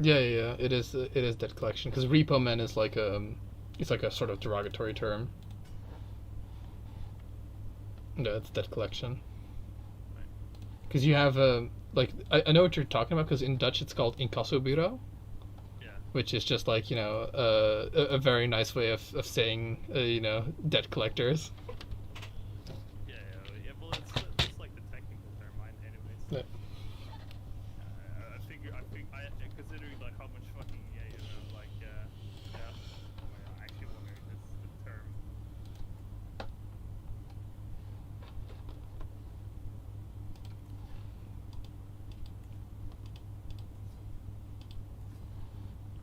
Yeah, yeah, yeah. It is debt collection because repo man is like it's like a sort of derogatory term. No, it's debt collection Right. because you have like I know what you're talking about because in Dutch it's called incassobureau, Yeah. which is just like a very nice way of saying debt collectors. Yeah, yeah, yeah. Well, that's like the technical term, mine, anyways. Yeah. Considering like how much fucking yeah. Oh my god, I actually wondering this the term.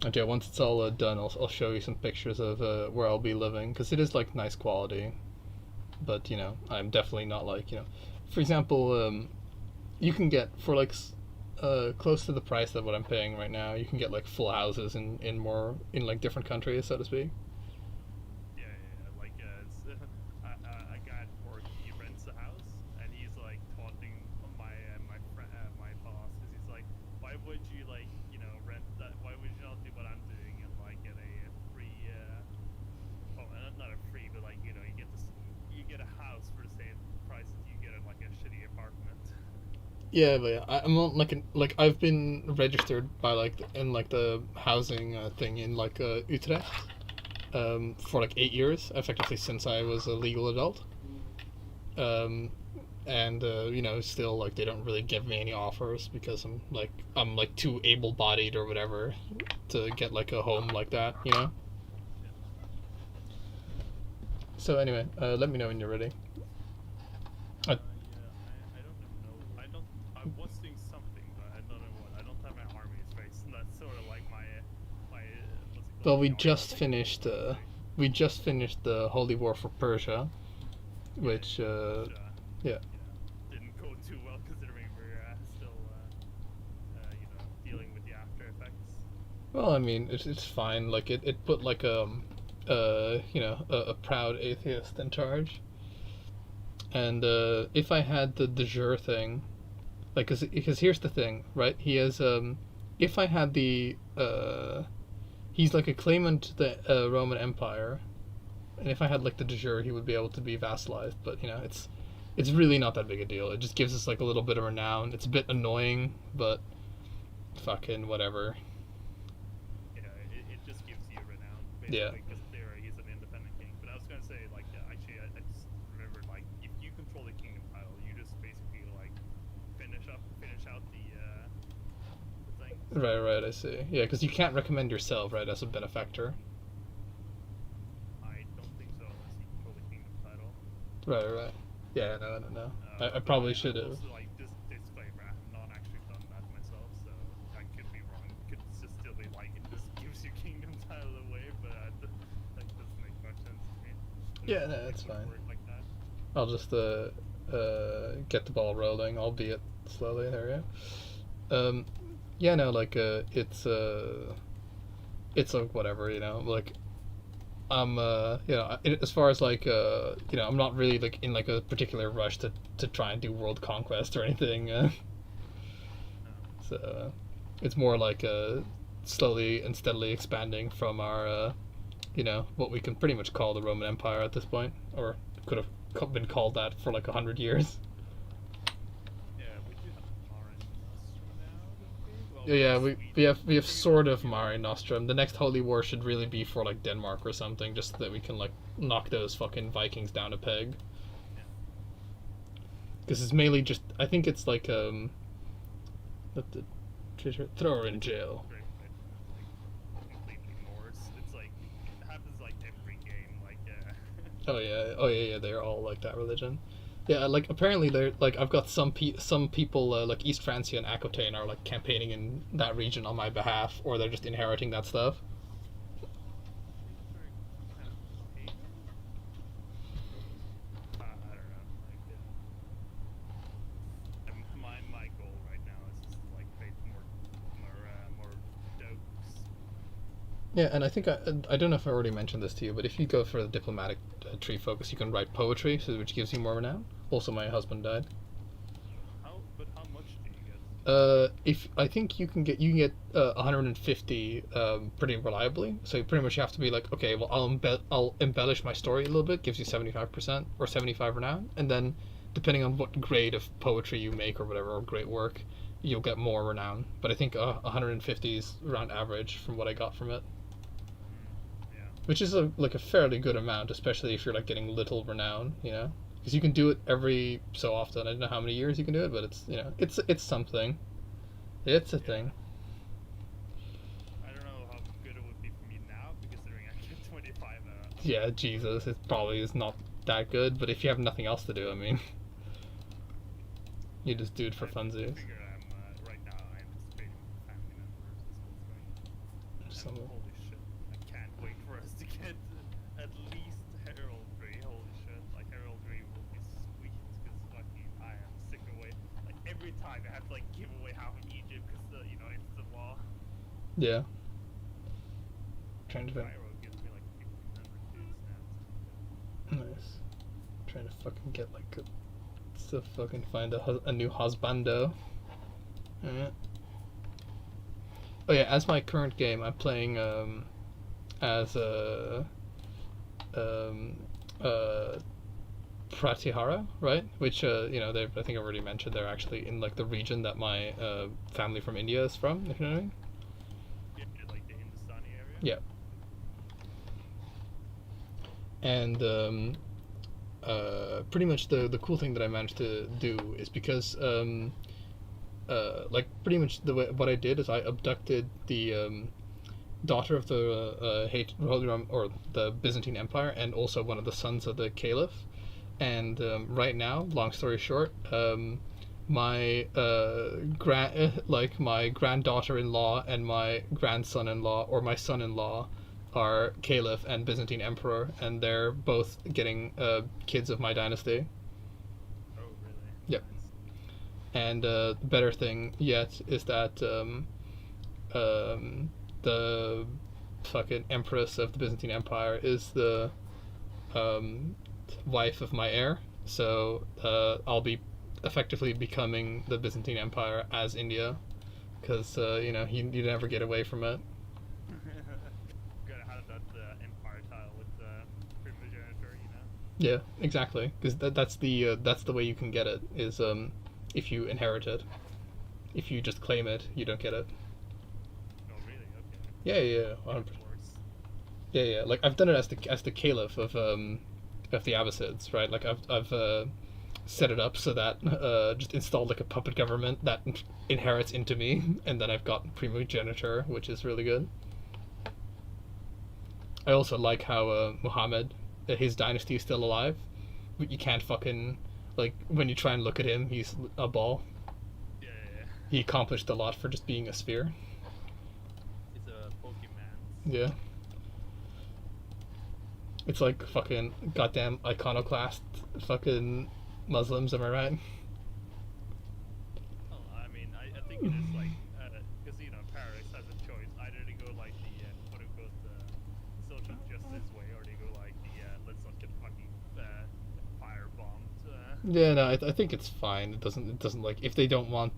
Okay, once it's all done, I'll show you some pictures of where I'll be living because it is like nice quality, but I'm definitely not like for example, you can get for like close to the price of what I'm paying right now. You can get like full houses in more in like different countries, so to speak. Yeah, yeah, yeah. A guy at work, he rents a house, and he's like taunting my friend, my boss, because he's like, why would you like rent that? Why would you not do what I'm doing and like get a free oh, not a free, but like you get this, you get a house for the same price as you get in like a shitty apartment. Yeah, but yeah, I'm on like I've been registered by like in like the housing thing in like Utrecht for like 8 years, effectively since I was a legal adult. Um, and still like they don't really give me any offers because I'm like too able-bodied or whatever to get like a home like that. Yeah. So anyway, let me know when you're ready. uh, Yeah. I don't even know. I was doing something, but I don't know what. I don't have my armies raised, and that's sort of like my what's it well, called? The architectural project. we just finished the Holy War for Persia, Yeah, which yeah. Which yeah. didn't go too well considering we're still dealing with the after effects. Well, I mean, it's fine. Like it put like a proud atheist in charge. And if I had the de jure thing, like, because here's the thing, right? He has if I had the he's like a claimant to the Roman Empire, and if I had like the de jure, he would be able to be vassalized. But it's really not that big a deal. It just gives us like a little bit of renown. It's a bit annoying, but fucking whatever. Yeah, it just gives you renown Yeah. basically because there he's an independent king. But I was gonna say like actually I just remembered like if you control the kingdom title, you just basically like finish out the thing. So Right, right. I see. Yeah, because you can't recommend yourself, right, as a benefactor. I don't think so unless you control the kingdom title. Right, right. Yeah, no, no, no. I But probably should I'm have. also like this disclaimer. I have not actually done that myself, so I could be wrong. Could just still be like it just gives you kingdom title away, but that doesn't make much sense to me. That Yeah, no, it that's wouldn't fine. work like that. I'll just get the ball rolling, albeit slowly. There, yeah. Yeah, no, like it's like whatever, like I'm as far as like I'm not really like in like a particular rush to try and do world conquest or anything. So it's more like slowly and steadily expanding from our what we can pretty much call the Roman Empire at this point, or could have been called that for like 100 years. Yeah, we do have Mare Nostrum now, don't we? Well, Yeah, we have yeah, Sweden. we have Sweden sort and of Finland. Mare Nostrum. The next holy war should really be for like Denmark or something, just so that we can like knock those fucking Vikings down a peg. Yeah, Because it's mainly just I think it's like let the throw her in jail. great. It's like completely Norse. It's like it happens like every game. Like Oh yeah, oh yeah, yeah. They're all like that religion. Yeah, like apparently they're like I've got some people like East Francia and Aquitaine are like campaigning in that region on my behalf, or they're just inheriting that stuff. these are campaigning. I don't know. My goal right now is just to like create more jokes. Yeah, and I think I don't know if I already mentioned this to you, but if you go for the diplomatic tree focus, you can write poetry, so which gives you more renown. Also, my husband died. How much do you get? If I think you can get 150 pretty reliably. So you pretty much have to be like, okay, well I'll embellish my story a little bit, gives you 75% or 75 renown, and then depending on what grade of poetry you make or whatever, or great work, you'll get more renown. But I think 150 is around average from what I got from it, Yeah. which is like a fairly good amount, especially if you're like getting little renown, you know. Because you can do it every so often. I don't know how many years you can do it, but it's it's something. It's a Yeah. thing. I don't know how good it would be for me now, considering I get 25 Yeah, Jesus, it probably is not that good. But if you have nothing else to do, I mean, you just do it for I funsies. figure I'm right now I'm participating with family members. That's what's going on. So, And holy shit, I can't wait for us to get at least heraldry. Holy shit, like heraldry will be sweet because fucking I am sick of wait. Like every time I have to like give away half of Egypt because you know it's the law. yeah. Trying to find Cairo gives me like 1,500 dudes now. nice. Trying to fucking get like to fucking find a new husbando. Alright. Oh yeah, as my current game, I'm playing as um Pratihara, right? Which you know, I think I already mentioned they're actually in like the region that my family from India is from. If you know what I mean? Yeah, like the Hindustani area. Yeah. And pretty much the cool thing that I managed to do is because like pretty much what I did is I abducted the daughter of the or the Byzantine Empire, and also one of the sons of the Caliph. And right now, long story short, my my granddaughter-in-law and my grandson-in-law or my son-in-law are Caliph and Byzantine Emperor, and they're both getting kids of my dynasty. Oh really? Yep. Nice. And the better thing yet is that the fucking Empress of the Byzantine Empire is the wife of my heir. So I'll be effectively becoming the Byzantine Empire as India, because you know you never get away from it. Gotta have that empire tile with primogeniture, you know. Yeah, exactly. Because that's the way you can get it is if you inherit it. If you just claim it, you don't get it. No, really? Okay. Yeah, yeah, It 100%. works. Yeah, yeah. Like I've done it as the Caliph of the Abbasids, right? Like I've set it up so that just installed like a puppet government that inherits into me, and then I've got primogeniture, which is really good. I also like how Muhammad, his dynasty is still alive, but you can't fucking like when you try and look at him, he's a ball. Yeah, He accomplished a lot for just being a sphere. It's a Pokemon. Yeah. It's like fucking goddamn iconoclast fucking Muslims, am I right? Oh, I mean, I think it is like, because you know, Paradise has a choice. Either they go like the quote unquote social justice way, or they go like the let's not get fucking firebombed. Yeah, no, I think it's fine. It doesn't like if they don't want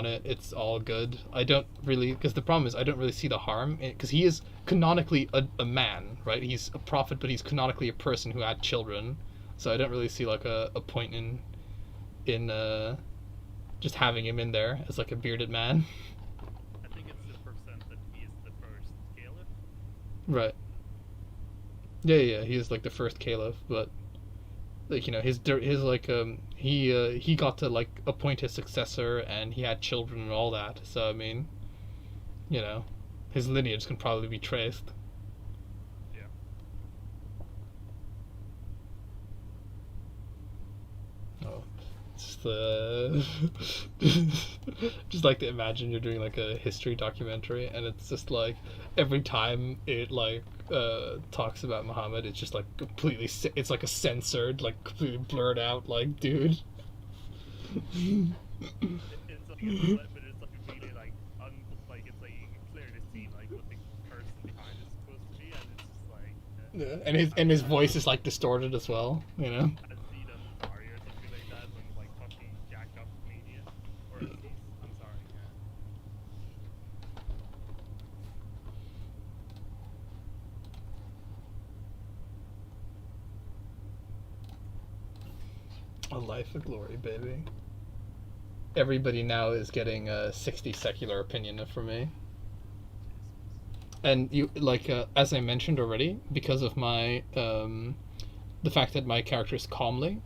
it, it's all good. I don't really, because the problem is I don't really see the harm because he is canonically a man, right? He's a prophet, but he's canonically a person who had children. So I don't really see like a point in just having him in there as like a bearded man. I think it's the percent that he is the first caliph. Right. Yeah, yeah, he is like the first caliph, but like you know his like he got to like appoint his successor, and he had children and all that. So I mean, you know, his lineage can probably be traced. Yeah. Oh, just just like to imagine you're doing like a history documentary, and it's just like every time it like talks about Muhammad, it's just like completely it's like a censored, like completely blurred out, like dude. It's like, but it's like really like like it's like you can clearly see like what the person behind is supposed to be, and it's just like. Yeah, and his voice is like distorted as well, you know. I'd see them Mario or something like that when like fucking jacked up comedian, or I'm A life of glory, baby. Everybody now is getting a 60 secular opinion from me. And you like as I mentioned already, because of my the fact that my character is calmly,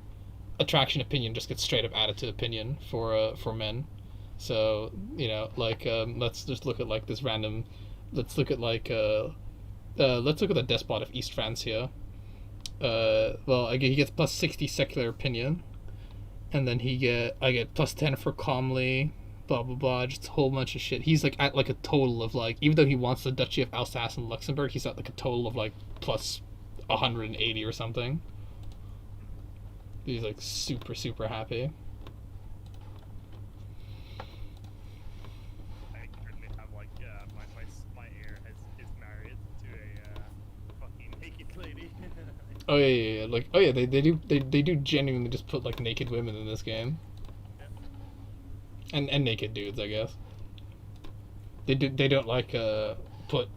attraction opinion just gets straight up added to opinion for men. So like let's just look at like this random. Let's look at like let's look at the despot of East Francia. Well, he gets plus 60 secular opinion, and then I get plus 10 for calmly, blah blah blah, just a whole bunch of shit. He's like at like a total of like, even though he wants the Duchy of Alsace and Luxembourg, he's at like a total of like plus 180 or something. He's like super super happy. I currently have like my heir is married to a fucking naked lady. Oh yeah. Like oh yeah, they do genuinely just put like naked women in this game. Yeah. And naked dudes, I guess. They don't like put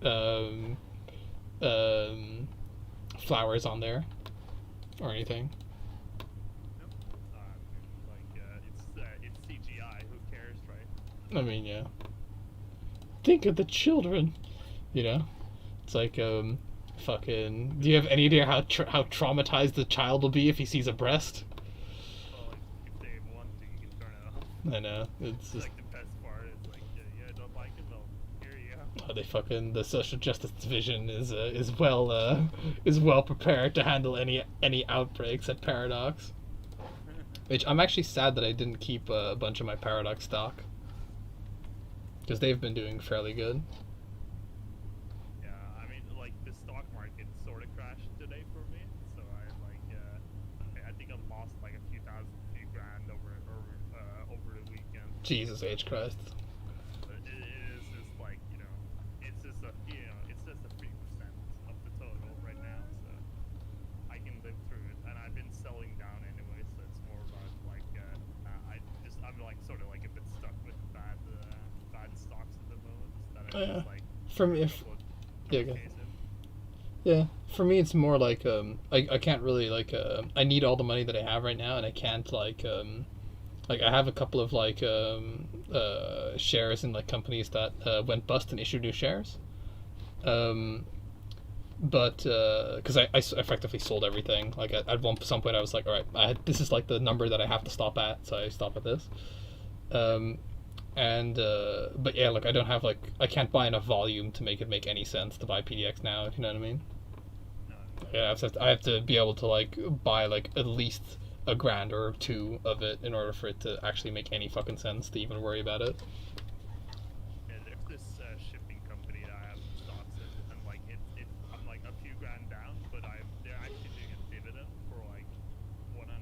flowers on there or anything. It's CGI. Who cares, right? I mean, yeah. Think of the children, you know. It's like fucking. Do you have any idea how traumatized the child will be if he sees a breast? Well, like, if they want to, you can turn it off. I know. It's just Like the best part is like, yeah, I don't like it. Well, here you go. they fucking the social justice division is well prepared to handle any outbreaks at Paradox. Which I'm actually sad that I didn't keep a bunch of my Paradox stock, because they've been doing fairly good. Yeah, I mean, like the stock market sort of crashed today for me, so I think I lost like a few grand over the weekend. Jesus H Christ. But it is just like it's just a 3% of the total right now, so I can live through it, and I've been selling down anyway, so it's more about like I'm like sort of like a bit stuck with bad stocks at the moment that I Yeah. just like. For me, yeah, Okay. go. Yeah, for me it's more like I can't really like I need all the money that I have right now, and I can't like I have a couple of like shares in like companies that went bust and issued new shares. But because I effectively sold everything. Like at some point I was like, all right, this is like the number that I have to stop at, so I stop at this. And but yeah, like I don't have like I can't buy enough volume to make it make any sense to buy PDX now, if you know what I mean. No, Yeah, I have to be able to like buy like at least a grand or two of it in order for it to actually make any fucking sense to even worry about it. yeah, there's this shipping company that I have some stocks in, and like I'm like a few grand down, but they're actually doing a dividend for like 1.5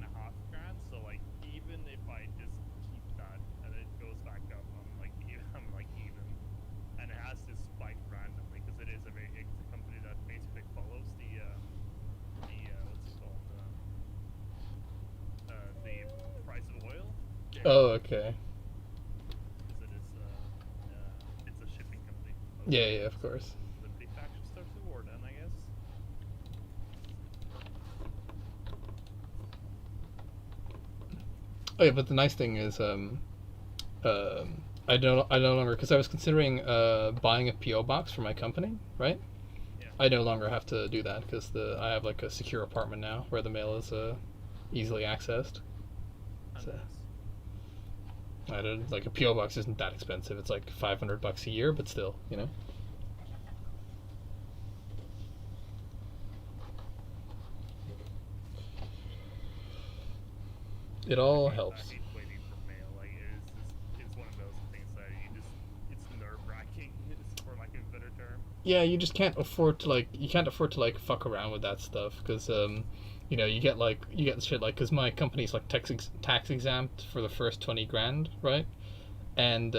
grand. So like even if I just keep that and it goes back up, I'm like even, and it has to spike randomly because it's a company that basically follows the what's it called the price of oil. Yeah. Oh, okay. Because it's a shipping company. Yeah, of course. The big faction starts the war then, I guess. Oh yeah, but the nice thing is I no longer, because I was considering buying a PO box for my company, right? Yeah. I no longer have to do that because I have like a secure apartment now where the mail is easily accessed. And So I don't like a PO box isn't that expensive. It's like $500 a year, but still, you know. It all I helps. hate waiting for mail. Like it's one of those things that it's nerve wracking for like a better term. Yeah, you just can't afford to like fuck around with that stuff because you get shit like because my company's like tax exempt for the first 20 grand, right? And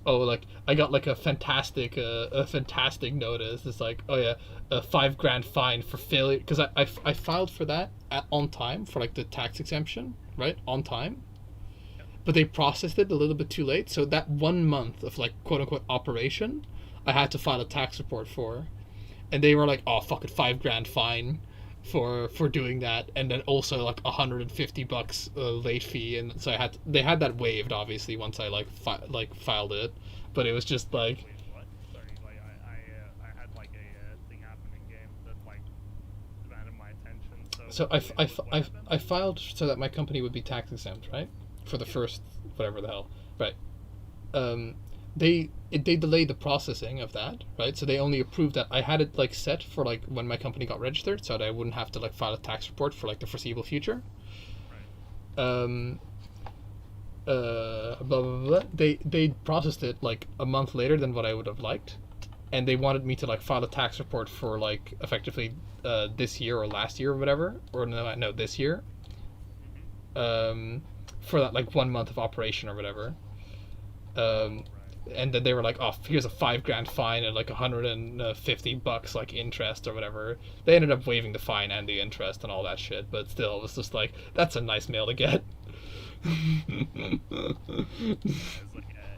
like I got like a fantastic notice. It's like, oh yeah, a 5 grand fine for failure because I filed for that on time for like the tax exemption, right, on time, but they processed it a little bit too late. So that 1 month of like quote unquote operation, I had to file a tax report for, and they were like, oh fuck it, 5 grand fine for doing that, and then also like $150 late fee, and so they had that waived obviously once I like filed it, but it was just like Wait, what? Sorry, like I had like a thing happen in game that like demanded my attention. so Wait, what happened? I filed so that my company would be tax exempt, right? For the Yeah. first whatever the hell, right? Um, they delayed the processing of that, right? So they only approved that. I had it like set for like when my company got registered, so that I wouldn't have to like file a tax report for like the foreseeable future. Right. Um, blah blah blah. They processed it like a month later than what I would have liked, and they wanted me to like file a tax report for like effectively this year or last year or whatever, or no this year, Mhm. for that like 1 month of operation or whatever. Um, Right. and then they were like, "Oh, here's a $5,000 fine and like $150 like interest or whatever." They ended up waiving the fine and the interest and all that shit, but still, it was just like that's a nice mail to get. Yeah,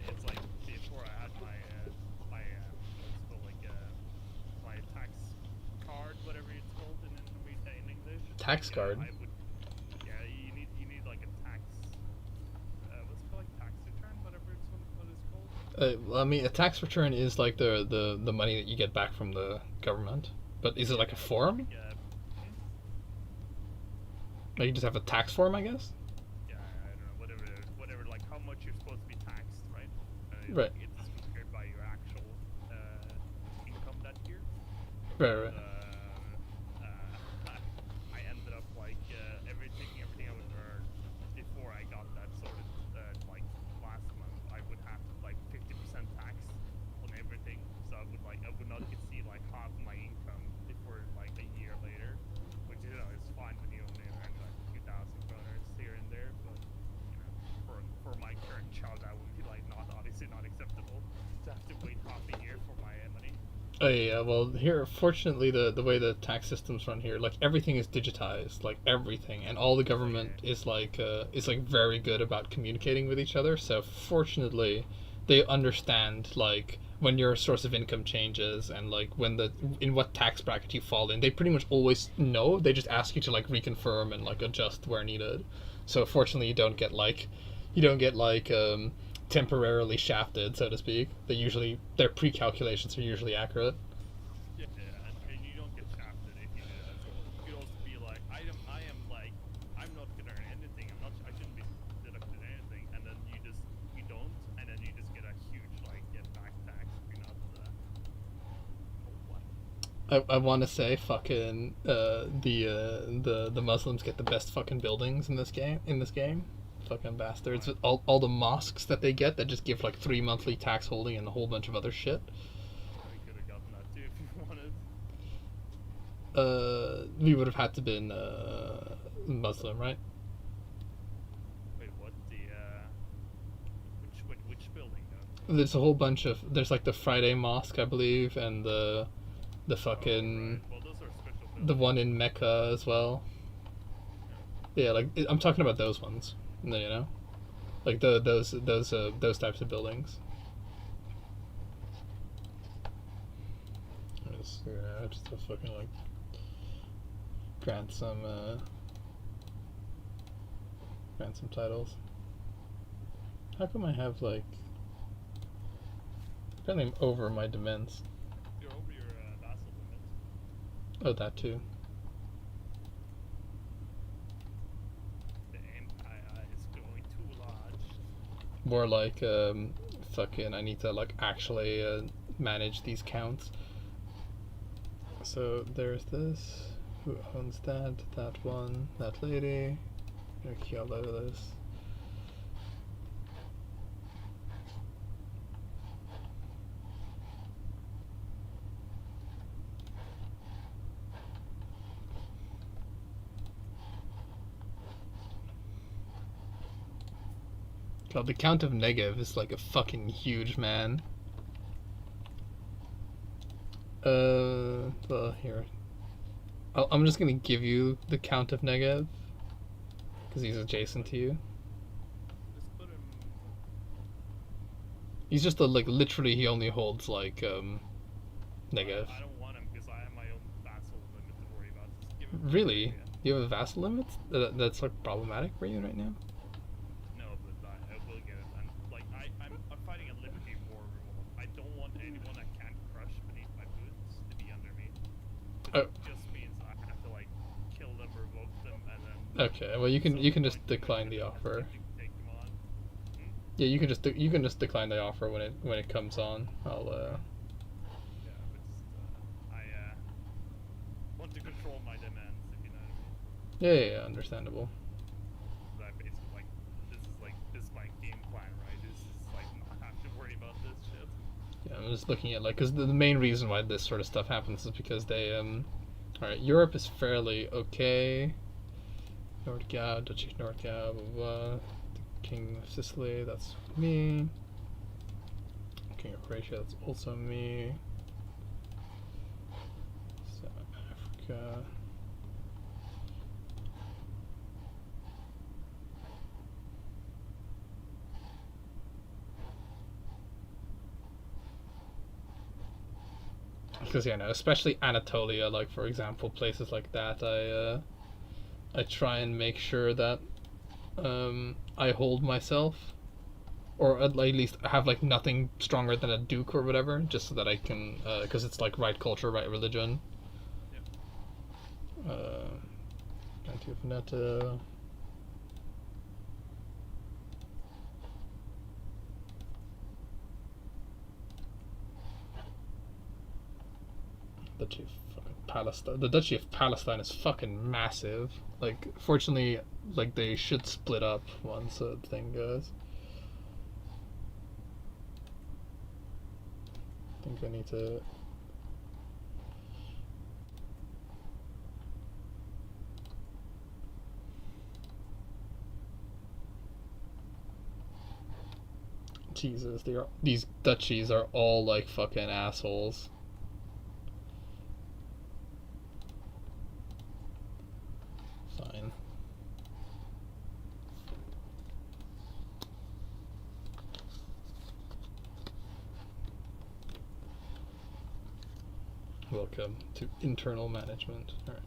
it's like before I had my what's it called like my tax card, whatever it's called in English. Tax card. I would yeah you need like a tax what's it called like tax return whatever what it's called. I mean, a tax return is like the money that you get back from the government. But is it like a form? Like, hmm? Like you just have a tax form, I guess. Yeah, I don't know whatever like how much you're supposed to be taxed, right? Right. It's compared by your actual income that year. Right, And right. I ended up like everything I would earn before I got that sorted like last month I would have like 50% tax on everything, so I would not get see like half my income before like a year later, which is fine when you only earn like 2,000 kroners here and there, but for my current job that would be like not obviously not acceptable to have to wait half a year for my money. Oh yeah, well here, fortunately, the way the tax systems run here, like everything is digitized, like everything, and all the government Okay. is like very good about communicating with each other. So fortunately, they understand like when your source of income changes and like when the in what tax bracket you fall in. They pretty much always know. They just ask you to like reconfirm and like adjust where needed. So fortunately, you don't get like temporarily shafted, so to speak. Their pre-calculations are usually accurate. Yeah, and you don't get shafted if you do that. So you could also be like, I am like, I'm not gonna earn anything. I shouldn't be deducted anything, and then you don't, and then you just get a huge like get back tax if you're not. Oh, what? I want to say fucking the Muslims get the best fucking buildings in this game. Fucking bastards. Why? All the mosques that they get that just give like 3 monthly tax holding and a whole bunch of other shit. We could have gotten that too if you wanted. We would have had to been Muslim, right? Wait, what? Which building though? There's a whole bunch of there's like the Friday Mosque, I believe, and the Oh, right. fucking Well, those are special the buildings. one in Mecca as well. Yeah, like I'm talking about those ones. You know, like those types of buildings. Just to fucking like grant some grant some titles. How come I have like apparently I'm over my demands. You're over your vassal limit. Oh, that too. The empire is growing too large. More like fucking I need to like actually manage these counts. So there's this. Who owns that? That one. That lady. Gonna key out of this. God, the Count of Negev is like a fucking huge man. Well, here. I'm just gonna give you the Count of Negev because he's adjacent to you. Just put him. He's just a like literally he only holds like Negev. I don't want him because I have my own vassal limit to worry about. Just give him Really? Yeah. You have a vassal limit? That's like problematic for you right now? No, but I will get it. And like I'm fighting a Liberty war. I don't want anyone I can't crush beneath my boots to be under me. Oh, It just means I have to like kill them, revoke them, and then okay. Well, you some can just point decline the I offer. get to take them on. Hmm? Yeah, you can just decline the offer when it comes on. I'll Yeah, but just I want to control my demands, if you know what I mean. yeah, understandable. So I basically this is my game plan, right? This is like not have to worry about this shit. Yeah, I'm just looking at like because the main reason why this sort of stuff happens is because they all right, Europe is fairly okay. Nordgau, Duchy of Nordgau, blah, blah, blah. King of Sicily, that's me. King of Croatia, that's also me. South Africa. Because yeah, no, especially Anatolia, like for example, places like that, I try and make sure that I hold myself, or at least have like nothing stronger than a duke or whatever, just so that I can, because it's like right culture, right religion. Yep. Plenty of Veneta. Duchy of fucking Palestine. The Duchy of Palestine is fucking massive. Like, fortunately, like they should split up once the thing goes. I think I need to. Jesus, these duchies are all like fucking assholes. Fine. Welcome to internal management. All right.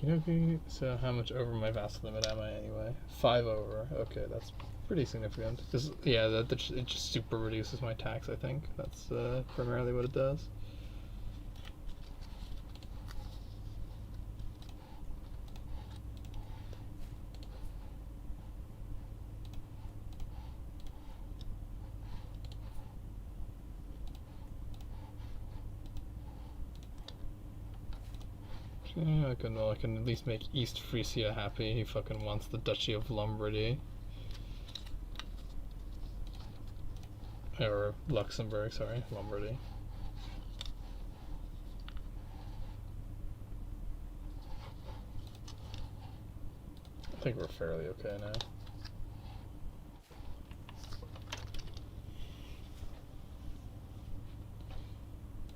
Okay, so how much over my vassal limit am I anyway? 5 over. Okay, that's pretty significant. Because, yeah, it just super reduces my tax, I think. That's primarily what it does. Yeah, I can at least make East Frisia happy. He fucking wants the Duchy of Lombardy. Or Luxembourg, sorry, Lombardy. I think we're fairly okay now.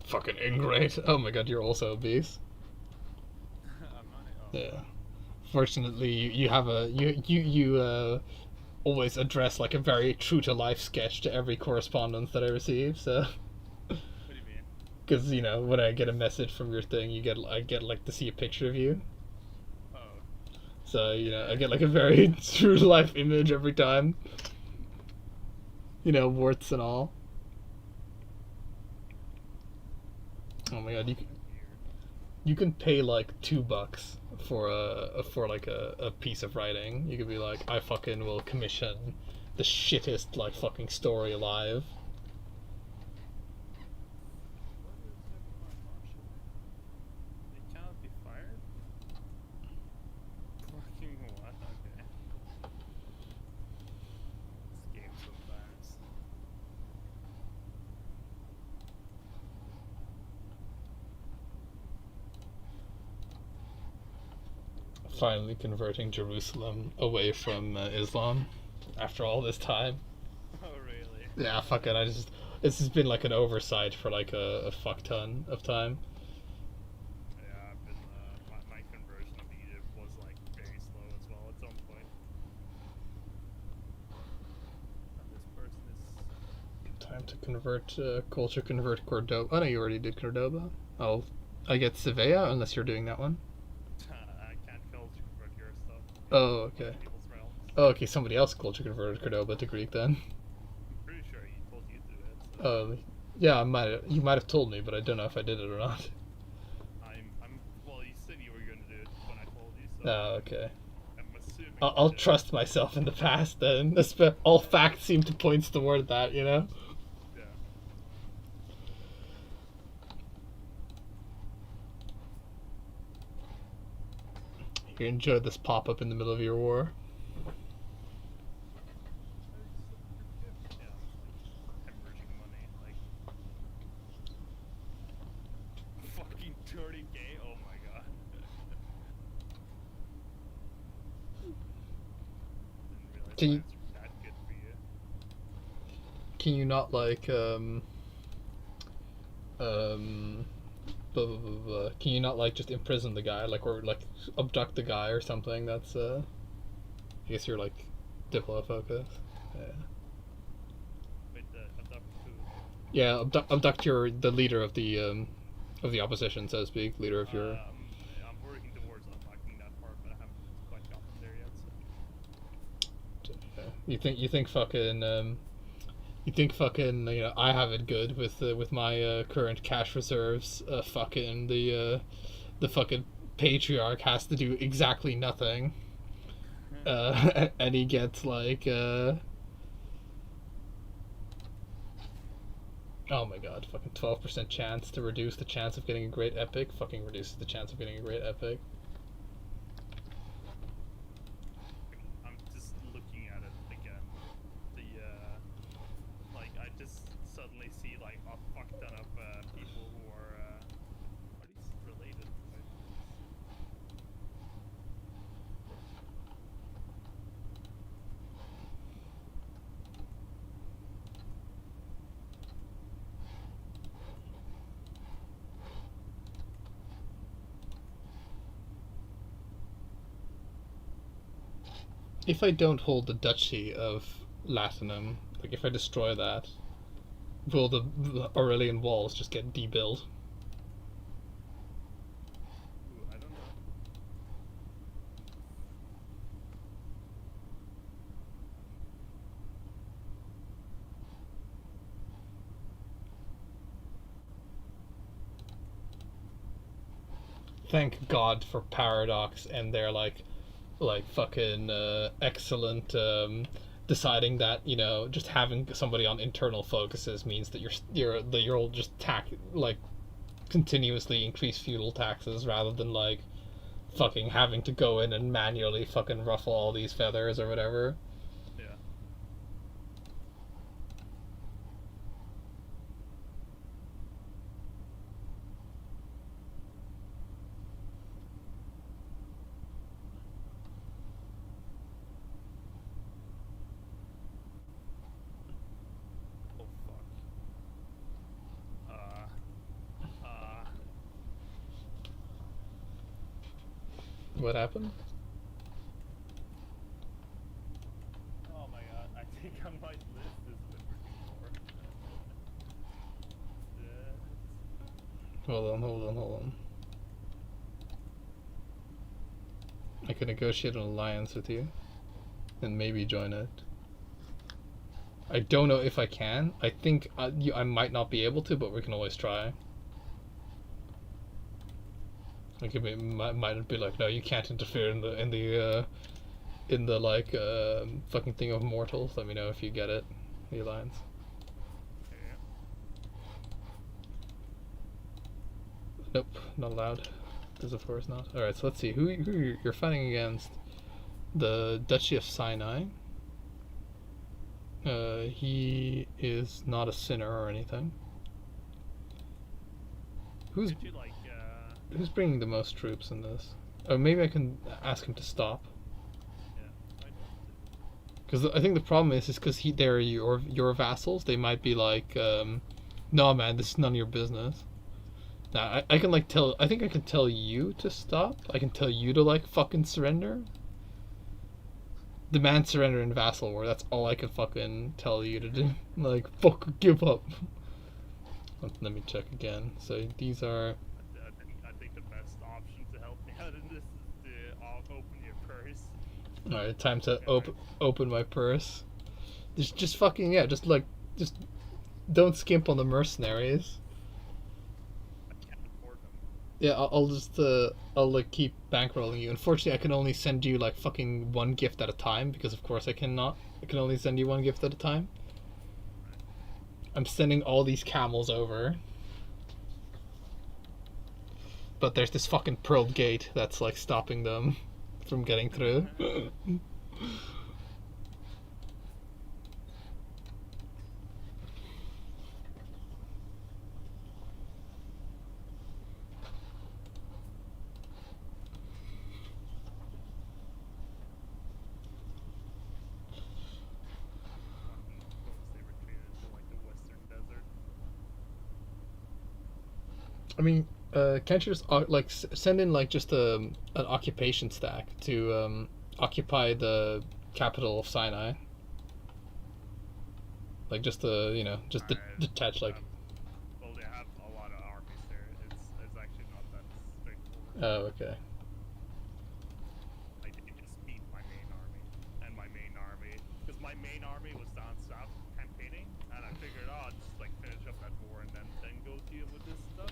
Fucking ingrate. Oh my god, you're also obese. I'm not. Oh, Yeah. Fortunately, you have a you always address like a very true to life sketch to every correspondence that I receive. So, what do you mean? because you know when I get a message from your thing, I get like to see a picture of you. Oh. So you know I get like a very true to life image every time. You know, warts and all. Oh my god, you can pay like $2 for a piece of writing. You could be like, I fucking will commission the shittest like fucking story alive. What is everyone martial? They cannot be fired? Fucking what? Okay. This game sometimes. Finally converting Jerusalem away from Islam after all this time. Oh really? Yeah, fuck it. This has been like an oversight for like a fuck ton of time. Yeah, I've been my conversion of Egypt was like very slow as well at some point. to convert culture convert Cordoba. Oh no, you already did Cordoba. I get Sevilla unless you're doing that one. I can't culture convert your stuff. Oh, Other okay. people's realms. Oh, okay. Somebody else culture converted Cordoba to Greek then. I'm pretty sure he told you to do it. So Yeah, you might have told me, but I don't know if I did it or not. well, you said you were going to do it when I told you, so Oh, okay. I'm assuming. I'll you did. trust myself in the past then. All facts seem to point toward that, you know? Yeah. You enjoy this pop up in the middle of your war. Yeah. Hemorrhaging money, like fucking 30K. Oh my god. Didn't realize Can you- plans were that good for you. Can you not like can you not like just imprison the guy, like, or like abduct the guy or something? That's I guess you're like Diplo focus. Yeah. Wait, adopt who? Yeah, abduct the leader of the opposition, so to speak, leader of your. I'm working towards unlocking that part, but I haven't quite gotten there yet. So. You think fucking I have it good with my current cash reserves. Fucking the fucking patriarch has to do exactly nothing. And he gets like oh my god, fucking 12% chance to reduce the chance of getting a great epic. Fucking reduces the chance of getting a great epic. I'm just looking at it again. Like I just suddenly see like a fuck ton of people who are these related? If I don't hold the Duchy of Latinum, like if I destroy that, will the Aurelian walls just get debuilt? Ooh, I don't know. Thank God for Paradox and their like fucking excellent deciding that just having somebody on internal focuses means that you'll just like continuously increase feudal taxes rather than like fucking having to go in and manually fucking ruffle all these feathers or whatever. Yeah. Oh fuck. What happened? Oh my god, I think I might list this Liberty more. Hold on. I could negotiate an alliance with you and maybe join it. I don't know if I can. I think I might not be able to, but we can always try. Like it might be like, no, you can't interfere in the like fucking thing of mortals. Let me know if you get it, the alliance. Yeah. Nope, not allowed. There's of course not. All right, so let's see who you're fighting against. The Duchy of Sinai. He is not a sinner or anything. Who's Could you like Who's bringing the most troops in this? Oh, maybe I can ask him to stop. yeah, Because I think the problem is because they're your vassals. They might be like, no man, this is none of your business. Now I can like tell. I think I can tell you to stop. I can tell you to like fucking surrender. demand surrender in vassal war. That's all I can fucking tell you to do. Like, fuck, give up. Let me check again. So these are. I think the best option to help me out in this is to open your purse. Alright, time to open my purse. Just fucking, yeah, just don't skimp on the mercenaries. I can't afford them. Yeah, I'll just I'll like keep bankrolling you. Unfortunately, I can only send you like fucking one gift at a time because of course I cannot. I can only send you one gift at a time. I'm sending all these camels over. But there's this fucking pearl gate that's like stopping them from getting through. They retreated to like the western desert. I mean, can't you just like send in like just an occupation stack to occupy the capital of Sinai? Like just just detach like. Well, they have a lot of armies there. It's actually not that straightforward. Oh, okay. Like they just beat my main army, and my main army, because my main army was down south campaigning, and I figured, oh, I'll just like finish up that war and then go deal with this stuff.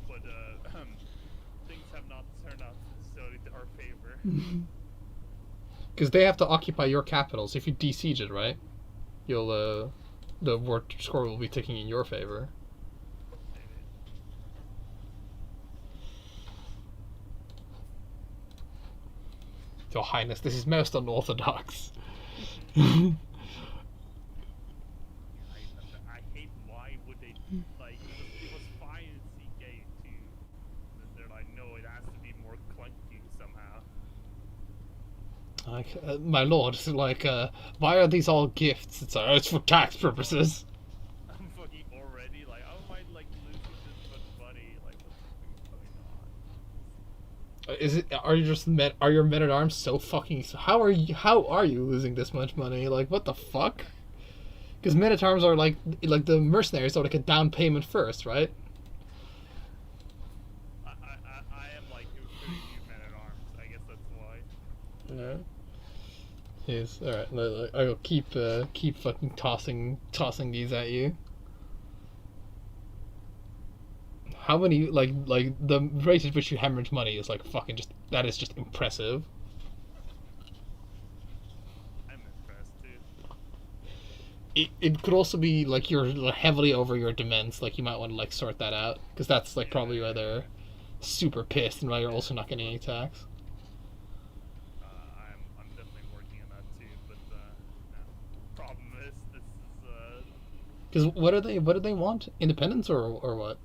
But things have not turned out necessarily to our favor. Because they have to occupy your capitals. If you de-siege it, right? You'll the war score will be ticking in your favor. Your Highness, this is most unorthodox. I hate why would they like it was fine in CK2. They're like, no, it has to be more clunky somehow. Like, my lord, like, why are these all gifts? It's for tax purposes. I'm fucking already like, how am I like losing this much money? Like, what's going on? Is it? Are you just Are your men at arms so fucking? How are you losing this much money? Like, what the fuck? Because men at arms are like the mercenaries are like a down payment first, right? I am like recruiting new men at arms. I guess that's why. Yeah. Yes. All right. I will keep fucking tossing these at you. How many like the rate at which you hemorrhage money is like fucking just that is just impressive. I'm impressed too. It could also be like you're heavily over your demands. Like you might want to like sort that out because that's like probably why they're super pissed and why you're also not getting any tax. I'm definitely working on that too. But problem is this is Because what do they want? Independence or what?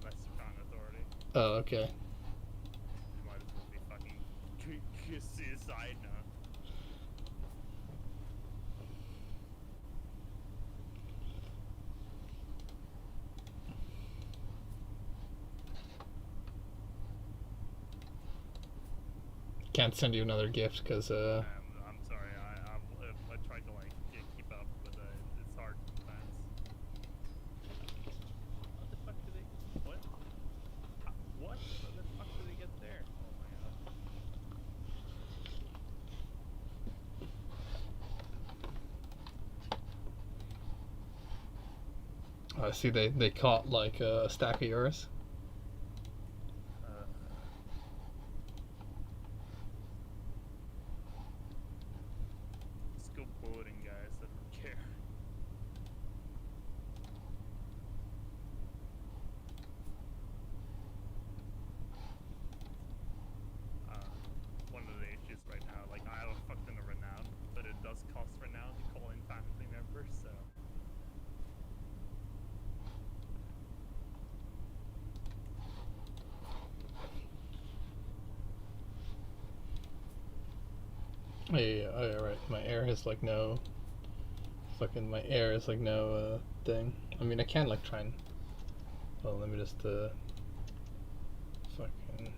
Lexicon Authority. Oh, okay. Might as well be fucking suicide now. Can't send you another gift because I'm sorry. I tried to like keep up, but it's hard sometimes. What the fuck did they? What? What? What the fuck did they get there? Oh my god. I see they caught like a stack of yours. Let's go boating, guys. I don't care. One of the issues right now, like I have a fuck ton of renown, but it does cost renown to call in family members, so. Yeah, right. My air has like no fucking my air is like no thing. I mean I can like try and let me just fucking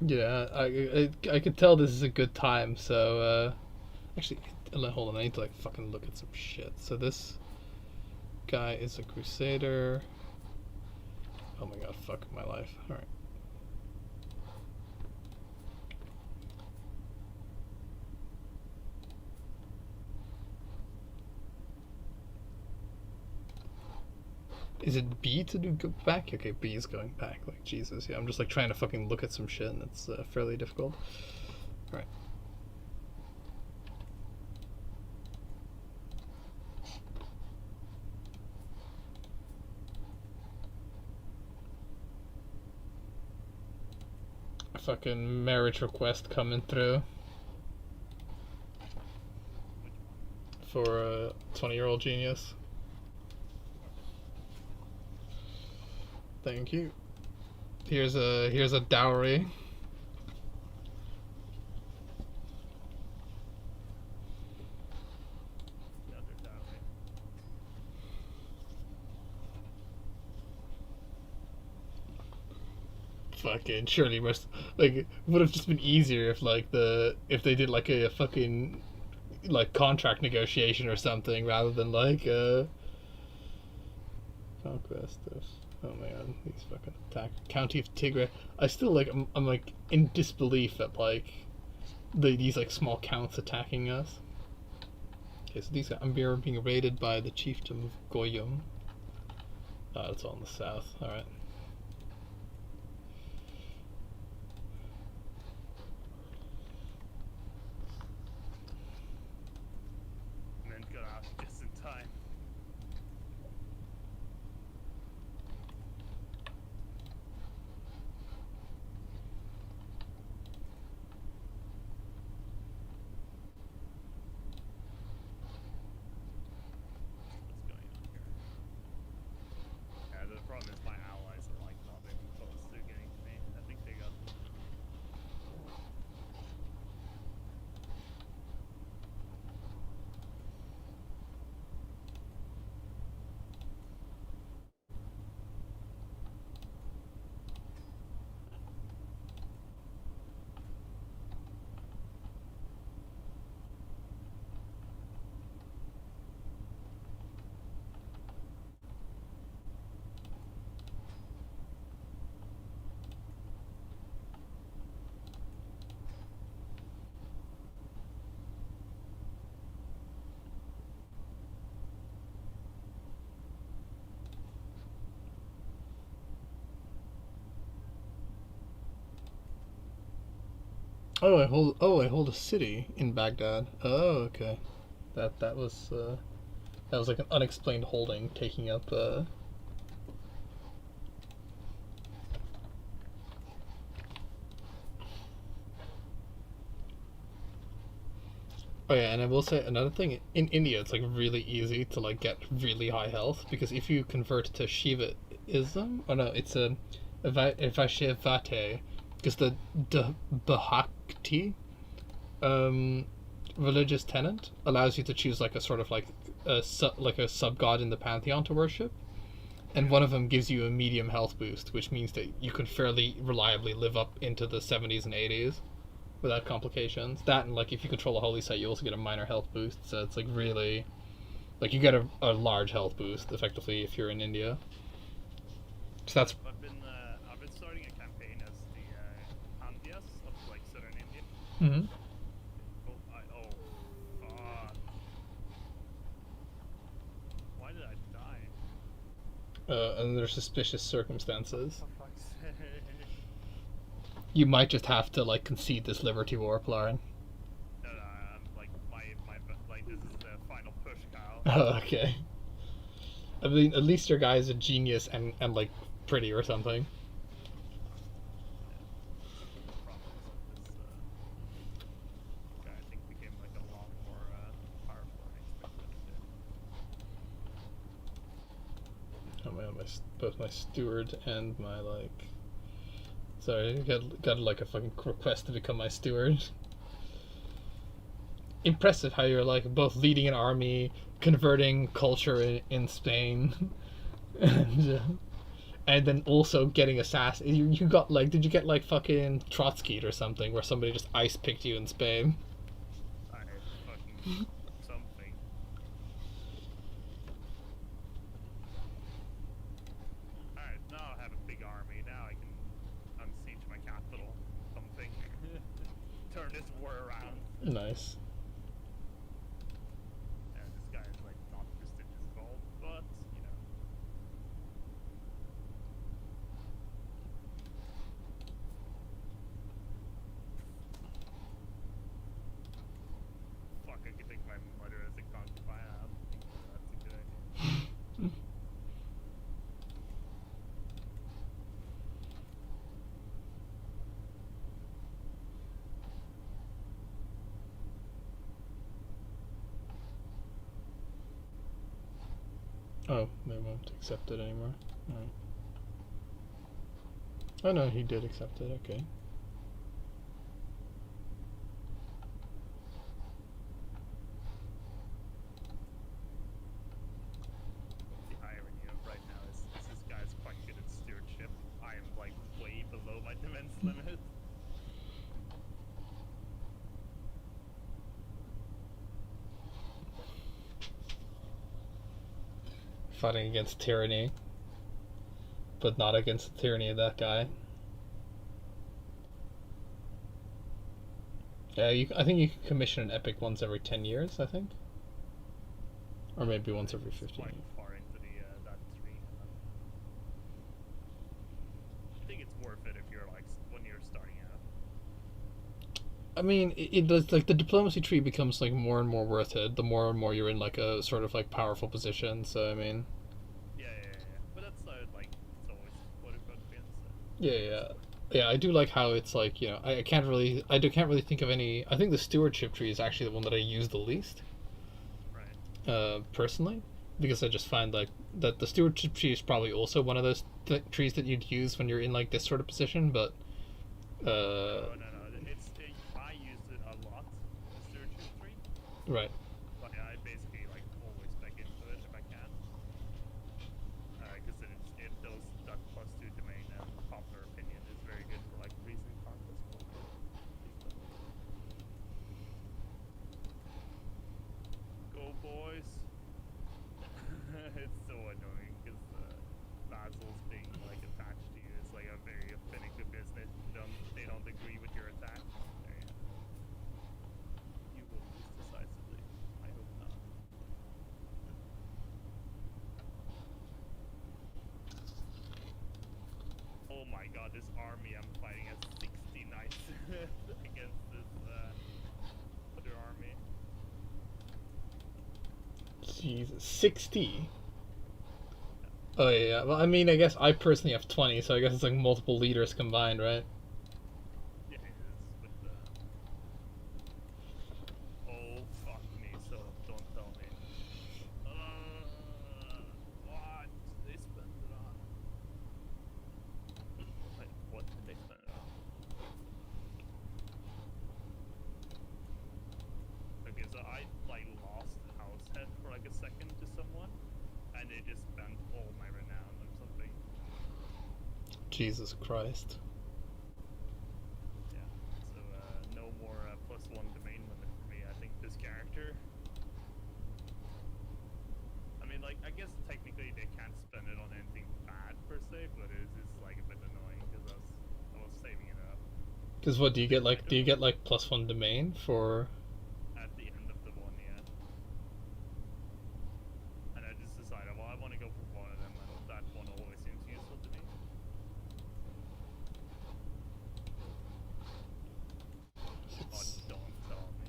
Yeah, I could tell this is a good time. So actually, hold on. I need to like fucking look at some shit. So this guy is a crusader. Oh my god, fuck my life. All right. Is it B to do go back? Okay, B is going back. Like, Jesus, yeah. I'm just like trying to fucking look at some shit and it's fairly difficult. Alright. Fucking marriage request coming through for a 20-year-old genius. Thank you. Here's a dowry. Another dowry. Fucking surely must like it would have just been easier if like if they did like a fucking like contract negotiation or something rather than like conquest of. Oh my god, these fucking attack County of Tigray. I still like I'm like in disbelief at like these like small counts attacking us. Okay, so these I'm being raided by the chieftain of Goyum. Oh, it's all in the south. All right. And then got out just in time. What's going on here? Yeah, the problem is my allies are like not even close to getting to me. I think they got. I hold a city in Baghdad. Oh, okay. That was like an unexplained holding taking up Oh yeah, and I will say another thing. In India, it's like really easy to like get really high health because if you convert to Shivaism, oh no, it's a Vaishivate, because the Bhakti um, religious tenet allows you to choose like a sort of like a sub god in the pantheon to worship, and one of them gives you a medium health boost, which means that you can fairly reliably live up into the 70s and 80s without complications. That and like if you control a holy site, you also get a minor health boost. So it's like really, like you get a large health boost effectively if you're in India. So that's I've been starting a campaign as the Pandyas of like southern India. mm-hmm. Fuck. Why did I die? Under suspicious circumstances. For fuck's sake. You might just have to like concede this Liberty Warp, Lauren. No, like like this is the final push, Kyle. Oh, okay. I mean, at least your guy is a genius and like pretty or something. Guy I think became like a lot more powerful than expected. Oh man, both my steward and my like. Sorry, got like a fucking request to become my steward. Impressive how you're like both leading an army, converting culture in Spain, and and then also getting assassinated. You got like, did you get like fucking Trotsky or something, where somebody just ice picked you in Spain? I fucking something. Alright, now I have a big army. Now I can unsiege my capital. Something. Turn this war around. Nice. Yeah, this guy is like not prestigious at all, but you know. Fuck, I could take my mother as a concubine. I don't think that's a good idea. Oh, they won't accept it anymore. Oh. Oh no, he did accept it. Okay. The irony of right now is this guy's quite good at stewardship. I am like way below my defense limit. Fighting against tyranny, but not against the tyranny of that guy. Yeah, I think you can commission an epic once every 10 years, I think. Or maybe once every It's 15 quite years. far into the that tree. I think it's worth it if you're like when you're starting out. I mean, it does, like, the diplomacy tree becomes, like, more and more worth it the more and more you're in, like, a sort of, like, powerful position, so, I mean... Yeah. But that's like it's always what it could be. Yeah. Yeah, I do like how it's, like, you know, I can't really think of any... I think the stewardship tree is actually the one that I use the least, Right. personally, because I just find, like, that the stewardship tree is probably also one of those trees that you'd use when you're in, like, this sort of position, but... No. I use it a lot. The stewardship tree. Right. But I basically like always back into it if I can. Because it does that +2 domain and popular opinion is very good for like recent conquest. Go boys! It's so annoying because vassals being like attached to you is like a very finicky business. They don't agree with your attack. You will lose decisively. I hope not. Oh my god, this army I'm fighting has 60 knights against this other army. Jesus, 60. Oh yeah. Well, I mean, I guess I personally have 20, so I guess it's like multiple leaders combined, right? Yeah, it is with the. Oh fuck me! So don't tell me. What they spend it on? Wait, what did they spend it on? Okay, so I like lost house head for like a second to someone, and they just spent all my renown or something. Jesus Christ. Yeah. So no more +1 domain limit for me. I think this character. I mean, like, I guess technically they can't spend it on anything bad per se, but it is like a bit annoying because I was saving it up Because what do you get? Like, do you get like +1 domain for? at the end of the one, yeah. And I just decided, well, I want to go for one of them, and that one always seems useful to me. Oh, don't tell me.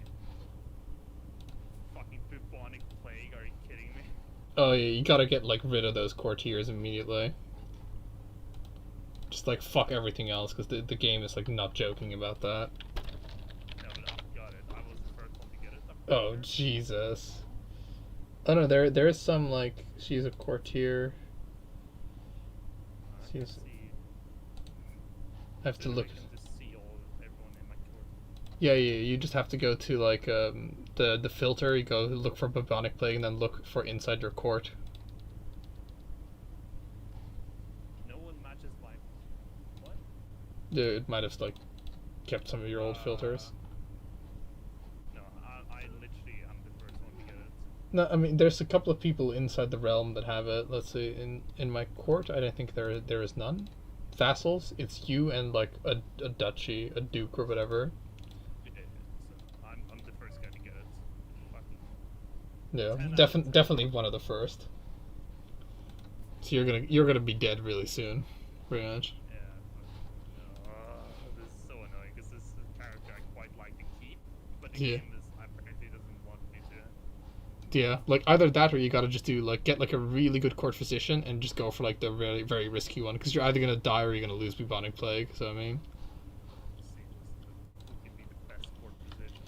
Fucking bubonic plague, are you kidding me? Oh yeah, you gotta get like rid of those courtiers immediately. Just like fuck everything else, because the game is like not joking about that. No, but I got it. I was the first one to get it. Oh Jesus. Oh no, there is some like she's a courtier. I She's. see. I have to look. I can just see everyone in my court. Yeah, you just have to go to like the filter. You go look for bubonic plague, and then look for inside your court. No one It might have like kept some of your old filters. No, I literally am the first one to get it. No, I mean there's a couple of people inside the realm that have it. Let's see, in my court, I don't think there is none. Vassals, it's you and like a duchy, a duke or whatever. Yeah, so I'm the first guy to get it. Fucking Yeah, 10 out of 10. definitely one of the first. So you're gonna be dead really soon, pretty much. Yeah, this is so annoying because this is a character I quite like to keep, but the Yeah. game is apparently doesn't want me to. Yeah, like either that or you gotta just do like get like a really good court physician and just go for like the very very risky one because you're either gonna die or you're gonna lose bubonic plague. So I mean, Let's see just who can be the best court position.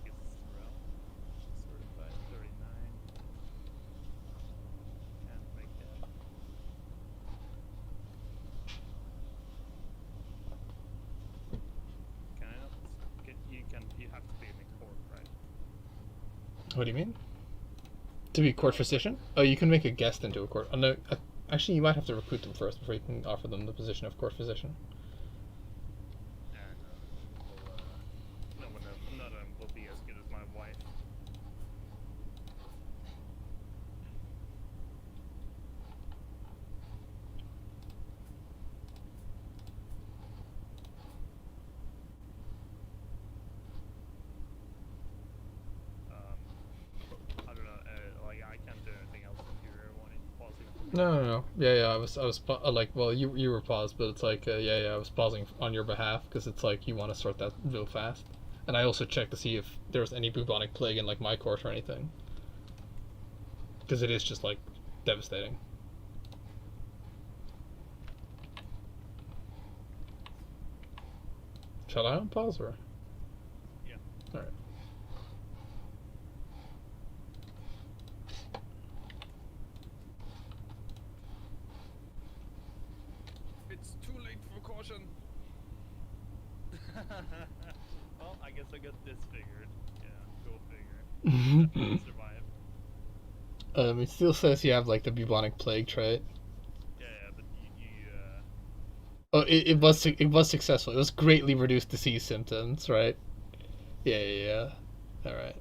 Guess it's Realm. Certified 39. Can't make that. Can I not? You have to be in the court, right? what do you mean? To be court physician? Oh, you can make a guest into a court. Oh, no, actually, you might have to recruit them first before you can offer them the position of court physician. And none of them will be as good as my wife. I don't know. Like I can't do anything else if you're wanting pausing for me. No. Yeah. Like, well, you were paused, but it's like, yeah. I was pausing on your behalf because it's like you want to sort that real fast. And I also checked to see if there was any bubonic plague in like my court or anything, because it is just like devastating. Shall I unpause or? Yeah. All right. It's too late for caution. Well, I guess I got this figured. Yeah, go figure. Definitely survive. It still says you have like the bubonic plague trait. Yeah, but Oh, it was successful. It was greatly reduced disease symptoms, right? Yeah. All right.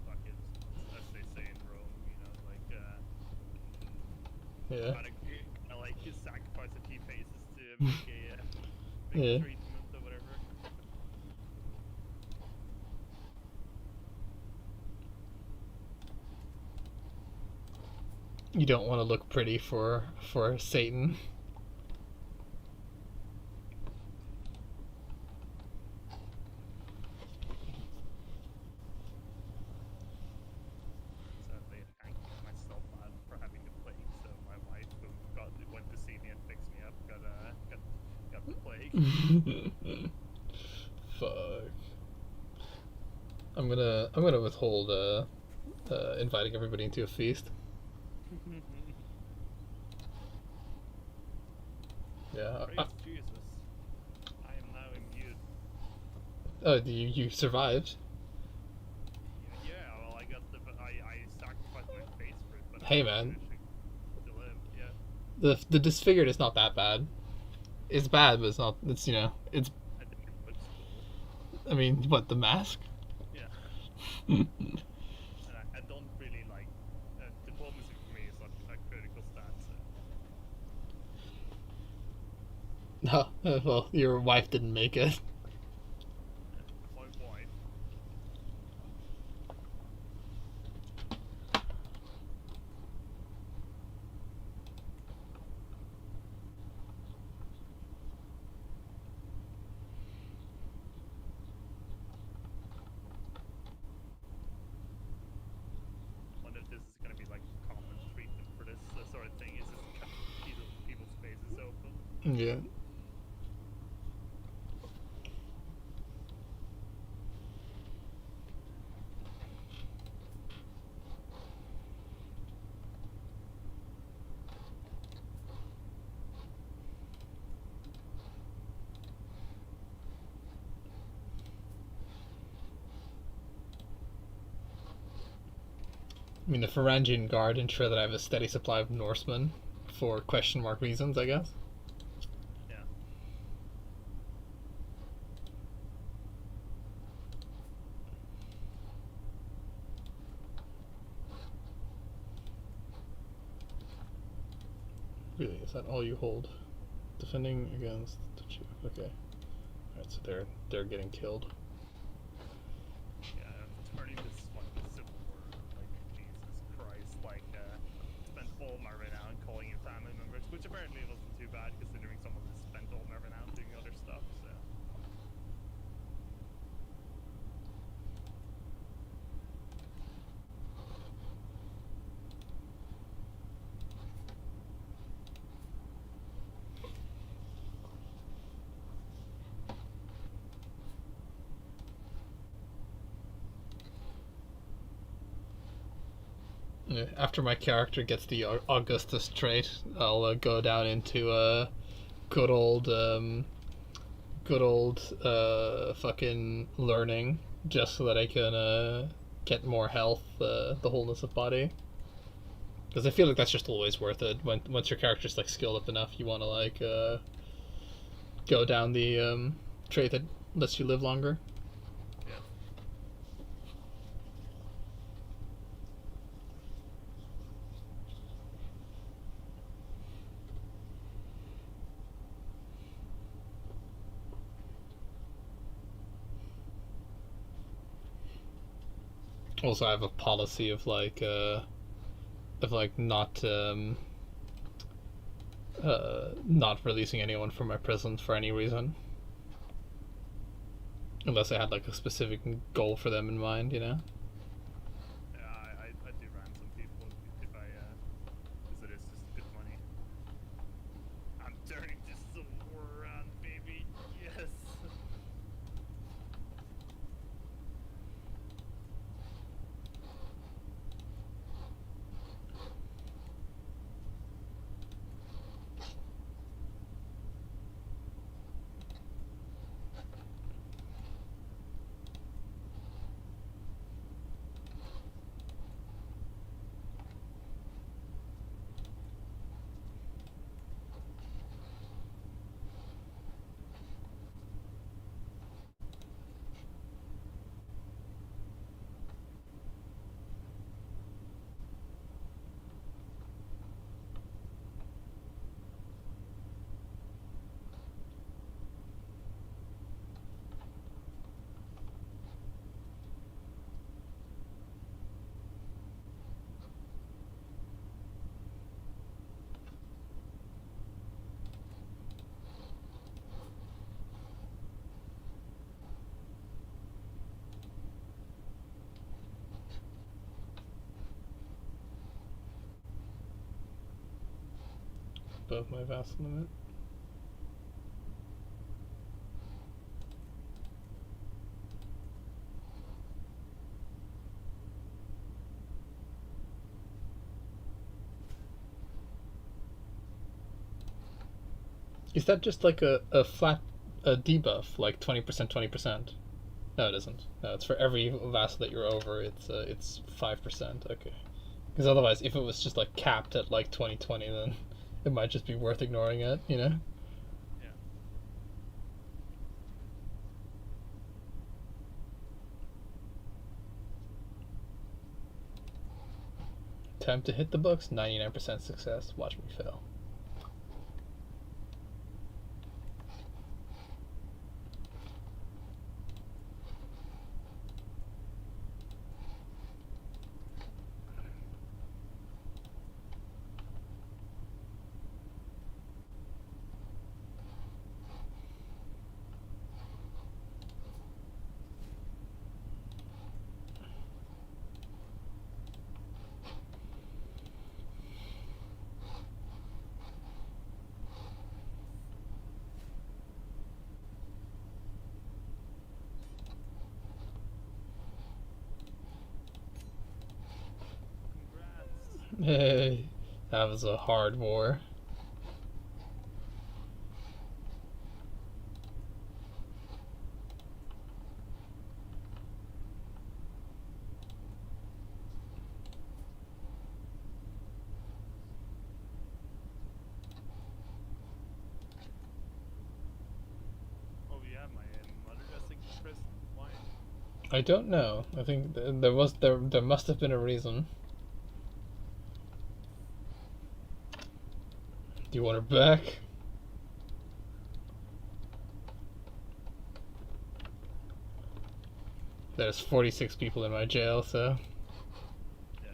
fuck it, as they say in Rome, like Yeah. kinda like sacrifice a few faces to make a Yeah. treatment or whatever. You don't want to look pretty for Satan. Sadly, I can't myself bad for having the plague, so my wife who went to see me and fix me up got the plague. Fuck. I'm gonna withhold inviting everybody into a feast. Yeah. Praise Jesus. I am now immune. Oh, you survived. Yeah, well, I sacrificed my face for it, but Hey, I man. managed to live. Yeah, The disfigured is not that bad. It's bad, but it's not. It's it's. I think it looks cool. I mean, what the mask? Yeah, and I don't really like diplomacy for me is not a critical stat. So. No, well, your wife didn't make it. My wife. Wonder if this is gonna be like common treatment for this sort of thing. Is just cut people's faces open. Yeah. I mean, the Varangian Guard ensure that I have a steady supply of Norsemen for question mark reasons, I guess. Yeah. Really, is that all you hold? Defending against the chief. Okay. Alright, so they're getting killed. Yeah, turning this fucking civil war, like, Jesus Christ, like, spent all my renown calling in family members, which apparently wasn't too bad considering someone has spent all my renown doing other stuff, so. After my character gets the Augustus trait, I'll go down into good old fucking learning, just so that I can get more health, the wholeness of body. Because I feel like that's just always worth it. Once your character's like skilled up enough, you want to like go down the trait that lets you live longer. Yeah. Also, I have a policy of not releasing anyone from my prisons for any reason, unless I had like a specific goal for them in mind, you know. Yeah, I do ransom people if I, because it is just good money. I'm turning this civil war around, baby, yes! Above my vassal limit. Is that just like a flat debuff, like 20%, 20%? No, it isn't. No, it's for every vassal that you're over. It's 5%. Okay. Because otherwise, if it was just like capped at like 2020, then it might just be worth ignoring it, you know? Yeah. Time to hit the books. 99% success. Watch me fail. Congrats. Hey, that was a hard war. I don't know. I think there must have been a reason. Do you want her back? There's 46 people in my jail, so. Yeah.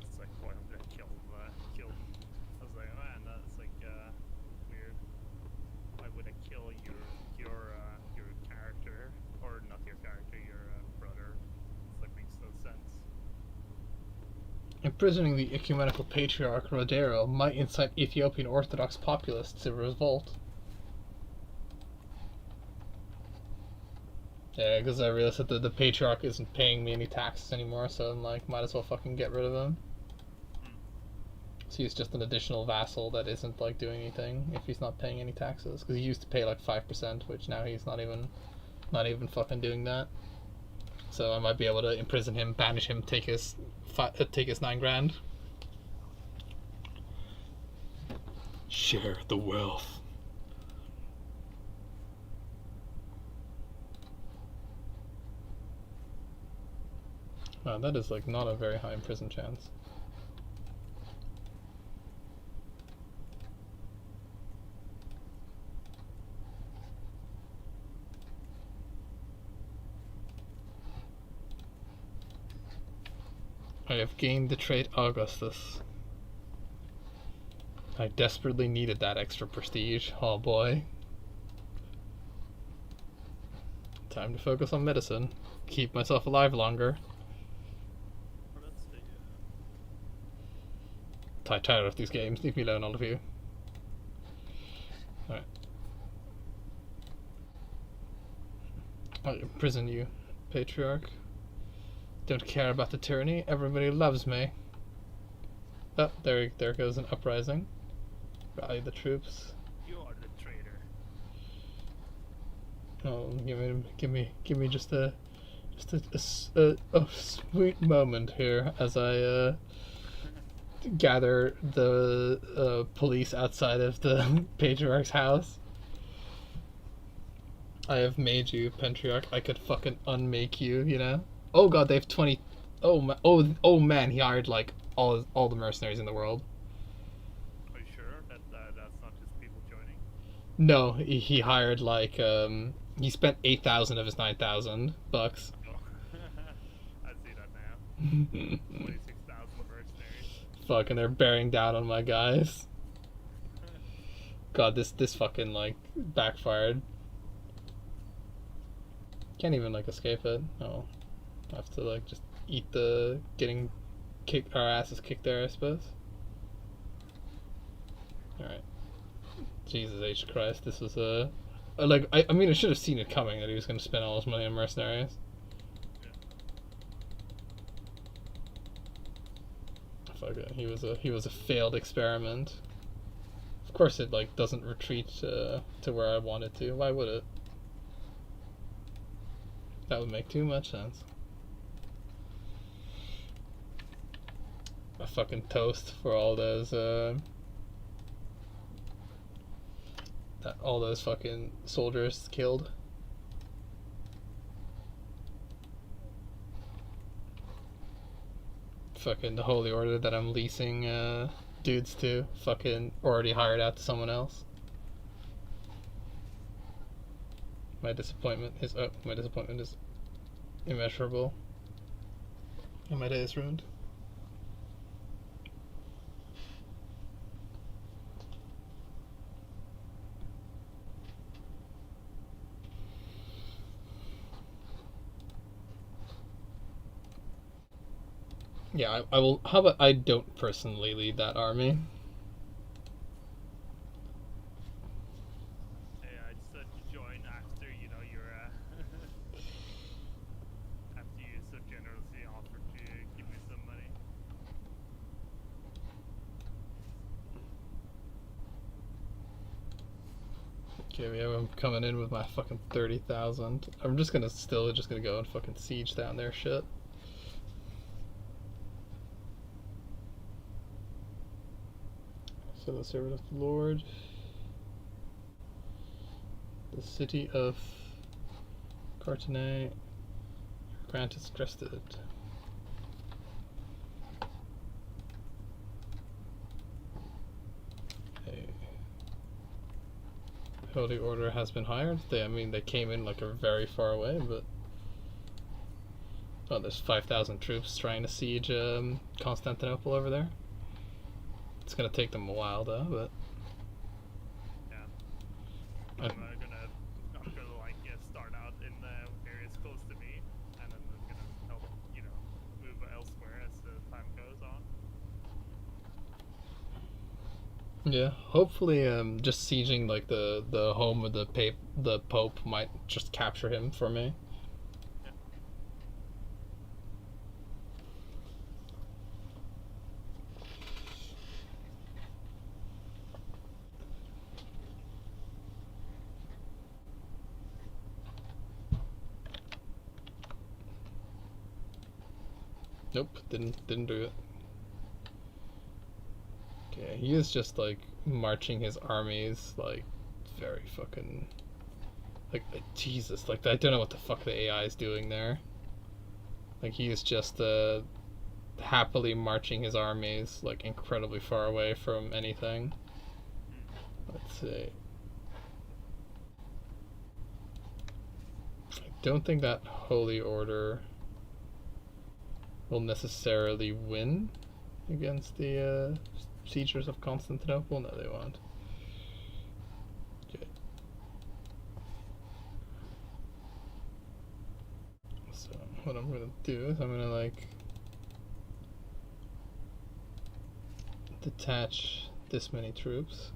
It's like, boy, I'm gonna kill him. I was like, man, that's like weird. Why would I kill your character, or not your character, your brother? It's like makes no sense. Imprisoning the ecumenical patriarch Rodero might incite Ethiopian Orthodox populace to revolt. Yeah, because I realized that the patriarch isn't paying me any taxes anymore, so I'm like, might as well fucking get rid of him. So he's just an additional vassal that isn't like doing anything if he's not paying any taxes. Because he used to pay like 5%, which now he's not even fucking doing that. So I might be able to imprison him, banish him, take his 9 grand. Share the wealth. Wow, that is like not a very high imprison chance. I have gained the trait Augustus. I desperately needed that extra prestige. Oh boy. Time to focus on medicine. Keep myself alive longer. Tired of these games. Leave me alone, all of you. Alright. I'll imprison you, patriarch. Don't care about the tyranny. Everybody loves me. Oh, there goes an uprising. Rally the troops. You are the traitor. Oh, give me just a sweet moment here as I gather the police outside of the patriarch's house. I have made you, patriarch. I could fucking unmake you, you know? Oh god, they have 20. Oh man, he hired like all the mercenaries in the world. Are you sure that that's not just people joining? No, he hired like he spent 8,000 of his 9,000 bucks. Oh. I see that now. 26,000 mercenaries. Fucking, they're bearing down on my guys. God, this fucking like backfired. Can't even like escape it. Oh, I have to like just eat the getting our asses kicked there, I suppose. All right. Jesus H Christ, this was like I mean I should have seen it coming that he was going to spend all his money on mercenaries. Fuck it, he was a failed experiment. Of course it like doesn't retreat to where I want it to. Why would it? That would make too much sense. A fucking toast for all those all those fucking soldiers killed. Fucking the Holy Order that I'm leasing dudes to fucking already hired out to someone else. My disappointment is immeasurable. And my day is ruined. Yeah, I will. How about I don't personally lead that army? Hey, I decided to join after you're after you so generously offered to give me some money. Okay, yeah, I'm coming in with my fucking 30,000. I'm just gonna go and fucking siege down their shit. So the servant of the Lord. The city of Cartonnay. Grant is crested. Holy Order has been hired. They came in like a very far away, but there's 5,000 troops trying to siege Constantinople over there. It's gonna take them a while though, but yeah. I'm gonna like start out in areas close to me, and then I'm gonna help move elsewhere as the time goes on. Yeah, hopefully, just sieging like the home of the Pope might just capture him for me. Yeah. Nope, didn't do it. Okay, he is just like marching his armies like very fucking like Jesus, like I don't know what the fuck the AI is doing there. Like he is just happily marching his armies like incredibly far away from anything. Let's see. I don't think that Holy Order will necessarily win against the siegers of Constantinople. No, they won't. Okay. So what I'm gonna do is I'm gonna like detach this many troops.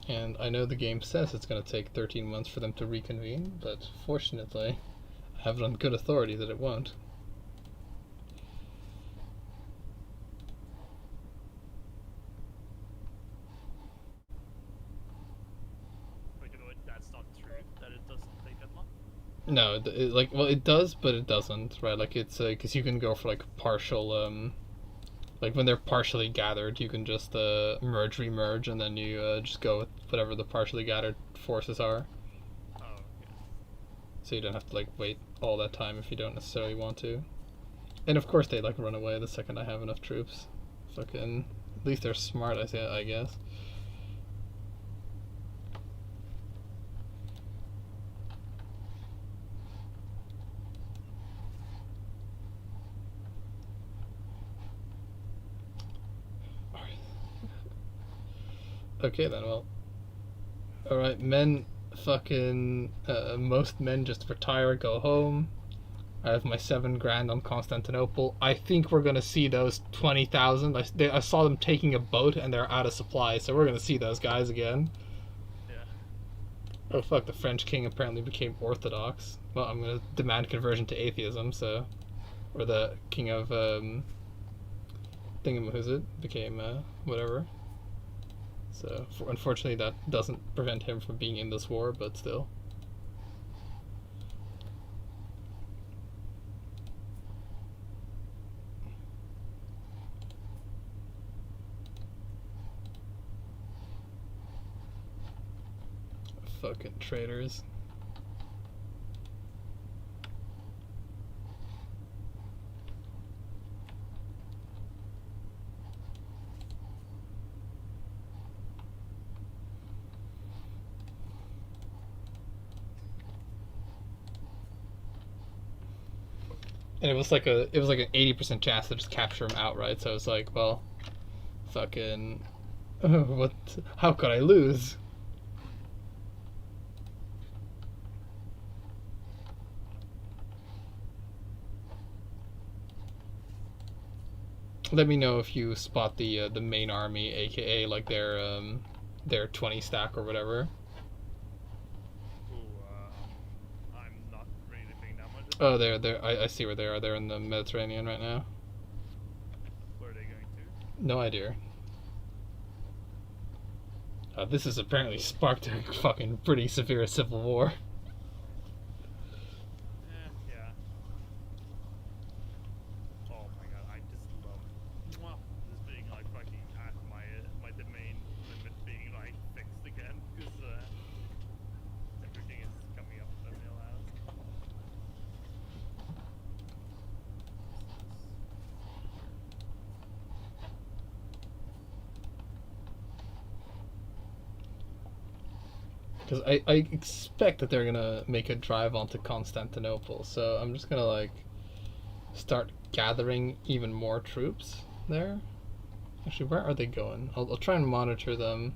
And I know the game says it's going to take 13 months for them to reconvene, but fortunately, I have it on good authority that it won't. Wait, that's not true. That it doesn't take that long. No, it does, but it doesn't, right? Like it's because you can go for like partial like when they're partially gathered, you can just merge, remerge, and then you just go with whatever the partially gathered forces are. Oh, okay. So you don't have to like wait all that time if you don't necessarily want to. And of course they like run away the second I have enough troops. Fucking, at least they're smart, I guess. Okay then, well. Alright, men fucking most men just retire, go home. I have my 7 grand on Constantinople. I think we're gonna see those 20,000. I saw them taking a boat and they're out of supply, so we're gonna see those guys again. Yeah. Oh fuck, the French king apparently became Orthodox. Well, I'm gonna demand conversion to atheism, so. Or the king of Thingamahoosit became whatever. So unfortunately that doesn't prevent him from being in this war, but still. Fucking traitors. And it was like an 80% chance to just capture him outright. So it was like, well, fucking, what? How could I lose? Let me know if you spot the main army, aka like their 20 stack or whatever. Ooh, I'm not really paying that much. Oh, I see where they are. They're in the Mediterranean right now. Where are they going to? No idea. This has apparently sparked a fucking pretty severe civil war. Yeah. Oh my god, I just love this being like fucking Because I expect that they're gonna make a drive onto Constantinople, so I'm just gonna like start gathering even more troops there. Actually, where are they going? I'll try and monitor them,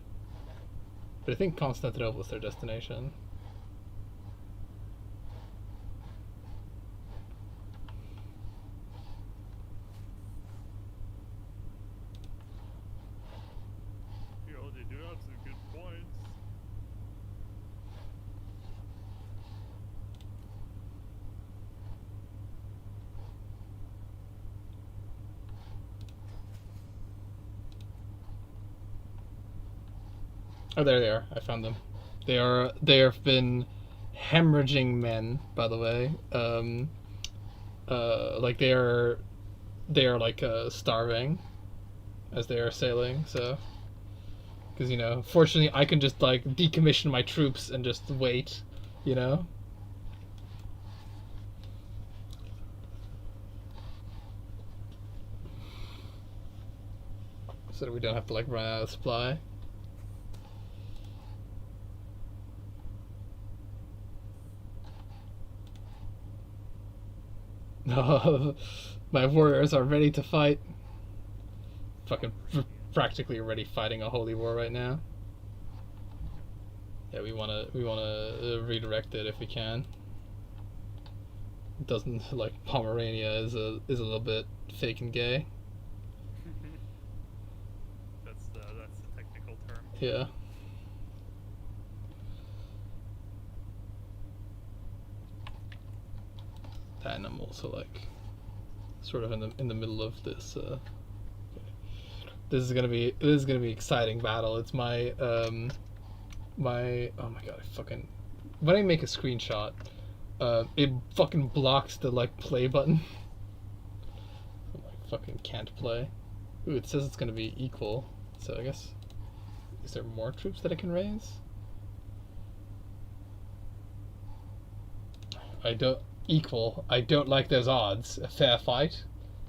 but I think Constantinople is their destination. You know, they do have some good points. Oh, there they are. I found them. They have been hemorrhaging men, by the way. Like they are like starving as they are sailing. So, because fortunately, I can just like decommission my troops and just wait. You know. So that we don't have to like run out of supply. No, my warriors are ready to fight. Fucking practically already fighting a holy war right now. Yeah, we wanna redirect it if we can. It doesn't like Pomerania is a little bit fake and gay. That's the technical term. Yeah. And I'm also like sort of in the middle of this. This is gonna be exciting battle. It's my my oh my god! I fucking when I make a screenshot, it fucking blocks the like play button. So I fucking can't play. Ooh, it says it's gonna be equal. So I guess is there more troops that I can raise? I don't. Equal. I don't like those odds. A fair fight.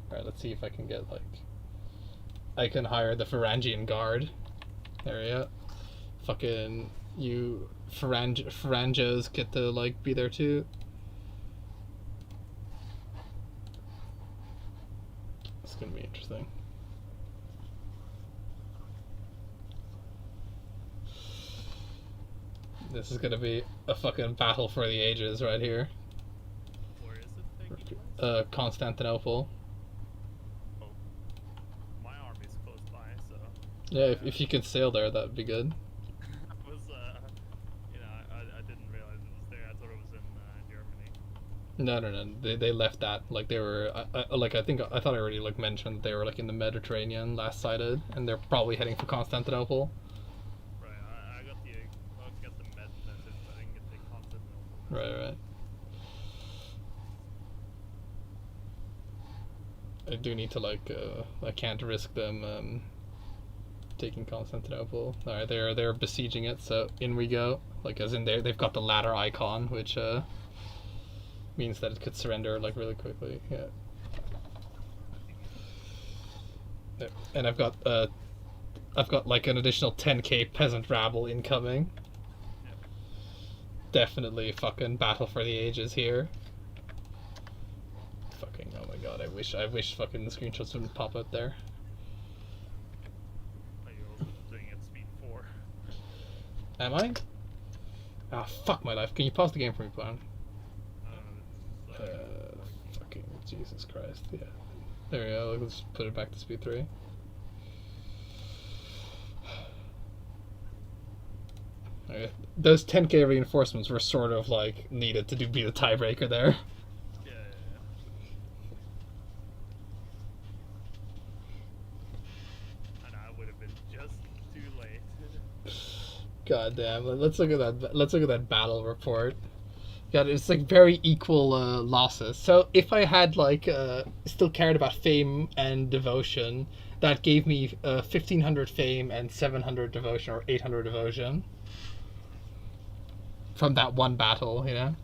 Alright, let's see if I can get like I can hire the Varangian guard. There we go. Fucking you Farangos get to like be there too. It's gonna be interesting. This is gonna be a fucking battle for the ages right here. Constantinople. Oh. My army's close by, so. Yeah, if you could sail there, that'd be good. I was, I didn't realize it was there. I thought it was in Germany. No. They left that like they were. I thought I already like mentioned that they were like in the Mediterranean last sighted, and they're probably heading for Constantinople. Right. I got the Med message, but I didn't get the Constantinople. Right. I do need to like I can't risk them taking Constantinople. Alright, they're besieging it, so in we go. Like as in they've got the ladder icon, which means that it could surrender like really quickly. Yeah. And I've got like an additional 10k peasant rabble incoming. Yep. Definitely fucking battle for the ages here. Fucking oh my god, I wish fucking the screenshots wouldn't pop up there. Are you also doing it speed 4? Am I? Ah, fuck my life. Can you pause the game for me, Plan? Fucking Jesus Christ. Yeah. There we go. Let's put it back to speed 3. Okay. Those 10k reinforcements were sort of like needed to be the tiebreaker there. Yeah. And I would have been just too late. God damn. Let's look at that. Let's look at that battle report. God, it's like very equal losses. So if I had like still cared about fame and devotion, that gave me 1500 fame and 700 devotion, or 800 devotion from that one battle, you know.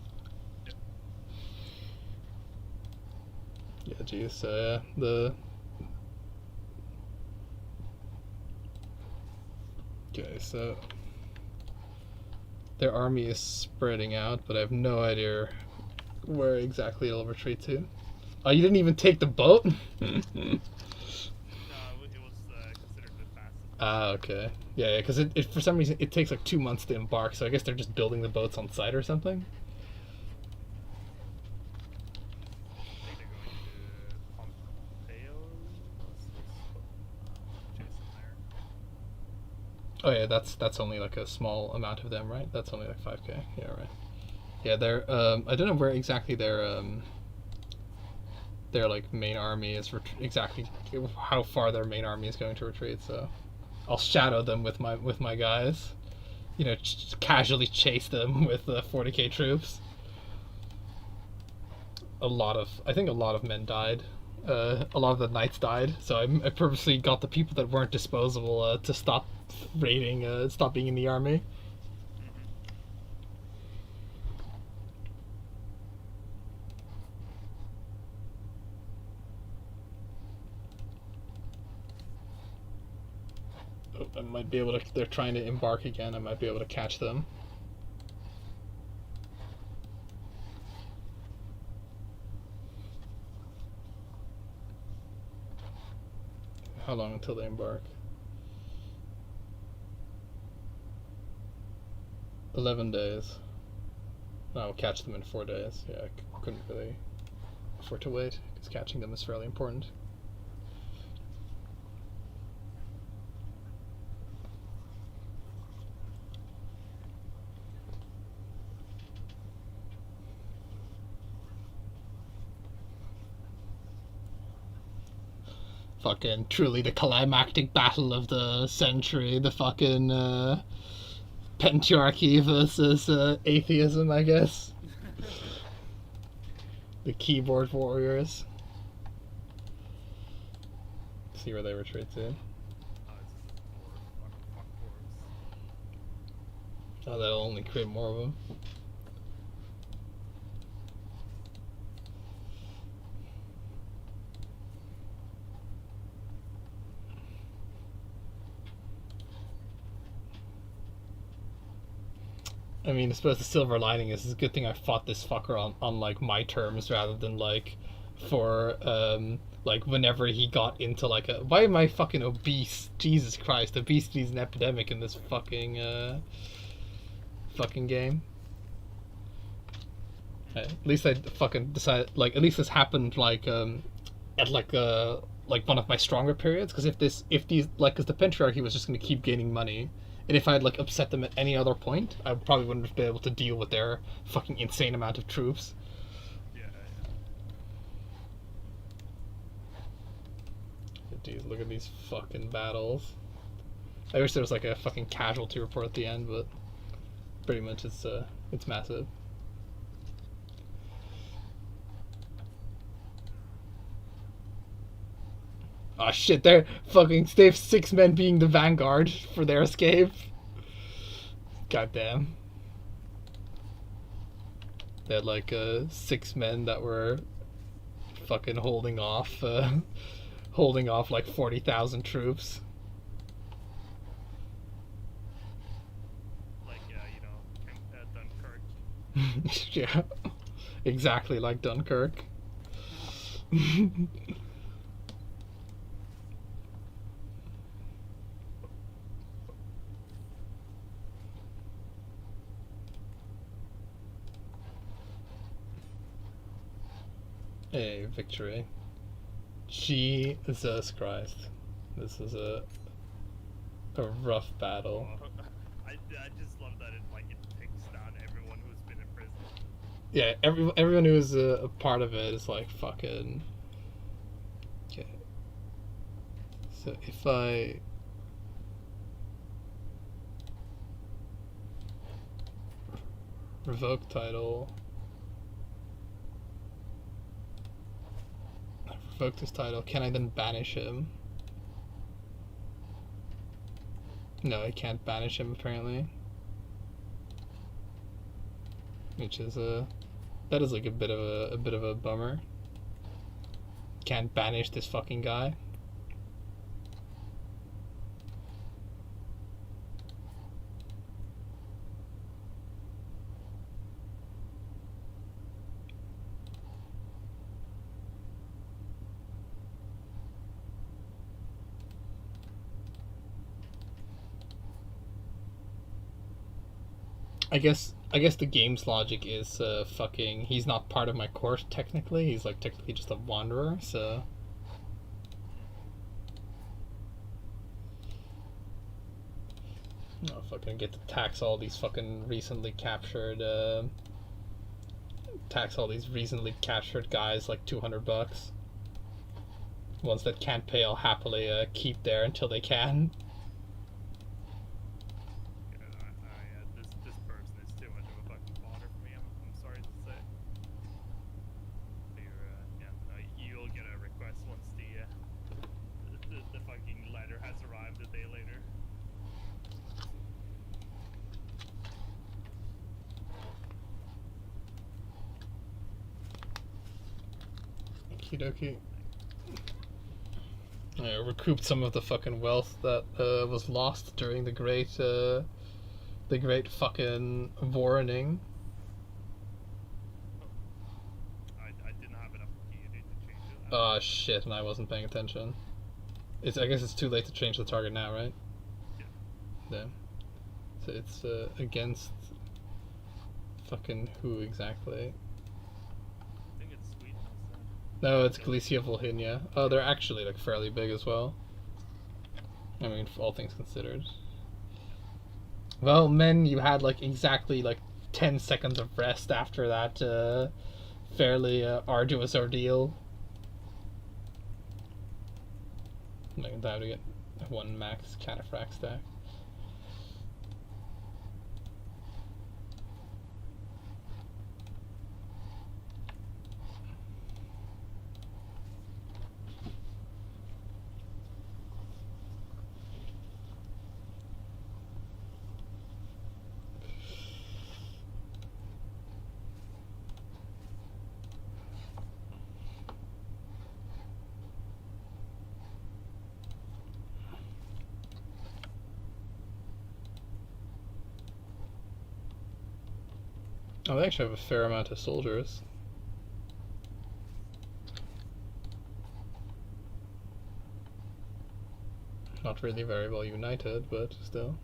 Yeah, geez. So yeah, the okay. So Their army is spreading out, but I have no idea where exactly it'll retreat to. Oh, you didn't even take the boat? No, it was considered the fastest. Ah, okay. Yeah, because it for some reason it takes like 2 months to embark, so I guess they're just building the boats on site or something. I think they're going to Pompeo. Jason there. Oh yeah, that's only like a small amount of them, right? That's only like 5K. Yeah, right. Yeah, they're I don't know where exactly their like main army is exactly how far their main army is going to retreat. So I'll shadow them with my guys. You know, casually chase them with 40K troops. I think a lot of men died. A lot of the knights died, so I purposely got the people that weren't disposable to stop raiding, stop being in the army. I might be able to. They're trying to embark again. I might be able to catch them. How long until they embark? 11 days. I'll catch them in 4 days. Yeah, I couldn't really afford to wait because catching them is fairly important. Fucking truly the climactic battle of the century. The fucking patriarchy versus atheism, I guess. The keyboard warriors. See where they retreat to. It's just fuck dwarves. Oh, that'll only create more of them. I mean, I suppose the silver lining is it's a good thing I fought this fucker on like my terms rather than like for like whenever he got into like a why am I fucking obese? Jesus Christ, obesity is an epidemic in this fucking game. At least I fucking decided like at least this happened at like one of my stronger periods because if these like because the patriarchy was just going to keep gaining money. And if I had like upset them at any other point, I probably wouldn't have been able to deal with their fucking insane amount of troops. Yeah. Dude, look at these fucking battles. I wish there was like a fucking casualty report at the end, but pretty much it's massive. Oh shit, they have 6 men being the vanguard for their escape. Goddamn. They had like 6 men that were fucking holding off like 40,000 troops. Like Dunkirk. Yeah, exactly like Dunkirk. Hey, victory. Jesus Christ. This is a rough battle. I just love that it takes down everyone who's been in prison. Yeah, everyone who is a part of it is like fucking. Okay. So if I. Revoke title. I revoked his title. Can I then banish him? No, I can't banish him apparently. Which is that is like a bit of a bummer. Can't banish this fucking guy. I guess the game's logic is fucking. He's not part of my course technically. He's like technically just a wanderer. So I fucking get to tax all these fucking recently captured. Tax all these recently captured guys like $200. Ones that can't pay, I'll happily keep there until they can. This person is too much of a fucking fodder for me. I'm sorry to say. You'll get a request once the fucking letter has arrived a day later. Okie dokie. I recouped some of the fucking wealth that was lost during the great fucking warning. I didn't have enough deity to change it. Oh shit, and I wasn't paying attention. I guess it's too late to change the target now, right? Yeah. Yeah. So it's against fucking who exactly? I think it's Sweden. No, it's Galicia Volhynia. Oh, they're actually like fairly big as well. I mean, all things considered. Well, men, you had like exactly like 10 seconds of rest after that fairly arduous ordeal. Like that to get one max cataphract stack. Oh, they actually have a fair amount of soldiers. Not really very well united, but still.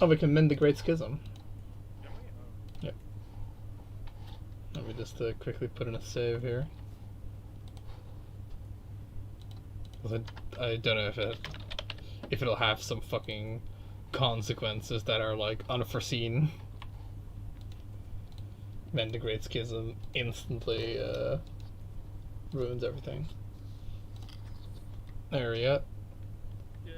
Oh, we can mend the Great Schism. Can we? Oh. Yep. Let me just quickly put in a save here. I don't know if it'll have some fucking consequences that are like unforeseen. Mend the Great Schism instantly ruins everything. There we go. Yay.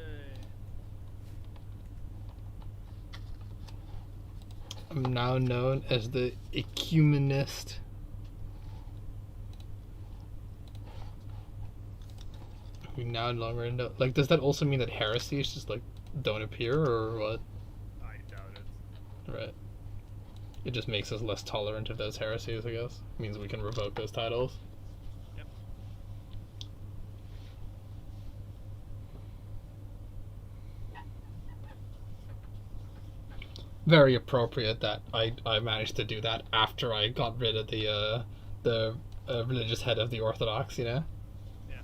I'm now known as the Ecumenist. We now no longer know. Like, does that also mean that heresies just like don't appear, or what? I doubt it. Right. It just makes us less tolerant of those heresies, I guess. It means we can revoke those titles. Yep. Very appropriate that I managed to do that after I got rid of the religious head of the Orthodox, you know? Yeah.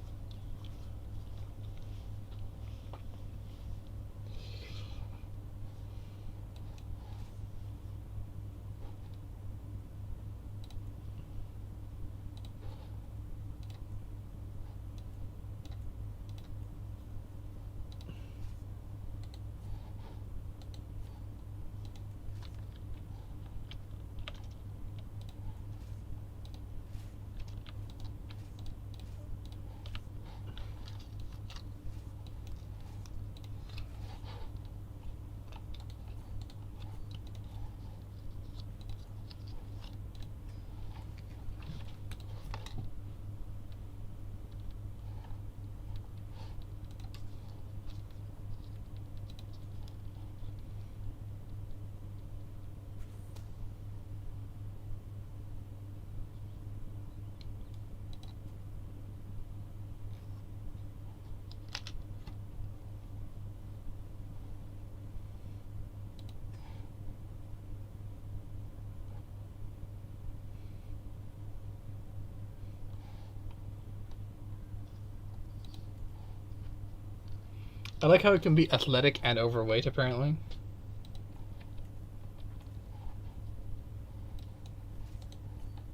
I like how it can be athletic and overweight, apparently.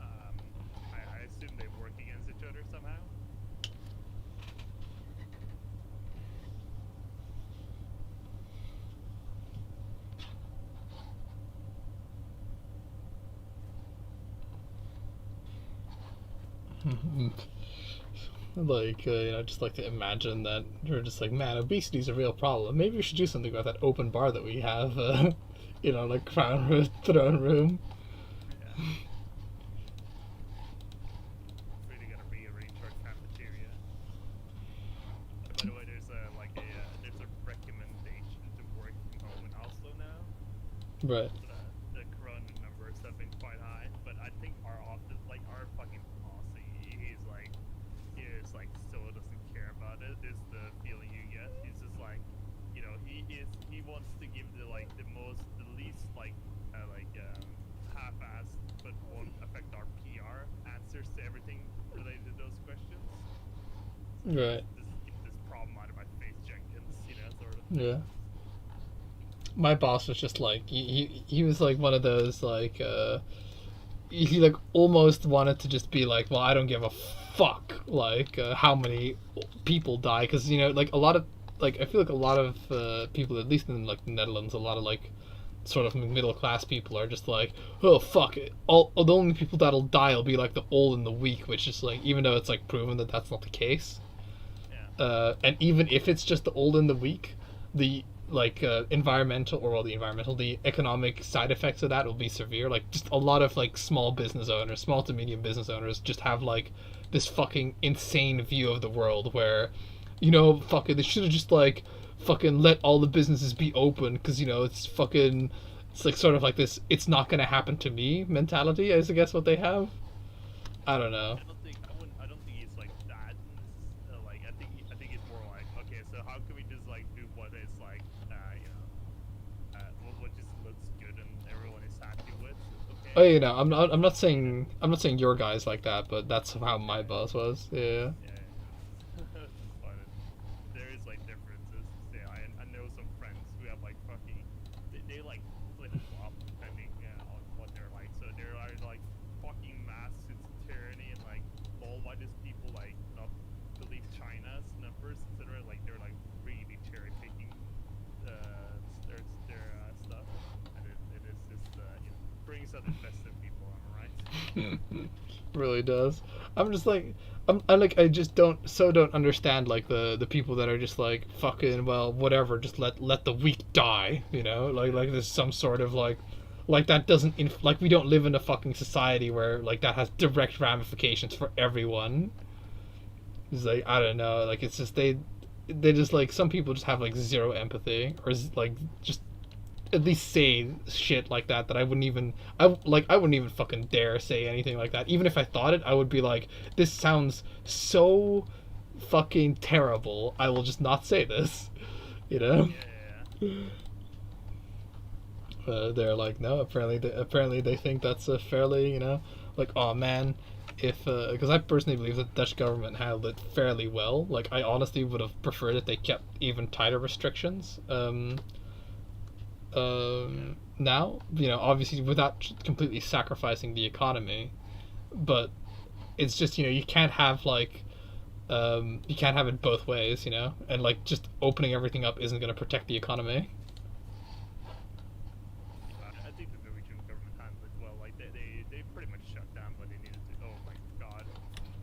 Um, I assume they work against each other somehow. Like, I just like to imagine that you're just like, man, obesity's a real problem. Maybe we should do something about that open bar that we have, like throne room. Yeah. Really gotta rearrange our cafeteria. By the way, there's a recommendation to work from home in Oslo now. Right. The corona numbers have been quite high, but I think our office, like our fucking boss, he is like so doesn't care about it. Is the feeling you get? He's just like, he wants to give the least half-assed but won't affect our PR answers to everything related to those questions. Right. Just get this problem out of my face, Jenkins. Sort of. Yeah. My boss was just like he was like one of those like he like almost wanted to just be like, well, I don't give a fuck like how many people die, because like a lot of like I feel like a lot of people, at least in like the Netherlands, a lot of like sort of middle class people are just like, oh fuck it, all the only people that'll die will be like the old and the weak, which is like, even though it's like proven that that's not the case. Yeah. And even if it's just the old and the weak, the the economic side effects of that will be severe. Like, just a lot of like small to medium business owners just have like this fucking insane view of the world where, fucking they should have just like fucking let all the businesses be open, because it's like sort of like this it's not gonna happen to me mentality, is I guess what they have. I don't know. I don't think he's like that. I think it's more like, okay, so how can we just like do what is like, what just looks good and everyone is happy with? Okay. Oh, I'm not saying your guys like that, but that's how my boss was. Yeah. Yeah. But there is like differences. Yeah, I know some friends who have like fucking they like flip flop depending on what they're like. So there are like fucking mass tyranny and like, well, why does people like not believe China's numbers, etc. Like they're like really cherry picking their stuff, and it is just brings out the best in people. Am I right? Really does. I'm just like, I just don't understand like the people that are just like, fucking, well, whatever, just let the weak die, like there's some sort of like that doesn't like, we don't live in a fucking society where like that has direct ramifications for everyone. It's like, I don't know, like it's just they just like, some people just have like zero empathy, or like just at least say shit like that I wouldn't even fucking dare say anything like that. Even if I thought it, I would be like, this sounds so fucking terrible, I will just not say this. Yeah. They're like, no, apparently they think that's a fairly, like, oh man, if because I personally believe that the Dutch government handled it fairly well. Like, I honestly would have preferred if they kept even tighter restrictions. Now, obviously without completely sacrificing the economy, but it's just, you can't have like, you can't have it both ways, and like just opening everything up isn't going to protect the economy. I think the Norwegian government handled it well. Like they pretty much shut down when they needed to. Oh my god.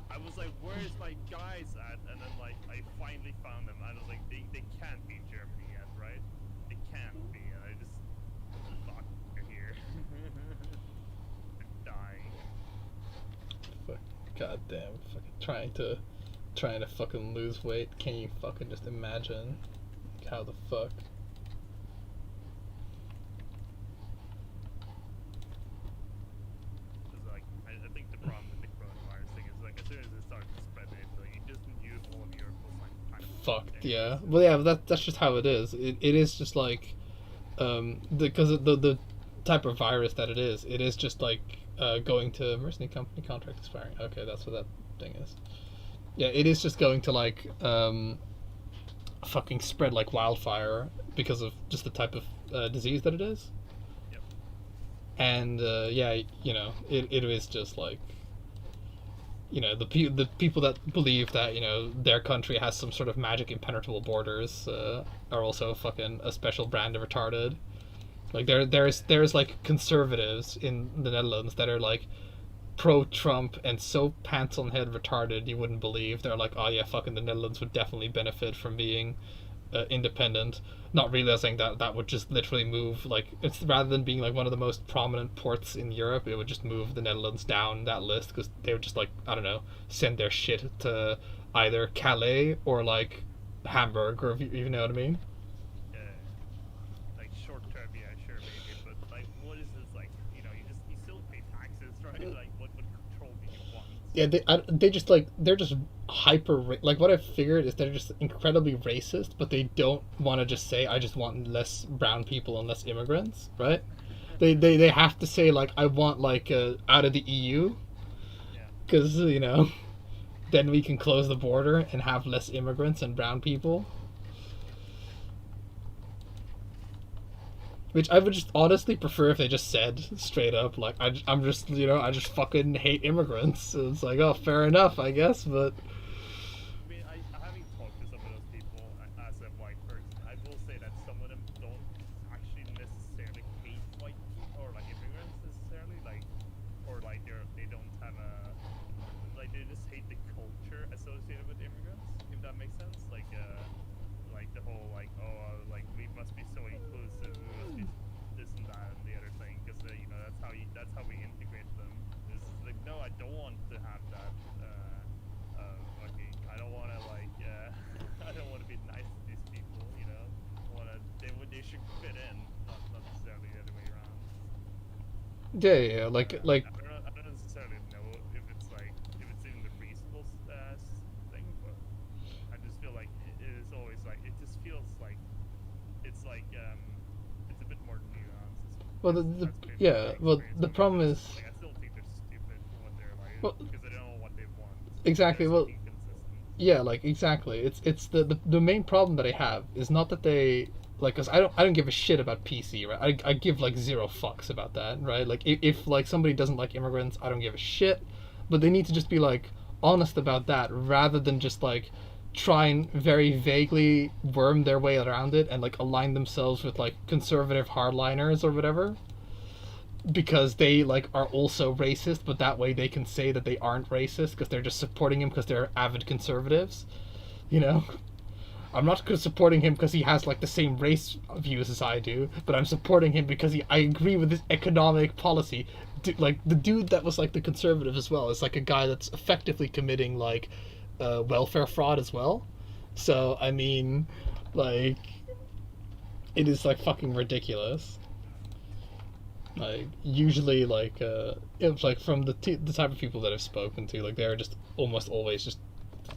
I was like, where's my guys at? And then like I finally found them. I was like, they can't be in Germany yet, right? They can't be. And I just thought, they're here. They're dying. Fuck, goddamn, fucking trying to fucking lose weight. Can you fucking just imagine how the fuck? Like, I think the problem with the coronavirus thing is like, as soon as it started to spread in Italy, you just knew all of Europe was like kind of Fucked. there. Yeah. Well, yeah. That's just how it is. It is just like, because the type of virus that it is just like going to mercenary company contract expiring. Okay, that's what that thing is. Yeah, it is just going to like fucking spread like wildfire because of just the type of disease that it is. Yep. And yeah, you know, it is just like, you know, the people that believe that, you know, their country has some sort of magic impenetrable borders are also fucking a special brand of retarded. Like there's like conservatives in the Netherlands that are like pro-Trump and so pants on head retarded you wouldn't believe. They're like, oh yeah, fucking the Netherlands would definitely benefit from being independent, not realizing that that would just literally move, like, it's rather than being like one of the most prominent ports in Europe, it would just move the Netherlands down that list because they would just, like, I don't know, send their shit to either Calais or like Hamburg, or if you know what I mean. Yeah. Like short term, yeah, sure, maybe, but like, what is this like? You know, you still pay taxes, right? Like, what control do you want? Yeah, they just like, they're just like what I've figured is they're just incredibly racist, but they don't want to just say I just want less brown people and less immigrants, right? They have to say like I want like out of the EU, Yeah. because you know, then we can close the border and have less immigrants and brown people. Which I would just honestly prefer if they just said straight up, like, I'm just, you know, I just fucking hate immigrants. It's like, oh, fair enough, I guess, but I mean, having talked to some of those people as a white person, I will say that some of them don't actually necessarily hate white people or like immigrants necessarily, like, or like they don't have a, like, they just hate the culture associated with immigrants, if that makes sense. Like the whole like, oh, like we must be so inclusive, we must be this and that and the other thing, because you know that's how we integrate them. It's like, no, I don't want to have that. Fucking, I don't want to like, I don't want to be nice to these people. You know, they should fit in, not necessarily the other way around. yeah, like I don't necessarily know if it's like if it's even the reasonable thing, but I just feel like it is always like it just feels like it's like it's a bit more nuanced. well, That's been yeah, my well, experience the with problem immigrants. is Like, I still think they're stupid for what they're like well, because they don't know what they want. exactly, They're well, so inconsistent. yeah, like exactly. It's the main problem that I have is not that they like, cause I don't give a shit about PC, right? I give like zero fucks about that, right? Like if like somebody doesn't like immigrants, I don't give a shit, but they need to just be like honest about that rather than just like try and very vaguely worm their way around it and like align themselves with like conservative hardliners or whatever, because they like are also racist, but that way they can say that they aren't racist because they're just supporting him because they're avid conservatives, you know. I'm not supporting him because he has like the same race views as I do, but I'm supporting him because I agree with his economic policy. Like the dude that was like the conservative as well is like a guy that's effectively committing like welfare fraud as well. So I mean, like, it is like fucking ridiculous. Like usually, like it's like from the type of people that I've spoken to, like they're just almost always just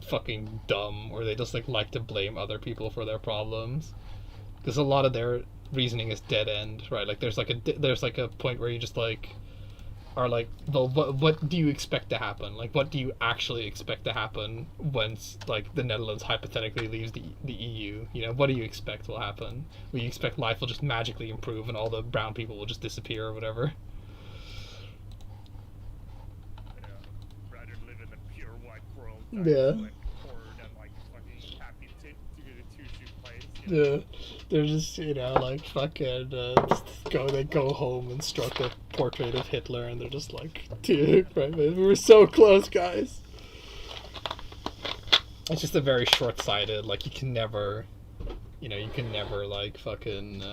fucking dumb, or they just like to blame other people for their problems, because a lot of their reasoning is dead end, right? Like there's like a point where you just like are like, well, what do you expect to happen? Like, what do you actually expect to happen once like the Netherlands hypothetically leaves the EU? You know, what do you expect will happen? Will you expect life will just magically improve and all the brown people will just disappear or whatever? Yeah, rather live in a pure white world. Yeah. Like poor than like fucking happy to get a two-shoe place. You know? Yeah, they're just, you know, like fucking just they go home and struck a portrait of Hitler, and they're just like, dude, right, man, we were so close, guys. It's just a very short-sighted. Like you can never, you know, you can never like fucking.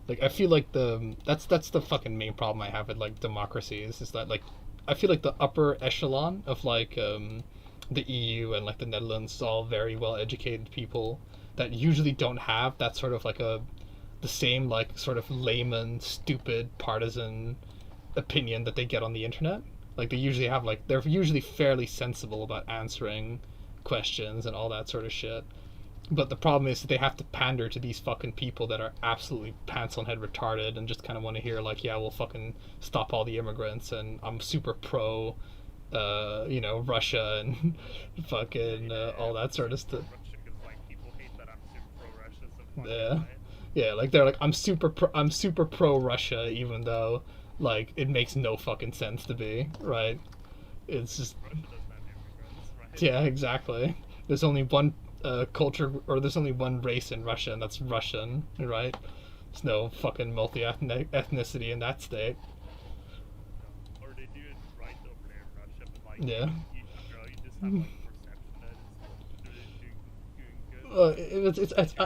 Like I feel like that's the fucking main problem I have with like democracies, is that like I feel like the upper echelon of like the EU and like the Netherlands is all very well educated people that usually don't have that sort of like the same like sort of layman stupid partisan opinion that they get on the internet. Like they usually have like, they're usually fairly sensible about answering questions and all that sort of shit. But the problem is that they have to pander to these fucking people that are absolutely pants on head retarded and just kind of want to hear like, yeah, we'll fucking stop all the immigrants and I'm super pro you know, Russia and fucking all that sort of stuff. Russia, 'cause, like, people hate that I'm super funny, Yeah. right? Yeah, like they're like I'm super pro Russia, even though like it makes no fucking sense to be, right? It's just Russia doesn't have immigrants, right? yeah, exactly. There's only one culture, or there's only one race in Russia, and that's Russian, right? There's no fucking multi ethnicity in that state. No. Or they do it right over there in Russia, but like Yeah. you just have like a perception that they're doing good.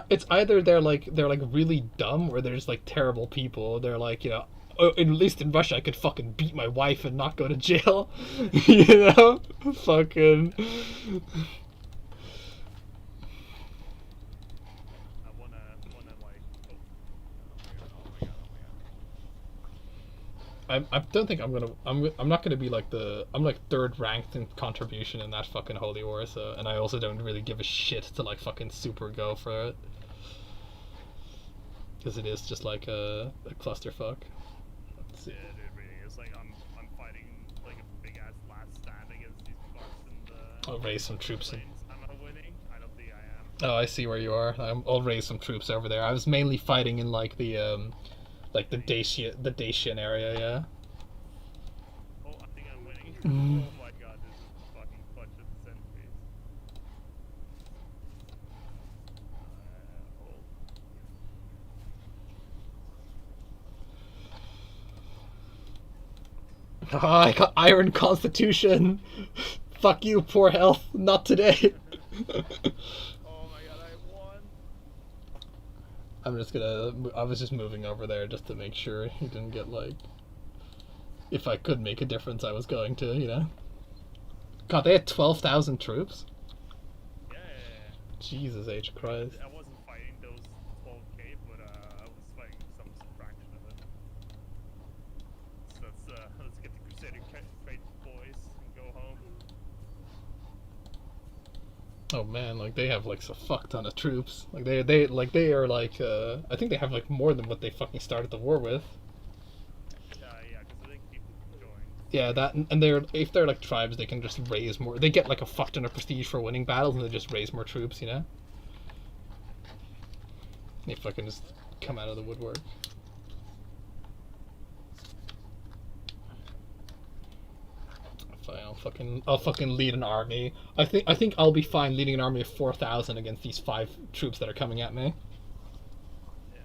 It's either they're like really dumb, or they're just like terrible people. They're like, you know, oh, at least in Russia I could fucking beat my wife and not go to jail. You know, fucking. I wanna like oh my god. I don't think I'm not gonna be like I'm like third ranked in contribution in that fucking holy war. So, and I also don't really give a shit to like fucking super go for it, because it is just like a clusterfuck. Let's see. Yeah, it really is. Like I'm fighting like a big ass last stand against these fucks in the I'll raise some troops in. lanes. Am I winning? I don't think I am. Oh, I see where you are. I'll raise some troops over there. I was mainly fighting in like the Dacian area, yeah. Oh, I think I'm winning. Mm. Oh my god, this is fucking clutch at the centuries. Oh. Ah, I got Iron Constitution. Fuck you, poor health. Not today. Oh my god, I won. I'm just gonna. I was just moving over there just to make sure he didn't get like. If I could make a difference, I was going to, you know. God, they had 12,000 troops. Yeah. Jesus H Christ. I wasn't fighting those 12k, but I was fighting some fraction of it. So let's get the Crusader Fate boys and go home. Oh man, like they have like a fuck ton of troops. Like they are like I think they have like more than what they fucking started the war with. Yeah, because I think people can join. Yeah, that and they're if they're like tribes, they can just raise more. They get like a fuck ton of prestige for winning battles, and they just raise more troops. You know, they fucking just come out of the woodwork. Fine, I'll fucking lead an army. I think I'll be fine leading an army of 4,000 against these 5 troops that are coming at me. Yeah.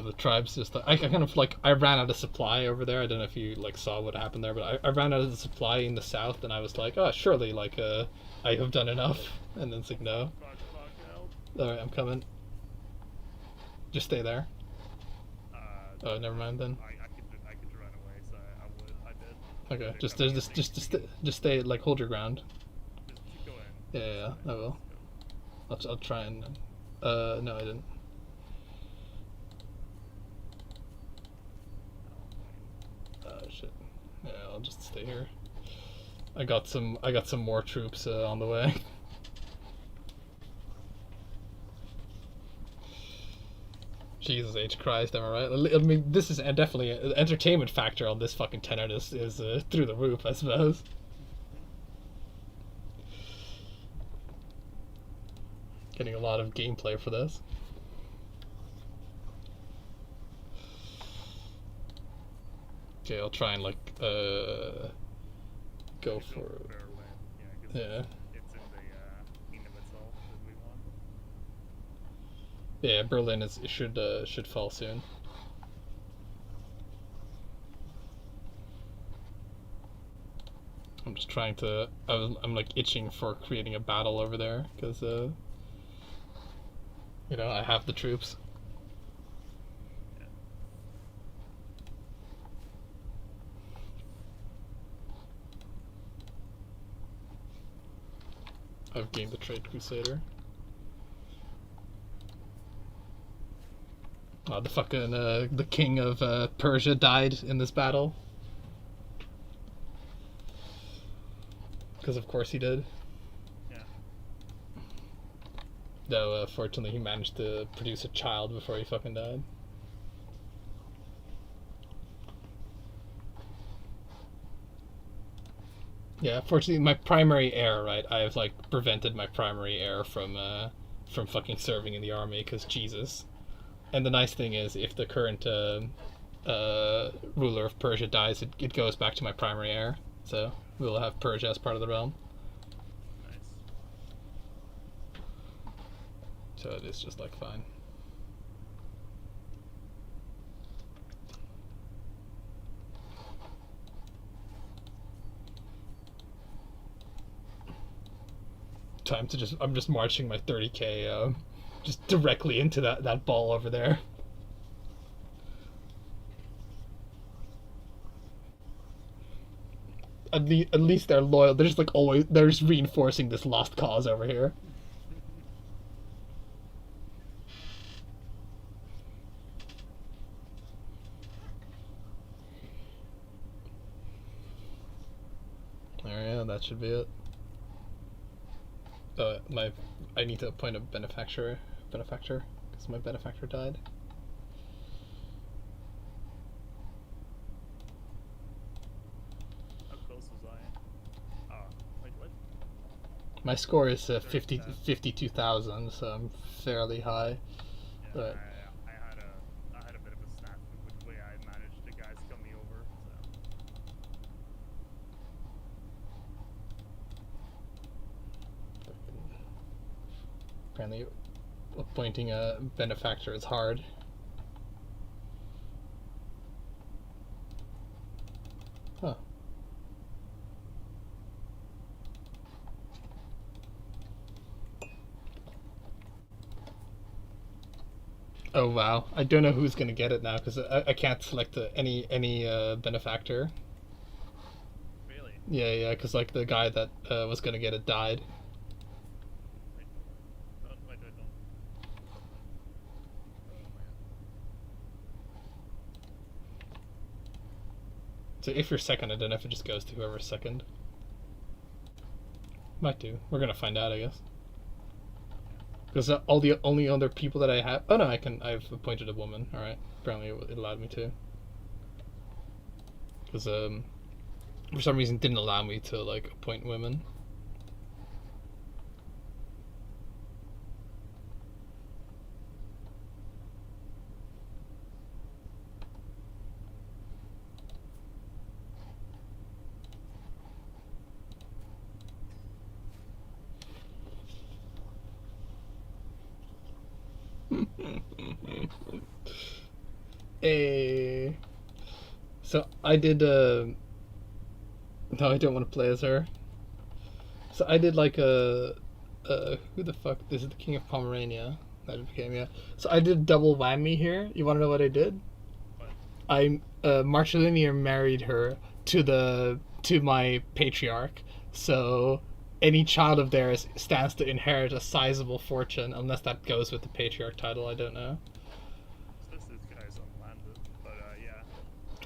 The tribes just I kind of like I ran out of supply over there. I don't know if you like saw what happened there, but I ran out of the supply in the south, and I was like, oh, surely like I have done enough, and then it's like no. Fuck, help. All right, I'm coming. Just stay there. Uh, Oh, never mind then. I could run away, so I did. Okay, They're just coming just at just me. just stay like hold your ground. Just keep going. Yeah, I will. I'll try and. No, I didn't. Shit. Yeah, I'll just stay here. I got some more troops on the way. Jesus H Christ, am I right? I mean, this is definitely an entertainment factor on this fucking tenor is through the roof, I suppose. Getting a lot of gameplay for this. Okay, I'll try and like go for Berlin. Yeah, 'cause yeah. it's in the kingdom itself that we want. Yeah, Berlin should fall soon. I'm just trying to. I'm like itching for creating a battle over there because you know I have the troops. I've gained the Trade Crusader. The fucking the king of Persia died in this battle. Because of course he did. Yeah. Though fortunately he managed to produce a child before he fucking died. Yeah, fortunately, my primary heir, right? I've like prevented my primary heir from fucking serving in the army because Jesus. And the nice thing is, if the current ruler of Persia dies, it goes back to my primary heir. So we'll have Persia as part of the realm. Nice. So it is just like fine. Time to just, I'm just marching my 30k just directly into that ball over there. At least they're loyal. They're just like always, they're just reinforcing this lost cause over here. Alright, yeah, that should be it. I need to appoint a benefactor, because my benefactor died. How close was I? Oh, wait, what? My score is 52,000, so I'm fairly high. Yeah, But I had a bit of a snafu with the way I managed the guys coming over. So apparently appointing a benefactor is hard. Huh. Oh wow, I don't know who's gonna get it now because I can't select any benefactor. really, Yeah, because like the guy that was gonna get it died. wait, wait, don't. Oh my So if you're second, I don't know if it just goes to whoever's second. Might do. We're gonna find out, I guess. Because all the only other people that I have. Oh no, I've appointed a woman. All right. Apparently, it allowed me to. Because for some reason, it didn't allow me to like appoint women. Hey. So I did. No, I don't want to play as her. So I did like a. Who the fuck? This is the King of Pomerania. That it became, yeah. So I did double whammy here. You want to know what I did? What? I Marcelinier married her to my patriarch. So any child of theirs stands to inherit a sizable fortune, unless that goes with the patriarch title. I don't know. This guy's unlanded, but yeah.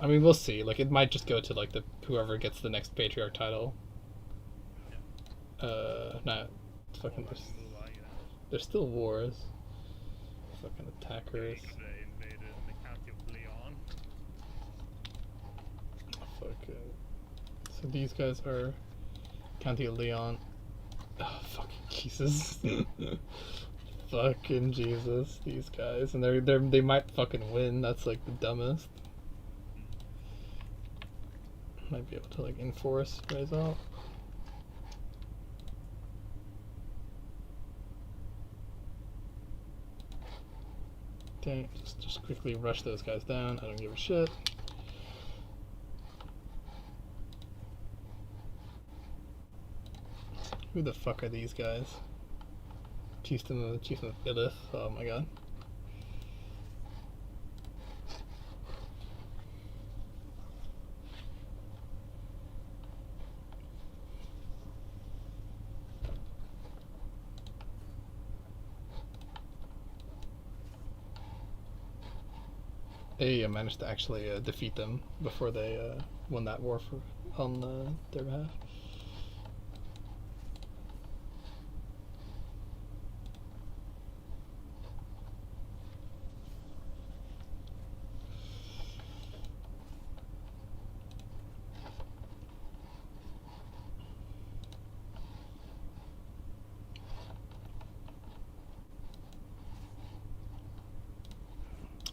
I mean, we'll see. Like, it might just go to like the whoever gets the next patriarch title. No, fucking. There's still wars. Fucking attackers. They invaded the county of Leon. Fuck. So these guys are County of Leon. Oh, fucking Jesus. Fucking Jesus, these guys, and they might fucking win. That's like the dumbest. Might be able to like enforce Rise Out. Dang, just quickly rush those guys down. I don't give a shit. Who the fuck are these guys? Chieftain of Illith. Oh my god. Hey, I managed to actually defeat them before they won that war on their behalf.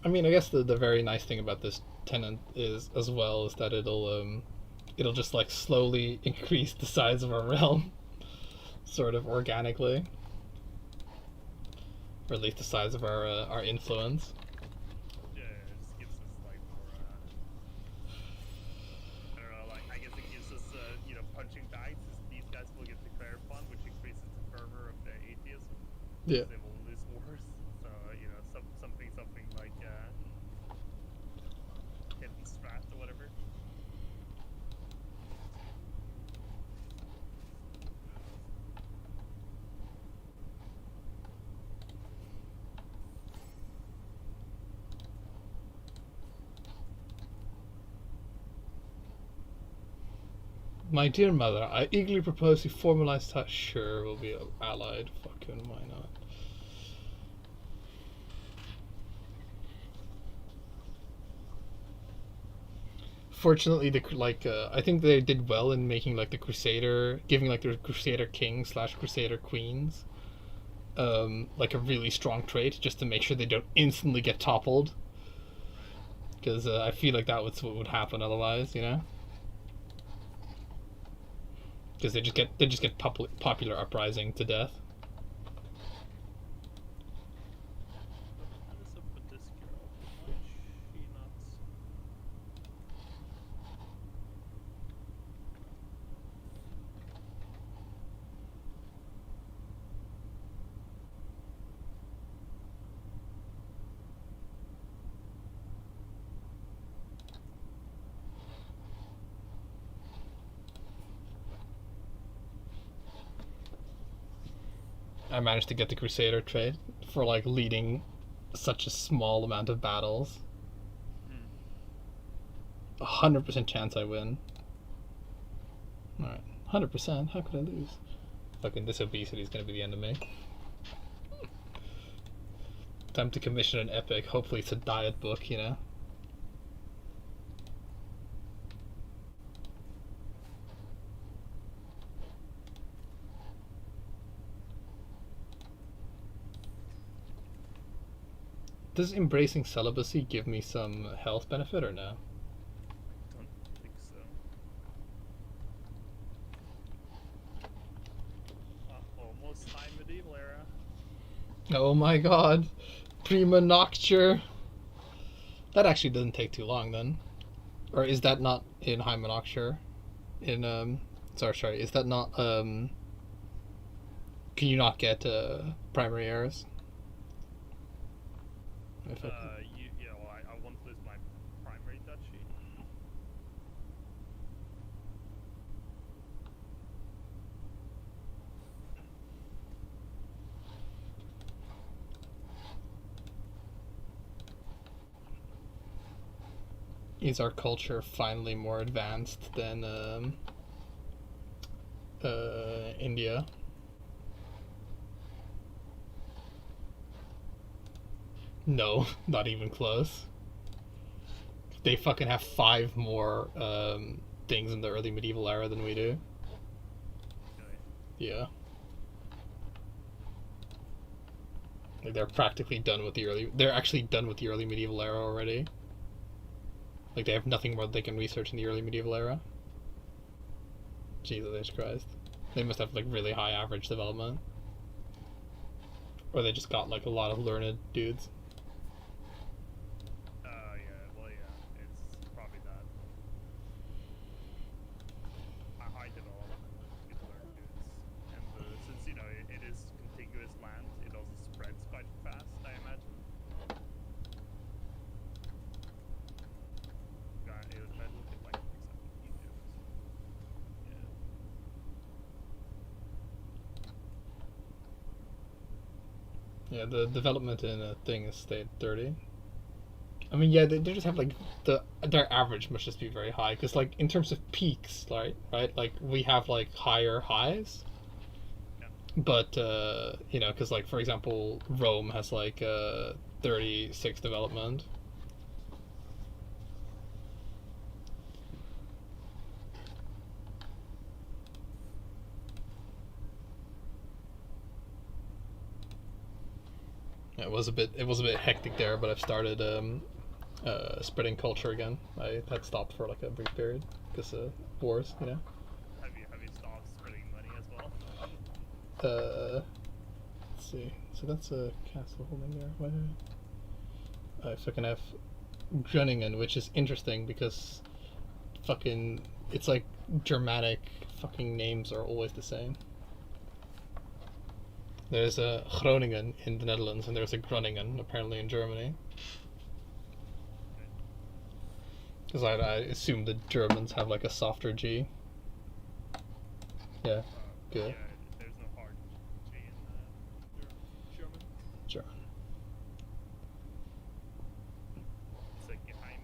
I mean, I guess the very nice thing about this tenant is as well is that it'll just like slowly increase the size of our realm, sort of organically, or at least the size of our influence. Yeah, it just gives us like more. I don't know. Like I guess it gives us punching bags. These guys will get declared upon, which increases the fervor of the atheism. Yeah. They will lose wars. So something like hidden strat or whatever. My dear mother, I eagerly propose to formalize that. Sure, we'll be allied. Fucking why not? Fortunately, I think they did well in making like the Crusader, giving like the Crusader King slash Crusader Queens, like a really strong trait, just to make sure they don't instantly get toppled. Because I feel like that was what would happen otherwise, you know. Because they just get popular uprising to death. What is up with this girl? Why is she not? I managed to get the Crusader trait for like leading such a small amount of battles. 100% chance I win. Alright. 100%? How could I lose? Fucking this obesity is gonna be the end of me. Time to commission an epic. Hopefully it's a diet book, you know? Does embracing celibacy give me some health benefit or no? Don't think so. Almost high medieval era. Oh my god. Prima Nocture. That actually doesn't take too long then. Or is that not in Hyma Nocture? Sorry, is that not can you not get primary errors? Well, I won't lose my primary duchy. Is our culture finally more advanced than India? No, not even close. They fucking have 5 more things in the early medieval era than we do. Really. Yeah. Like they're practically done with the early. They're actually done with the early medieval era already. Like they have nothing more that they can research in the early medieval era. Jesus Christ. They must have like really high average development. Or they just got like a lot of learned dudes. Yeah, it's probably that. High development, good learn dudes. And since, it is contiguous land, it also spreads quite fast, I imagine. If I look at, like, for example, Egypt. Yeah. Yeah, the development in a thing is stayed 30. I mean, yeah, they just have like their average must just be very high because like in terms of peaks, right, like we have like higher highs, Yeah. but because like for example, Rome has like 36 development. It was a bit hectic there, but I've started spreading culture again. I had stopped for like a brief period because wars, you know. Have you stopped spreading money as well? Let's see. So that's a castle holding there. Why? I fucking have Grunningen, which is interesting because fucking it's like Germanic fucking names are always the same. There's a Groningen in the Netherlands, and there's a Groningen apparently in Germany. Because I assume the Germans have like a softer G. Yeah, good. Yeah, there's no hard G in German. German. It's like Geheim.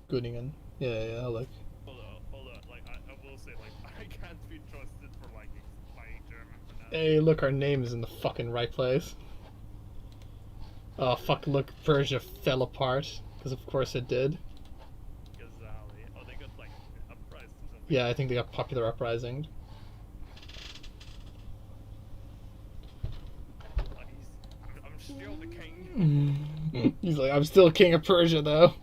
Groningen. Yeah, like. Hold on. Like I will say, like I can't be trusted for like explaining German for now. Hey, look, our name is in the fucking right place. Oh, fuck, look, Persia fell apart. Because of course it did. Ghazali. Oh, they got like uprised or something. Yeah, I think they got popular uprising. Like I'm still the king. He's like, I'm still king of Persia, though.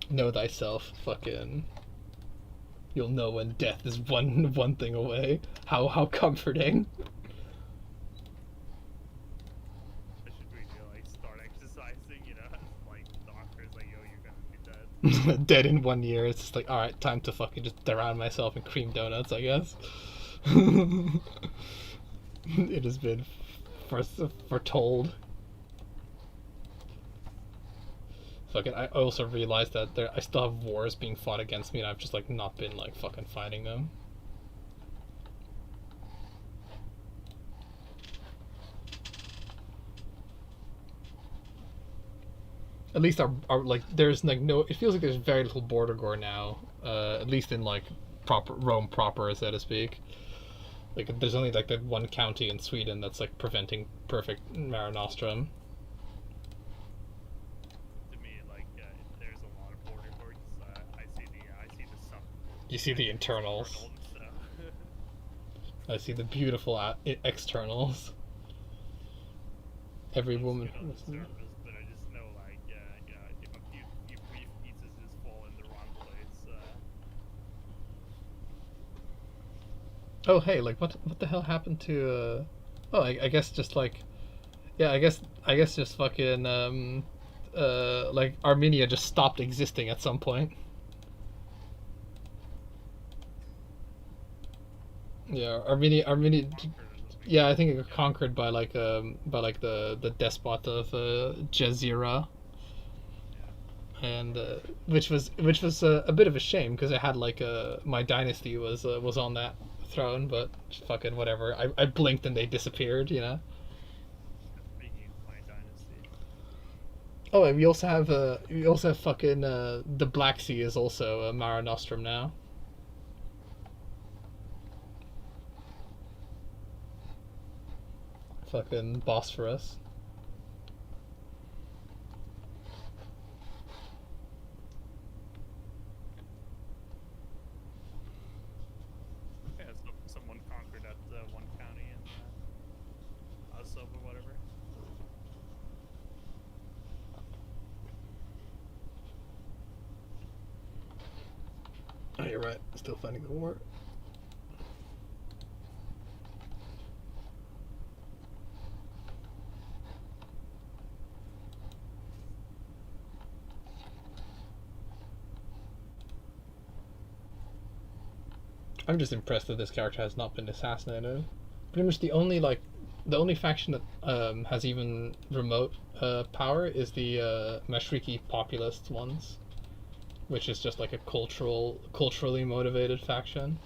Know thyself, fucking. You'll know when death is one thing away. How comforting. I should really like start exercising, you know, like doctors like, yo, you're gonna be dead. Dead in 1 year. It's just like, alright, time to fucking just drown myself in cream donuts, I guess. It has been foretold. Fucking, I also realized that I still have wars being fought against me, and I've just like not been like fucking fighting them. At least our like there's like no. It feels like there's very little border gore now. At least in like proper Rome proper, so to speak. Like there's only like that one county in Sweden that's like preventing perfect Mare Nostrum. To me, like there's a lot of border courts. I see the sub. You see the internals. So. I see the beautiful externals. Every woman. On the surface, but I just know, like, if a few brief pieces just fall in the wrong place. Oh hey, like what the hell happened to? Oh, I guess just like, yeah, I guess just fucking like Armenia just stopped existing at some point. Yeah, Armenia. Yeah, I think it got conquered by like the despot of Jazeera, and which was a bit of a shame because it had like my dynasty was on that throne, but fucking whatever. I blinked and they disappeared, you know. Speaking of my dynasty. Oh, and we also have fucking the Black Sea is also Mare Nostrum now. Fucking Bosphorus. Yeah, so someone conquered that one county in Azov or whatever. Oh, you're right. Still fighting the war. I'm just impressed that this character has not been assassinated. Pretty much the only faction that has even remote power is the Mashriki populist ones, which is just like a culturally motivated faction.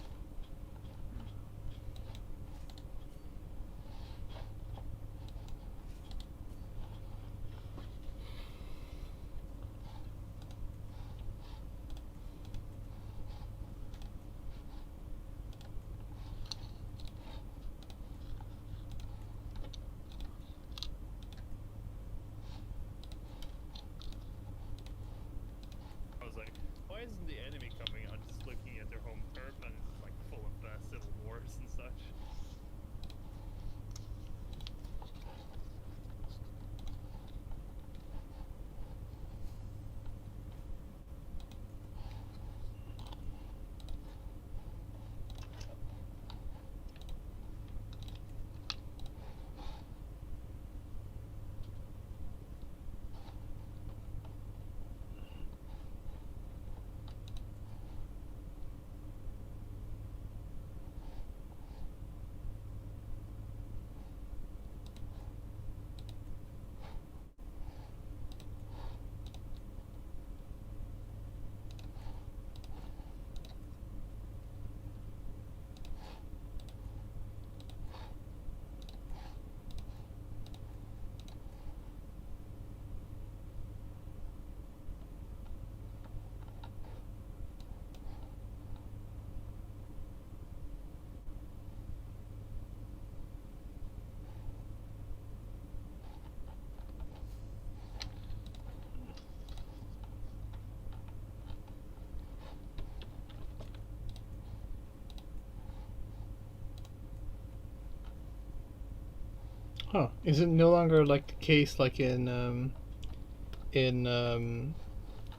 Huh? Is it no longer like the case like in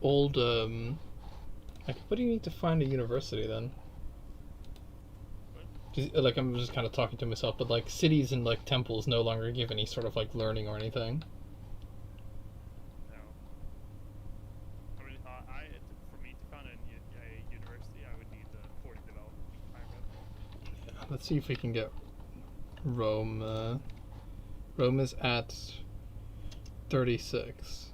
old like what do you need to find a university then? Like I'm just kind of talking to myself, but like cities and like temples no longer give any sort of like learning or anything. No. I mean, for me to found a university, I would need the fort development in Cairo. Let's see if we can get Rome. Rome is at 36.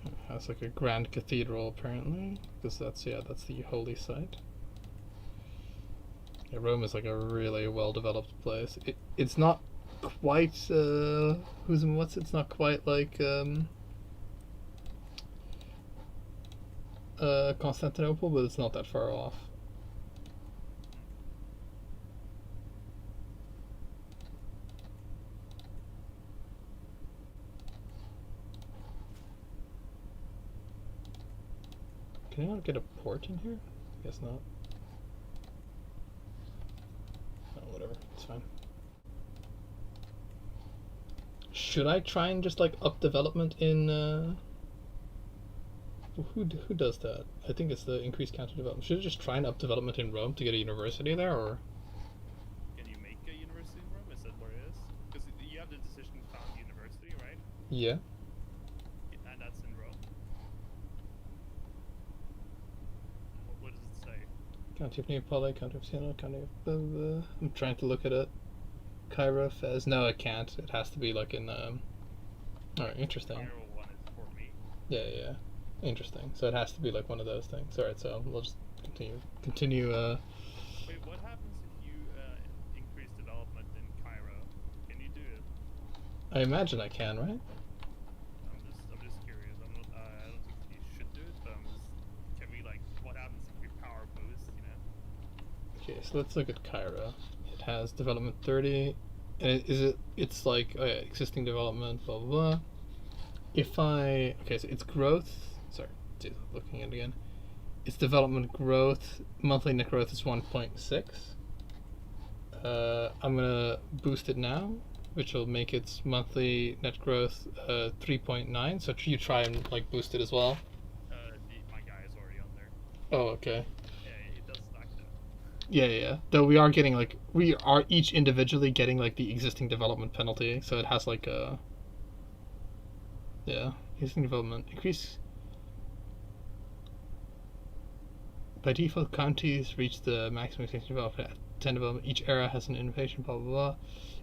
It has like a grand cathedral apparently, because that's the holy site. Yeah, Rome is like a really well developed place. It's not quite it's not quite like Constantinople, but it's not that far off. Can you not get a port in here? I guess not. Oh, whatever. It's fine. Should I try and just like up development in who does that? I think it's the increased counter development. Should I just try and up development in Rome to get a university there, or? Can you make a university in Rome? Is that where it is? Because you have the decision found university, right? Yeah. And that's in Rome. What does it say? County of Neapoli, County of Siena, County of I'm trying to look at it. Cairo, Fez. No, it can't. It has to be like in. Alright, interesting. Cairo one is for me. Yeah. Interesting. So it has to be like one of those things. Alright, so we'll just continue. Wait, what happens if you increase development in Cairo? Can you do it? I imagine I can, right? I'm just curious. I don't think you should do it, but can we like, what happens if we power boost? You know? Okay, so let's look at Cairo. It has development 30, and it's like existing development, blah blah blah. So it's growth. Sorry, looking at it again. Its development growth, monthly net growth is 1.6. I'm gonna boost it now, which will make its monthly net growth 3.9. So you try and like boost it as well. My guy is already on there. Oh, okay. Yeah, it does stack though. Yeah. Though we are each individually getting like the existing development penalty, so it has like a existing development increase. By default, counties reach the maximum existing development at 10 development. Each era has an innovation, blah blah blah.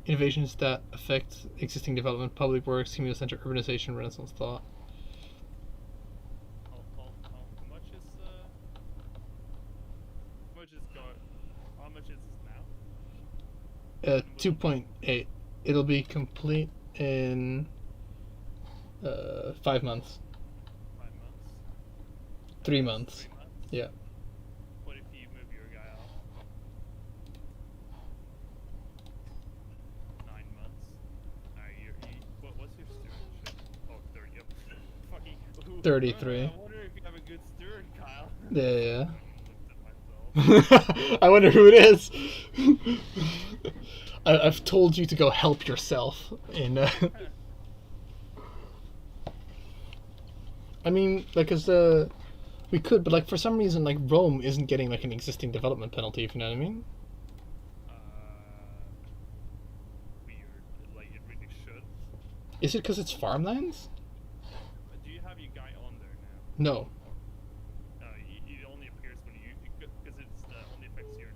Innovations that affect existing development, public works, community center, urbanization, Renaissance thought. How much is this now? 2.8. It'll be complete in 5 months. 5 months? 3 months. 3 months? Yeah. What if you move your guy off? 9 months? What's your stewardship? Oh, 30. Yep. Fucking. 33. I wonder if you have a good steward, Kyle. Yeah. I looked at myself. I wonder who it is. I've told you to go help yourself in. I mean, like, we could, but like for some reason, like Rome isn't getting like an existing development penalty. If you know what I mean. Weird. Like it really should. Is it because it's farmlands? Do you have your guy on there now? No. It only appears when because it's only affects your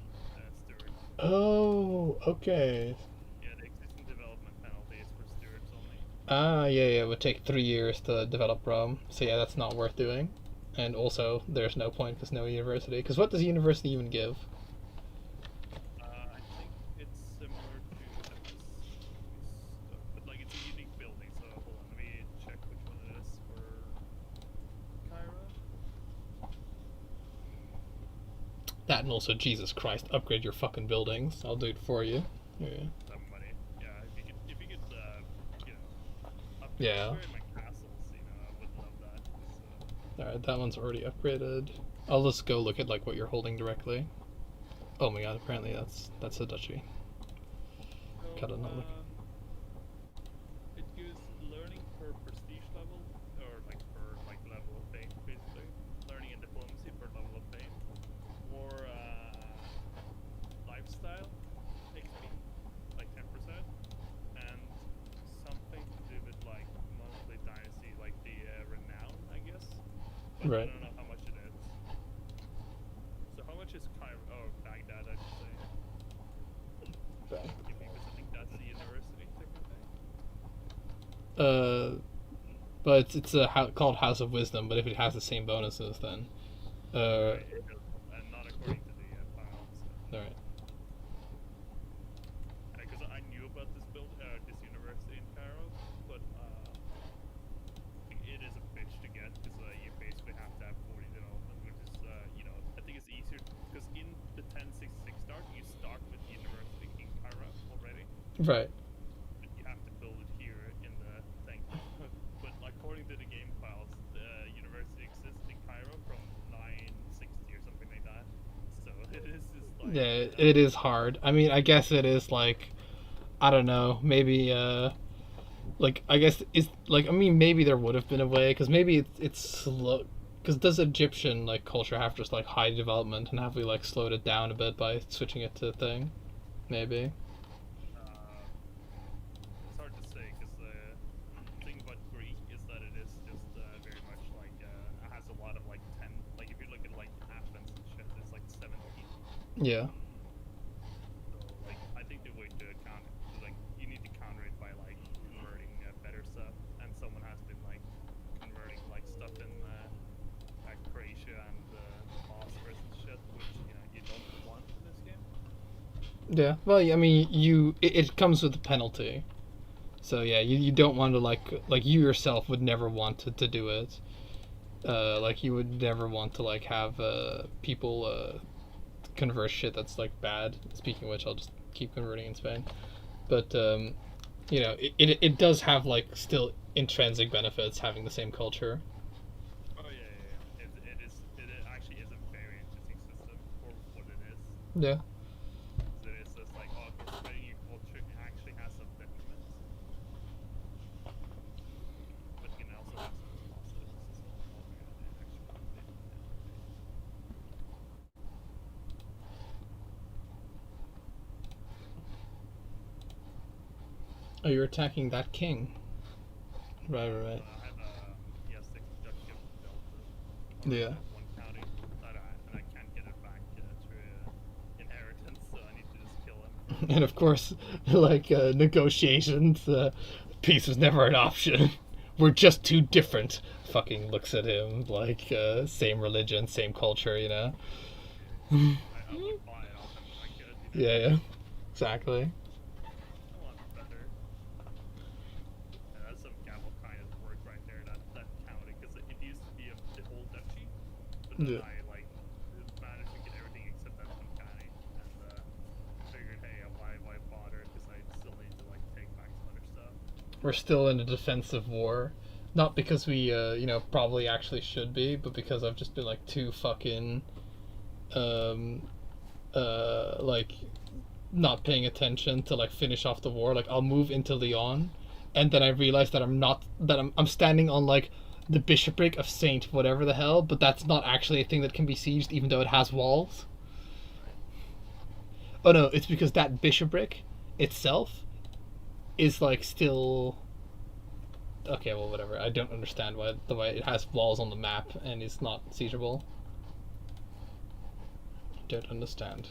steward. Oh, okay. Yeah, the existing development penalty is for stewards only. Yeah. It would take 3 years to develop Rome, so yeah, that's not worth doing. And also, there's no point because no university. Because what does a university even give? I think it's similar to but like it's a unique building. So hold on, let me check which one it is for Cairo. That and also, Jesus Christ, upgrade your fucking buildings. I'll do it for you. Yeah. Somebody, yeah. If you could, you know, upgrade Yeah. my castles, you know, I would love that. Alright, that one's already upgraded. I'll just go look at like what you're holding directly. Oh my god, apparently that's a duchy. cut it, not looking. It gives learning per prestige level, or like per like level of fame, basically. Learning and diplomacy per level of fame. More lifestyle XP, like 10%, and something to do with like monthly dynasty, like the renown, I guess. But I Right. don't know how much it is. So how much is Cairo? Oh, Baghdad, I should say. Okay. Because I think that's the university technically. But it's called House of Wisdom. But if it has the same bonuses, then Right, it does, and not according to the file. So. all right. Because I knew about this university in Cairo, but it is a bitch to get because you basically have to have 40 development, which is I think it's easier because in the 1066 start you start with the university in Cairo already, Right. but you have to build it here in the thing. But according to the game files, the university exists in Cairo from 960 or something like that. So it is just like Yeah, it is hard. I mean, I guess it is like, I don't know, maybe like I guess it's like, I mean, maybe there would have been a way, because maybe it's slow. Because does Egyptian like culture have just like high development, and have we like slowed it down a bit by switching it to thing? Maybe. uh, it's hard to say because the thing about Greek is that it is just very much like it has a lot of like 10. Like if you look at like Athens and shit, it's like 17. Yeah. So like I think the way to count it is like you need to counter it by like converting better stuff, and someone has been like converting like stuff in like Croatia and Bosphorus and shit, which you don't want in this game. Yeah. Well, I mean, it comes with a penalty. So yeah, you don't want to like you yourself would never want to do it. Like you would never want to like have people convert shit that's like bad. Speaking of which, I'll just keep converting in Spain. But it does have like still intrinsic benefits having the same culture. Oh yeah. It actually is a very interesting system for what it is. Yeah. So it's just like spreading your culture actually has some detriments, but you can also have some positives as well. Oh, you're attacking that king. Right, right, right. I have he has 6 duchy of Delta. Yeah. One county, and I can't get it back through inheritance, so I need to just kill him. And of course, like negotiations, peace was never an option. We're just too different. Fucking looks at him like same religion, same culture, you know. I would buy it off him if I could. Yeah, yeah, exactly. I want better. That's some gavel kind of work right there. That county, because it used to be the whole duchy, but then Yeah. I like managed to get everything except that one county, and figured, hey, why bother? Because I still need to like take back some other stuff. We're still in a defensive war, not because we, probably actually should be, but because I've just been like too fucking, um, like not paying attention to like finish off the war. Like I'll move into Lyon, and then I realize that I'm standing on like the bishopric of Saint whatever the hell, but that's not actually a thing that can be sieged, even though it has walls. Right. Oh no, it's because that bishopric itself is like still. Okay, well, whatever. I don't understand why the way it has walls on the map and is not siegeable. Don't understand.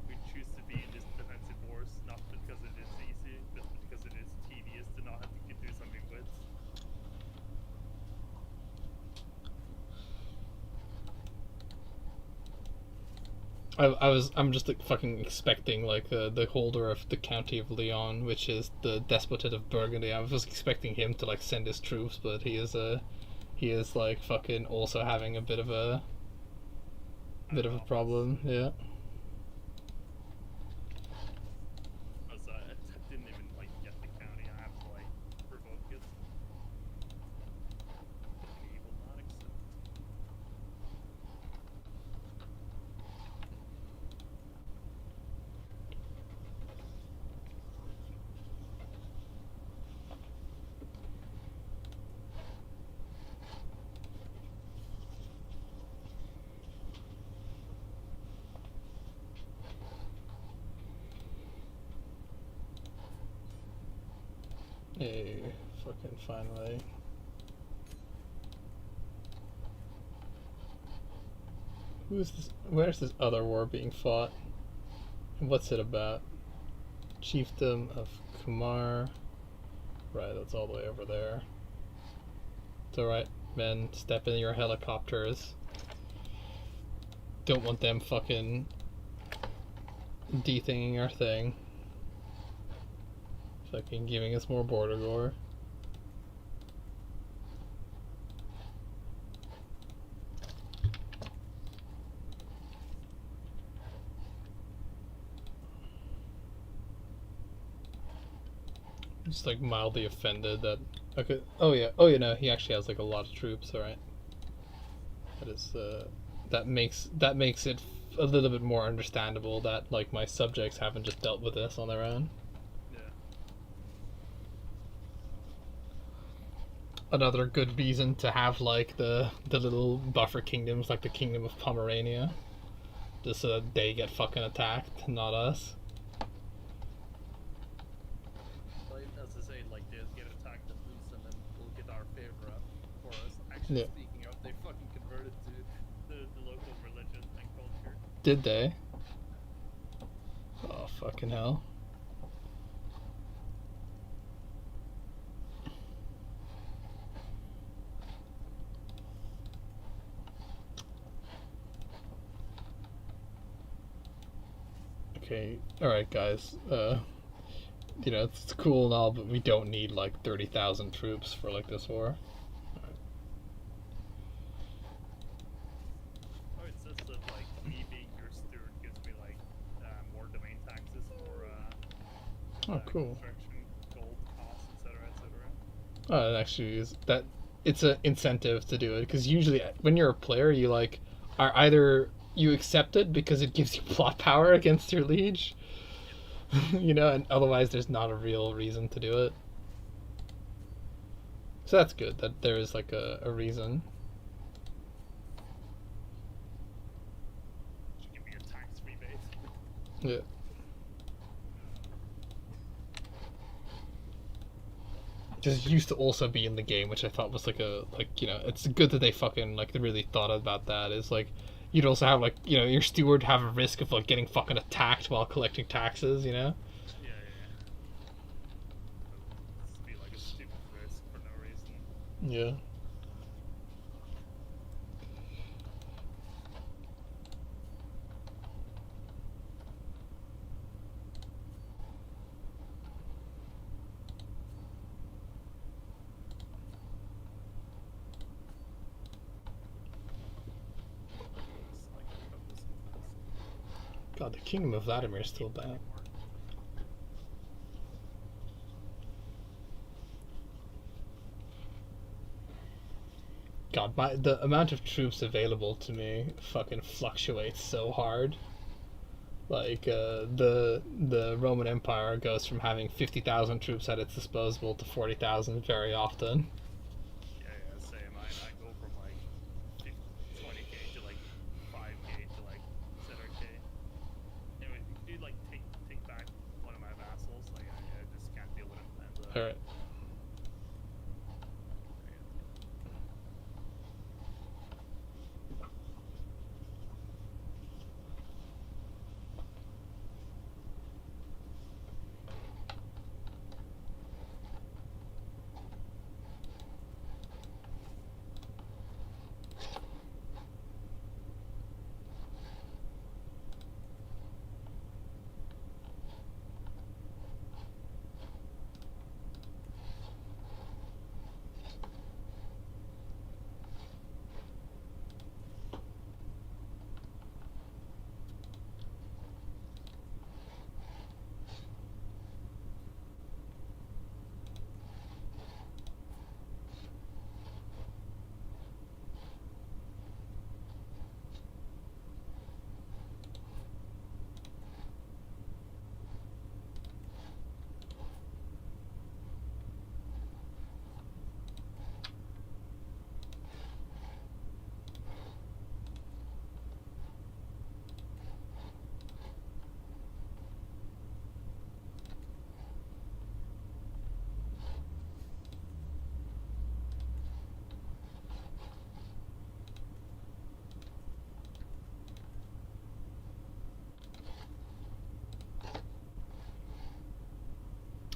We choose to be in these defensive wars not because it is easy, but because it is tedious to not have to do something with. I'm just like, fucking expecting like the holder of the county of Lyon, which is the despotate of Burgundy. I was expecting him to like send his troops, but he is like fucking also having a bit of a problem. Yeah. I didn't even like get the county. I have to like provoke it. He will not accept. Hey, fucking finally. Who's this? Where's this other war being fought? And what's it about? Chiefdom of Kumar. Right, that's all the way over there. It's alright, men. Step in your helicopters. Don't want them fucking de-thinging our thing. Fucking giving us more border gore. Just like mildly offended that. Okay. Oh yeah. Oh yeah. No, he actually has like a lot of troops. All right. That is. That makes it a little bit more understandable that like my subjects haven't just dealt with this on their own. Yeah. Another good reason to have like the little buffer kingdoms, like the Kingdom of Pomerania, just so that they get fucking attacked, not us. Like, as I say, like they get attacked and lose, and then we'll get our favor up for us. Actually, Yeah. speaking of, they fucking converted to the local religion and culture. Did they? Oh fucking hell. Okay, alright guys. You know, it's cool and all, but we don't need like 30,000 troops for like this war. Oh, it says that like me being your steward gives me like more domain taxes for Oh, cool. construction, gold costs, etc., etc. Oh, it actually is that. It's an incentive to do it because usually when you're a player, you like are either you accept it because it gives you plot power against your liege, you know, and otherwise there's not a real reason to do it. So that's good that there is like a reason. Just give me a tax rebate. Yeah. Just used to also be in the game, which I thought was like you know, it's good that they fucking like they really thought about that. Is like you'd also have like, you know, your steward have a risk of like getting fucking attacked while collecting taxes, you know. Yeah, yeah. Just be like a stupid risk for no reason. Yeah. It's like about this one. God, the Kingdom of Vladimir is still bad. God, the amount of troops available to me fucking fluctuates so hard. Like the Roman Empire goes from having 50,000 troops at its disposal to 40,000 very often. Yeah, yeah, same. I go from like 20k to like 5k to like 7k. Anyway, if you like take back one of my vassals, like I just can't deal with him. And, All right.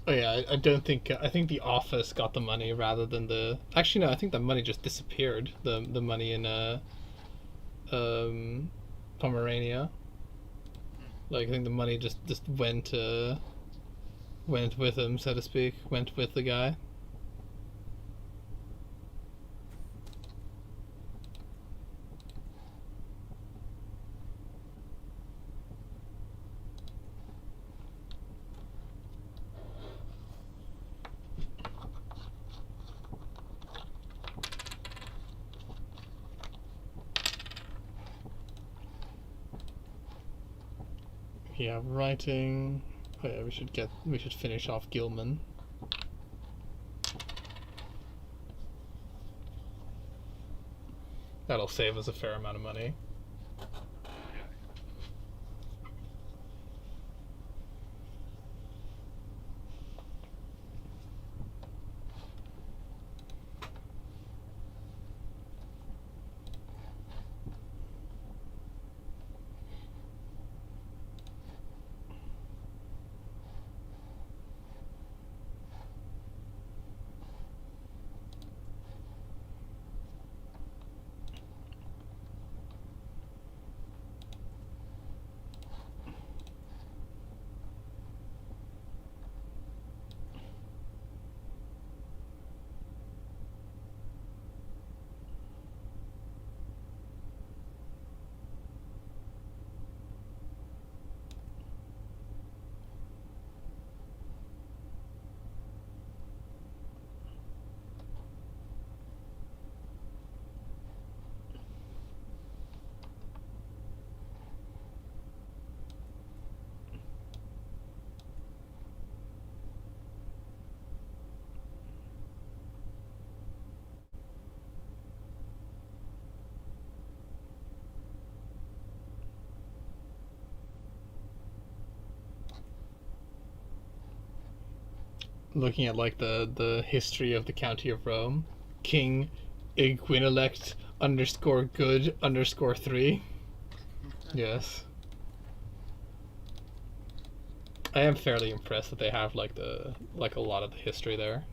Oh yeah, I don't think I think the office got the money rather than the. Actually, no, I think the money just disappeared. The money in um, Pomerania. Hmm. Like I think the money just went with him, so to speak. Went with the guy. Yeah, writing. Oh yeah, we should finish off Gilman. That'll save us a fair amount of money. Yeah. Looking at like the history of the county of Rome, King Iguinelect underscore good underscore three. Yes, I am fairly impressed that they have like a lot of the history there.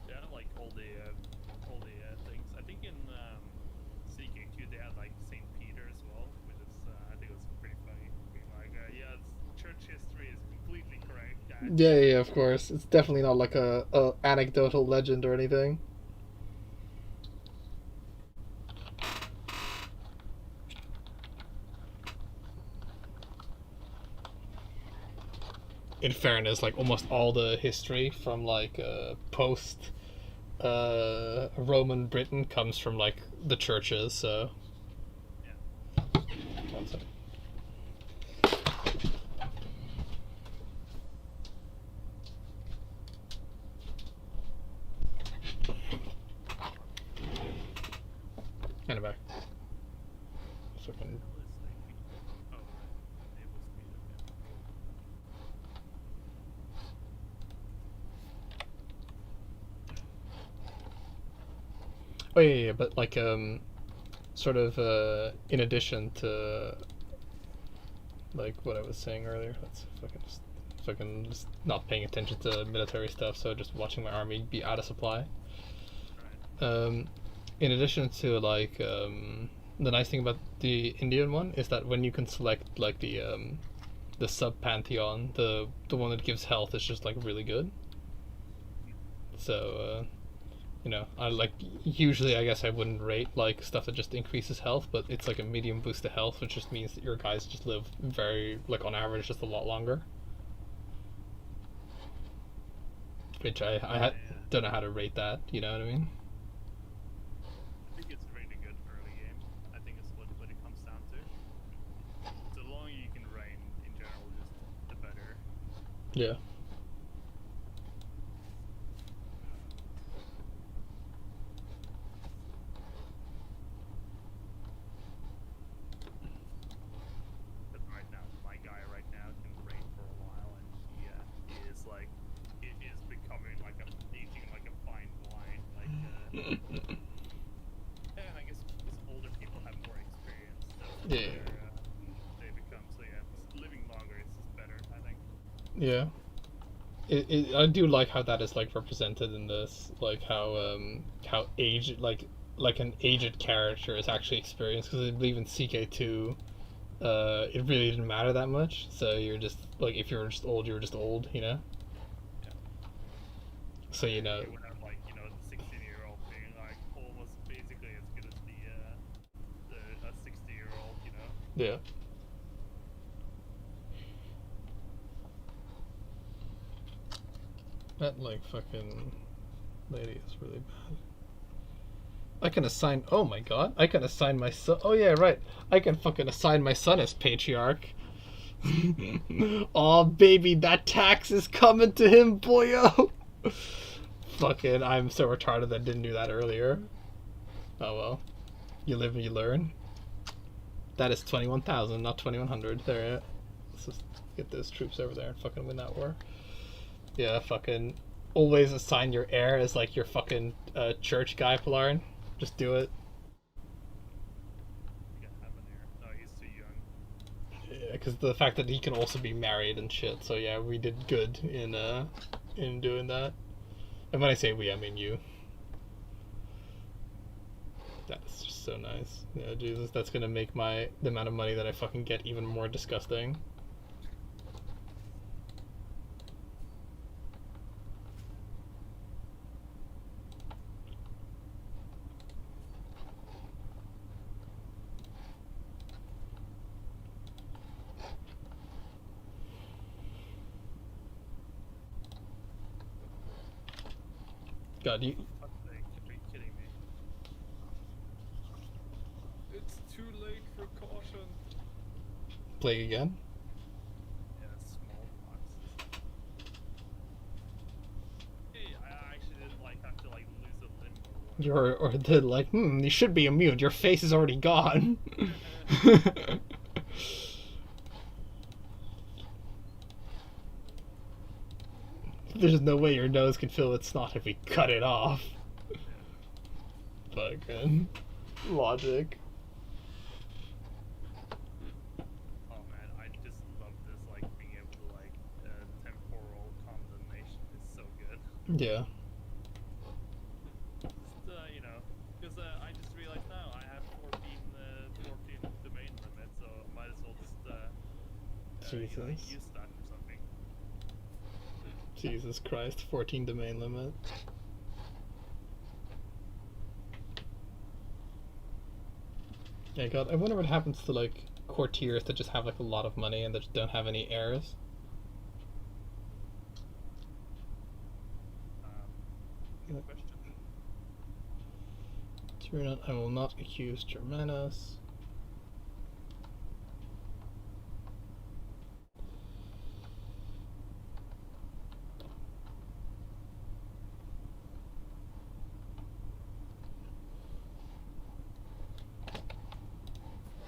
Yeah, like all the things. I think in CK2 they had like Saint Peter as well, which is I think it was pretty funny. Being like, yeah, church history is completely correct. Yeah, yeah, of course. It's definitely not like a anecdotal legend or anything. In fairness, like almost all the history from like post Roman Britain comes from like the churches. So Yeah. one second. And I'm back. Fucking. Hell is like, oh right, enable speed. Okay. Oh yeah, yeah, but like sort of in addition to like what I was saying earlier, that's fucking just not paying attention to military stuff, so just watching my army be out of supply. Right. Um, in addition to like the nice thing about the Indian one is that when you can select like the sub pantheon, the one that gives health is just like really good. So you know, I like usually I guess I wouldn't rate like stuff that just increases health, but it's like a medium boost to health, which just means that your guys just live very like on average just a lot longer. Which Yeah, yeah. don't know how to rate that. You know what I mean? I think it's really good early game. I think it's what it comes down to. So the longer you can reign in general, just the better. Yeah. But right now, my guy right now can reign for a while, and he is like, it is becoming like a aging like a fine wine. Like, and I guess because older people have more experience, the Yeah. better they become. So yeah, living longer is just better, I think. Yeah. I do like how that is like represented in this, like how aged like an aged character is actually experienced, because I believe in CK2 it really didn't matter that much, so you're just like, if you're just old, you're just old, you know. Yeah. So you know. You would have like the 16-year-old being like almost basically as good as a 60-year-old, Yeah. That like fucking lady is really bad. I can assign. Oh my god! I can assign my son. Oh yeah, right. I can fucking assign my son as patriarch. Oh baby, that tax is coming to him, boyo. Fucking, I'm so retarded that I didn't do that earlier. Oh well, you live and you learn. That is 21,000, not 2,100. There, yeah. Let's just get those troops over there and fucking win that war. Yeah, fucking always assign your heir as like your fucking church guy, Polarin. Just do it. You got him in here. No, he's too young. Yeah, because the fact that he can also be married and shit. So yeah, we did good in doing that. And when I say we, I mean you. That's just so nice. Yeah, Jesus, that's gonna make the amount of money that I fucking get even more disgusting. God, you Fuck's sake, are you kidding me? It's too late for caution. play again? Yeah, smallpox. Hey, I actually didn't have to lose a limb or Or the like, you should be immune. Your face is already gone. There's no way your nose can fill with snot if we cut it off. Fucking logic. Oh man, I just love this being able to temporal condemnation is so good. Yeah. Just because I just realized now I have 14 domain limit, so I might as well just Jesus. use that for something. Jesus Christ, 14 domain limit. Yeah, God, I wonder what happens to like courtiers that just have like a lot of money and that just don't have any heirs. Good question. I will not accuse Germanus.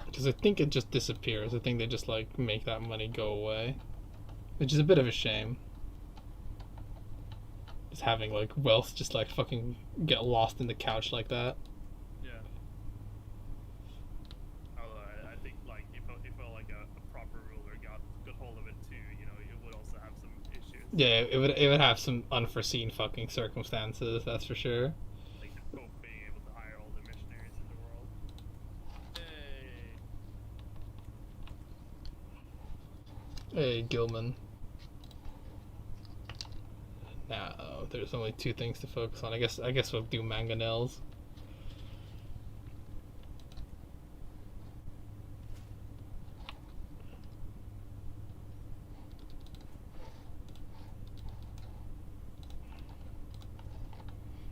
Because I think it just disappears. I think they just like make that money go away. Which is a bit of a shame. Just having like wealth just like fucking get lost in the couch like that. Yeah. Although I think if a proper ruler got hold of it too, it would also have some issues. Yeah, it would have some unforeseen fucking circumstances, that's for sure. Like the Pope being able to hire all the missionaries in the world. Hey. Hey, Gilman. Now, there's only two things to focus on. I guess we'll do mangonels.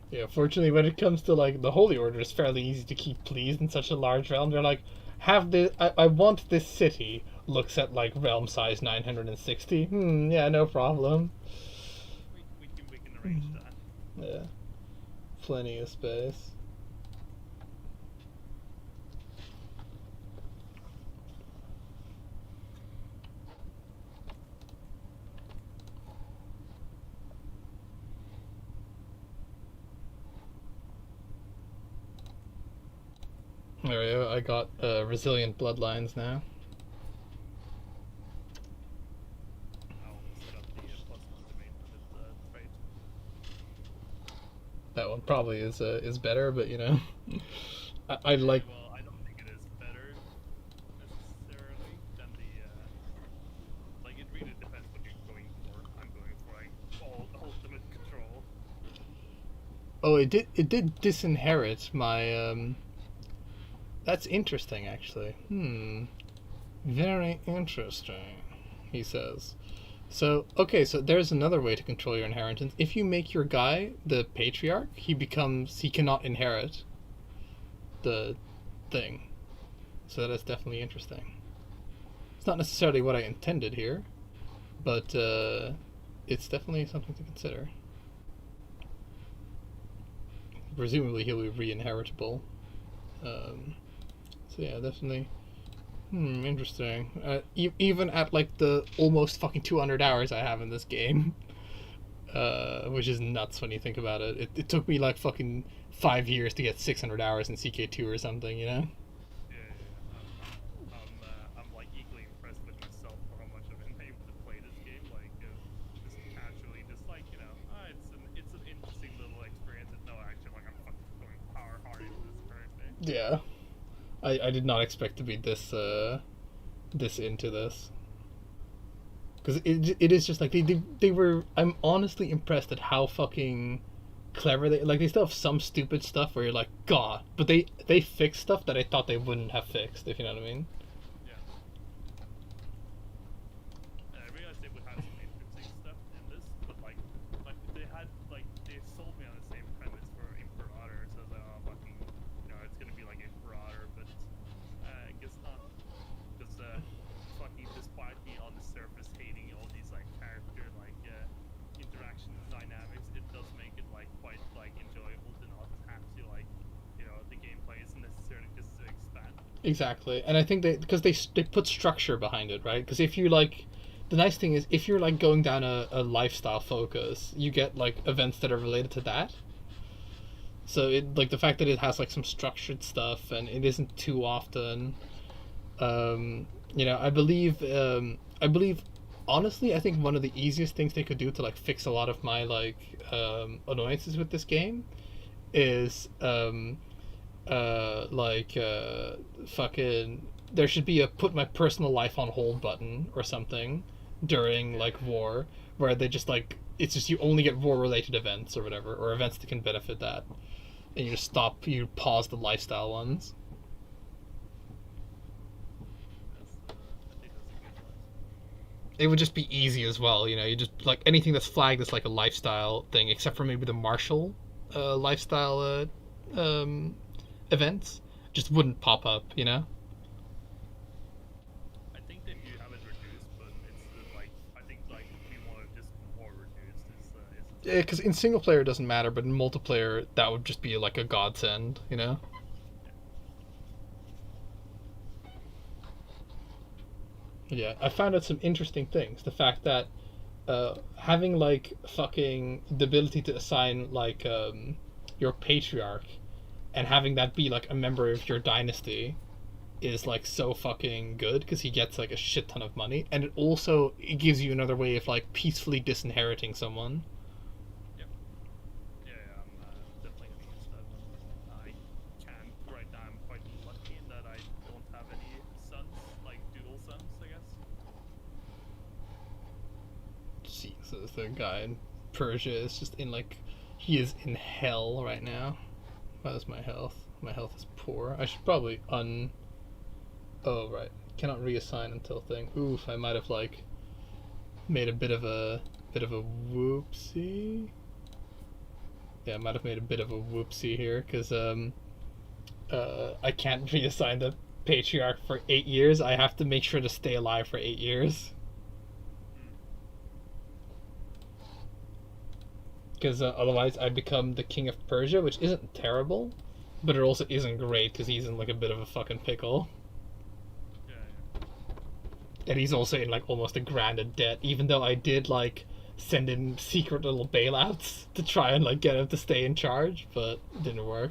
Yeah, fortunately, when it comes to like the Holy Order, it's fairly easy to keep pleased in such a large realm. They're like, I want this city. Looks at like realm size 960. Yeah, no problem. We can arrange that. Yeah, plenty of space. There we go. I got resilient bloodlines now. I almost got the +1 domain limit. That one probably is better, but I like. Well, I don't think it is better necessarily than the like. It really depends what you're going for. I'm going for like all ultimate control. Oh, it did disinherit my That's interesting, actually. Very interesting, he says. So, okay, so there's another way to control your inheritance. If you make your guy the patriarch, he cannot inherit the thing. So that is definitely interesting. It's not necessarily what I intended here, but it's definitely something to consider. Presumably he'll be re-inheritable. So yeah, definitely. Interesting. Even at like the almost fucking 200 hours I have in this game, which is nuts when you think about it. It took me like fucking 5 years to get 600 hours in CK2 or something, you know? I'm like equally impressed with myself for how much I've been able to play this game. Like, just casually, just like it's an interesting little experience. No, actually, like I'm fucking going power hard into this currently. Yeah. I did not expect to be this into this. Because it is just like they were. I'm honestly impressed at how fucking clever they still have some stupid stuff where you're like, God, but they fix stuff that I thought they wouldn't have fixed, if you know what I mean. Yeah. And I realized they would have some interesting stuff in this, but like they sold me on the same premise for Imperator, so I was like, oh fucking, it's gonna be like Imperator, but I guess not, because fucking despite me on the surface hating all these like character like interaction dynamics, it does make it like quite like enjoyable to not have to like the gameplay isn't necessarily just to expand. Exactly, and I think because they put structure behind it, right? Because if you like, the nice thing is if you're like going down a lifestyle focus, you get like events that are related to that. So it like the fact that it has like some structured stuff and it isn't too often. I believe honestly, I think one of the easiest things they could do to like fix a lot of my like annoyances with this game is fucking there should be a put my personal life on hold button or something during like war where they just like it's just you only get war related events or whatever or events that can benefit that and you pause the lifestyle ones. I think that's a good one. It would just be easy as well, you just like anything that's flagged as like a lifestyle thing except for maybe the martial lifestyle events just wouldn't pop up. I think that you have it reduced, but it's like I think like we want to just more reduced is Yeah, because in single player it doesn't matter, but in multiplayer that would just be like a godsend. Yeah, I found out some interesting things. The fact that having like fucking the ability to assign like your patriarch and having that be like a member of your dynasty is like so fucking good because he gets like a shit ton of money and it gives you another way of like peacefully disinheriting someone. Yep. Yeah, I'm definitely gonna use that one. I can right now. I'm quite lucky in that I don't have any sons, like dual sons, I guess. Jesus, the guy in Persia is just in like he is in hell right now. How's my health? My health is poor. I should probably Oh right, cannot reassign until thing. Oof, I might have like made a bit of a whoopsie. Yeah, I might have made a bit of a whoopsie here because I can't reassign the patriarch for 8 years. I have to make sure to stay alive for 8 years. Because otherwise I become the king of Persia, which isn't terrible, but it also isn't great because he's in like a bit of a fucking pickle. Yeah. And he's also in like almost a grand of debt, even though I did like send in secret little bailouts to try and like get him to stay in charge, but it didn't work.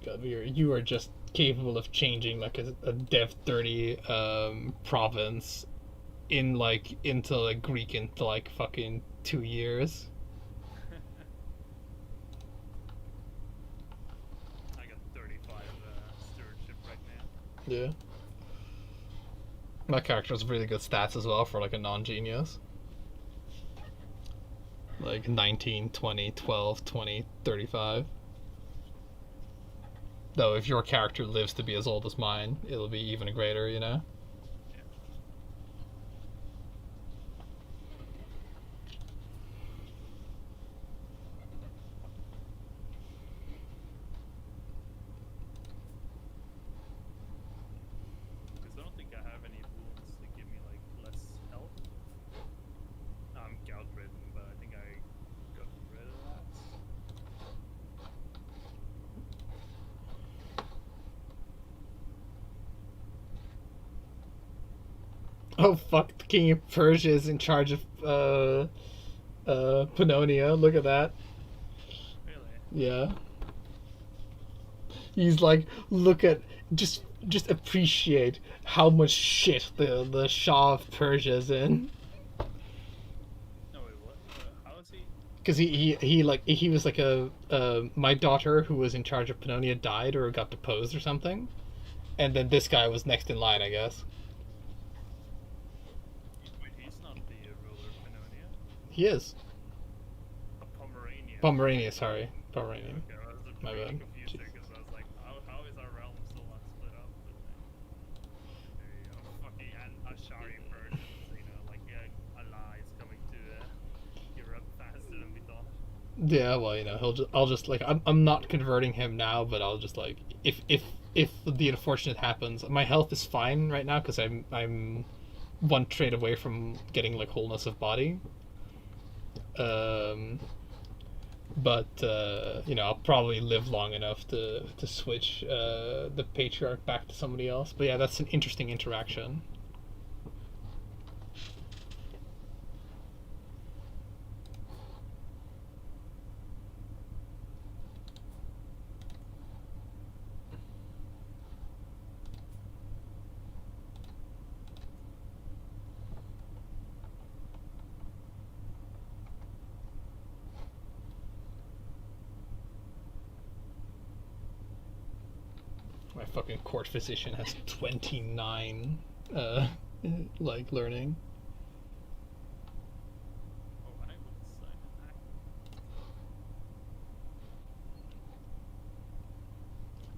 God, you are just capable of changing like a Dev 30 province in like into like Greek into like fucking 2 years. I got 35 stewardship right now. Yeah. My character has really good stats as well for like a non-genius. Like 19, 20, 12, 20, 35. Though if your character lives to be as old as mine, it'll be even greater, you know? Yeah. Because I don't think I have any wounds to give me like less health. I'm gout ridden, but I think I got rid of that. Oh fuck, the King of Persia is in charge of Pannonia. Look at that. Really? Yeah. He's like, look at just appreciate how much shit the Shah of Persia is in. No, wait, what? How is he? Because he like he was like a my daughter who was in charge of Pannonia died or got deposed or something, and then this guy was next in line, I guess. Wait, he's not the ruler of Pannonia. He is. Pomerania. Pomerania, sorry, Pomerania. Okay, I was My really bad. confused there because I was like, how is our realm still not split up? But there you go. Fucking Ashari Persians, you know, like Allah is coming to Europe faster than we thought. Yeah, well, you know, I'll just like I'm not converting him now, but I'll just like if the unfortunate happens, my health is fine right now because I'm one trade away from getting like wholeness of body. Um, but you know, I'll probably live long enough to switch the patriarch back to somebody else. But yeah, that's an interesting interaction. My fucking court physician has 29 like learning. Oh, I would sign an act.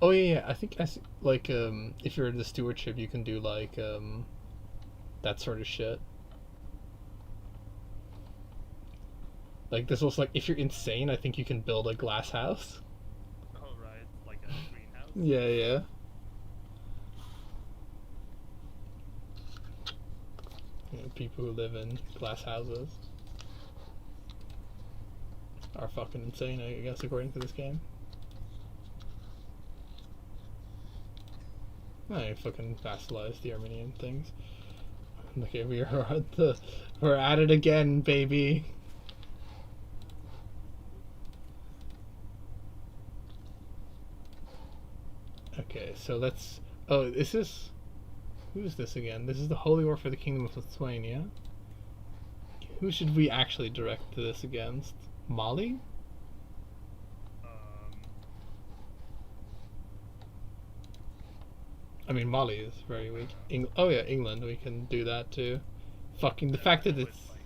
Oh yeah, I think like if you're in the stewardship, you can do like that sort of shit. Like this was like if you're insane, I think you can build a glass house. Oh, right, like a greenhouse. Yeah, yeah. You know, people who live in glass houses are fucking insane, I guess, according to this game. I fucking vassalize the Armenian things. Okay, we're at it again, baby. Okay, so let's. Oh, this is. Who is this again? This is the Holy War for the Kingdom of Lithuania. Who should we actually direct this against? Mali? I mean, Mali is very weak. Oh yeah, England. We can do that too. Fucking the fact that it's. Like,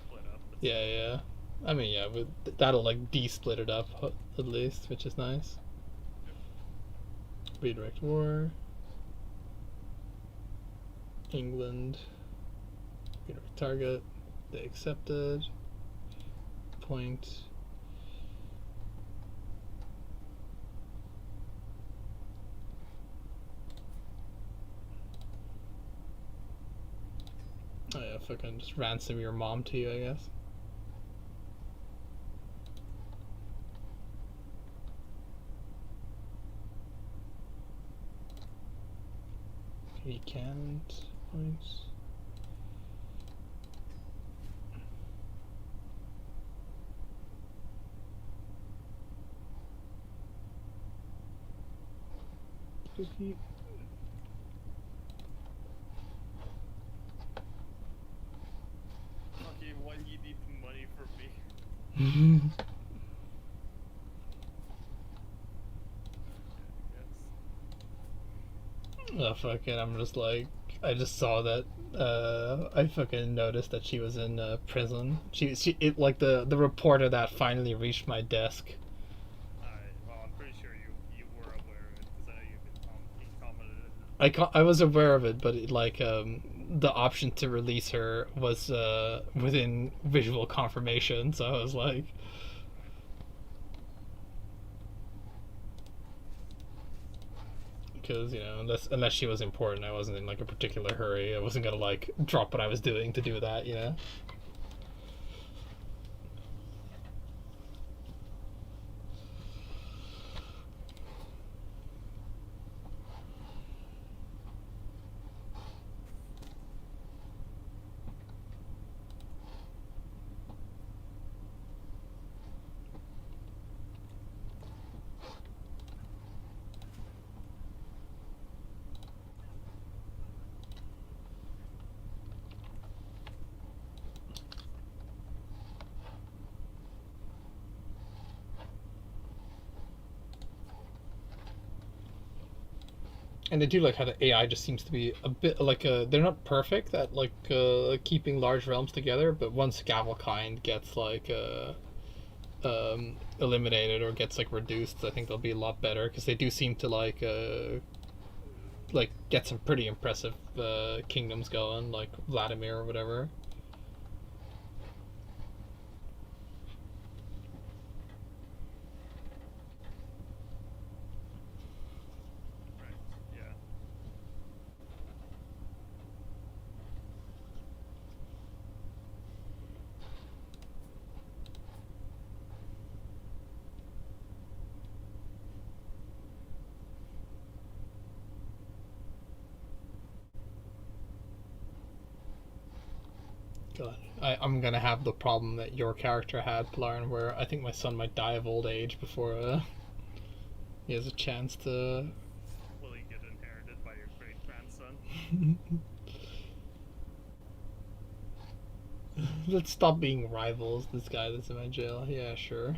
split up. Yeah, yeah. I mean, yeah, but that'll like de-split it up at least, which is nice. Redirect war. England. Redirect target. They accepted. Point. Oh yeah, fucking just ransom your mom to you, I guess. He can't. Points. Did he? Oh fuck it! I'm just like, I just saw that. I fucking noticed that she was in prison. It like the reporter that finally reached my desk. Well, I'm pretty sure you were aware of it because I know you've been he commented. I was aware of it, but the option to release her was within visual confirmation. So I was like, Right. because unless she was important, I wasn't in like a particular hurry. I wasn't gonna like drop what I was doing to do that. And I do like how the AI just seems to be a bit like they're not perfect at like keeping large realms together, but once Gavelkind gets like eliminated or gets like reduced, I think they'll be a lot better because they do seem to like get some pretty impressive kingdoms going, like Vladimir or whatever. Right. Yeah. God, I'm gonna have the problem that your character had, Plarn, where I think my son might die of old age before he has a chance to. Will he get inherited by your great grandson? Let's stop being rivals. This guy that's in my jail. Yeah, sure.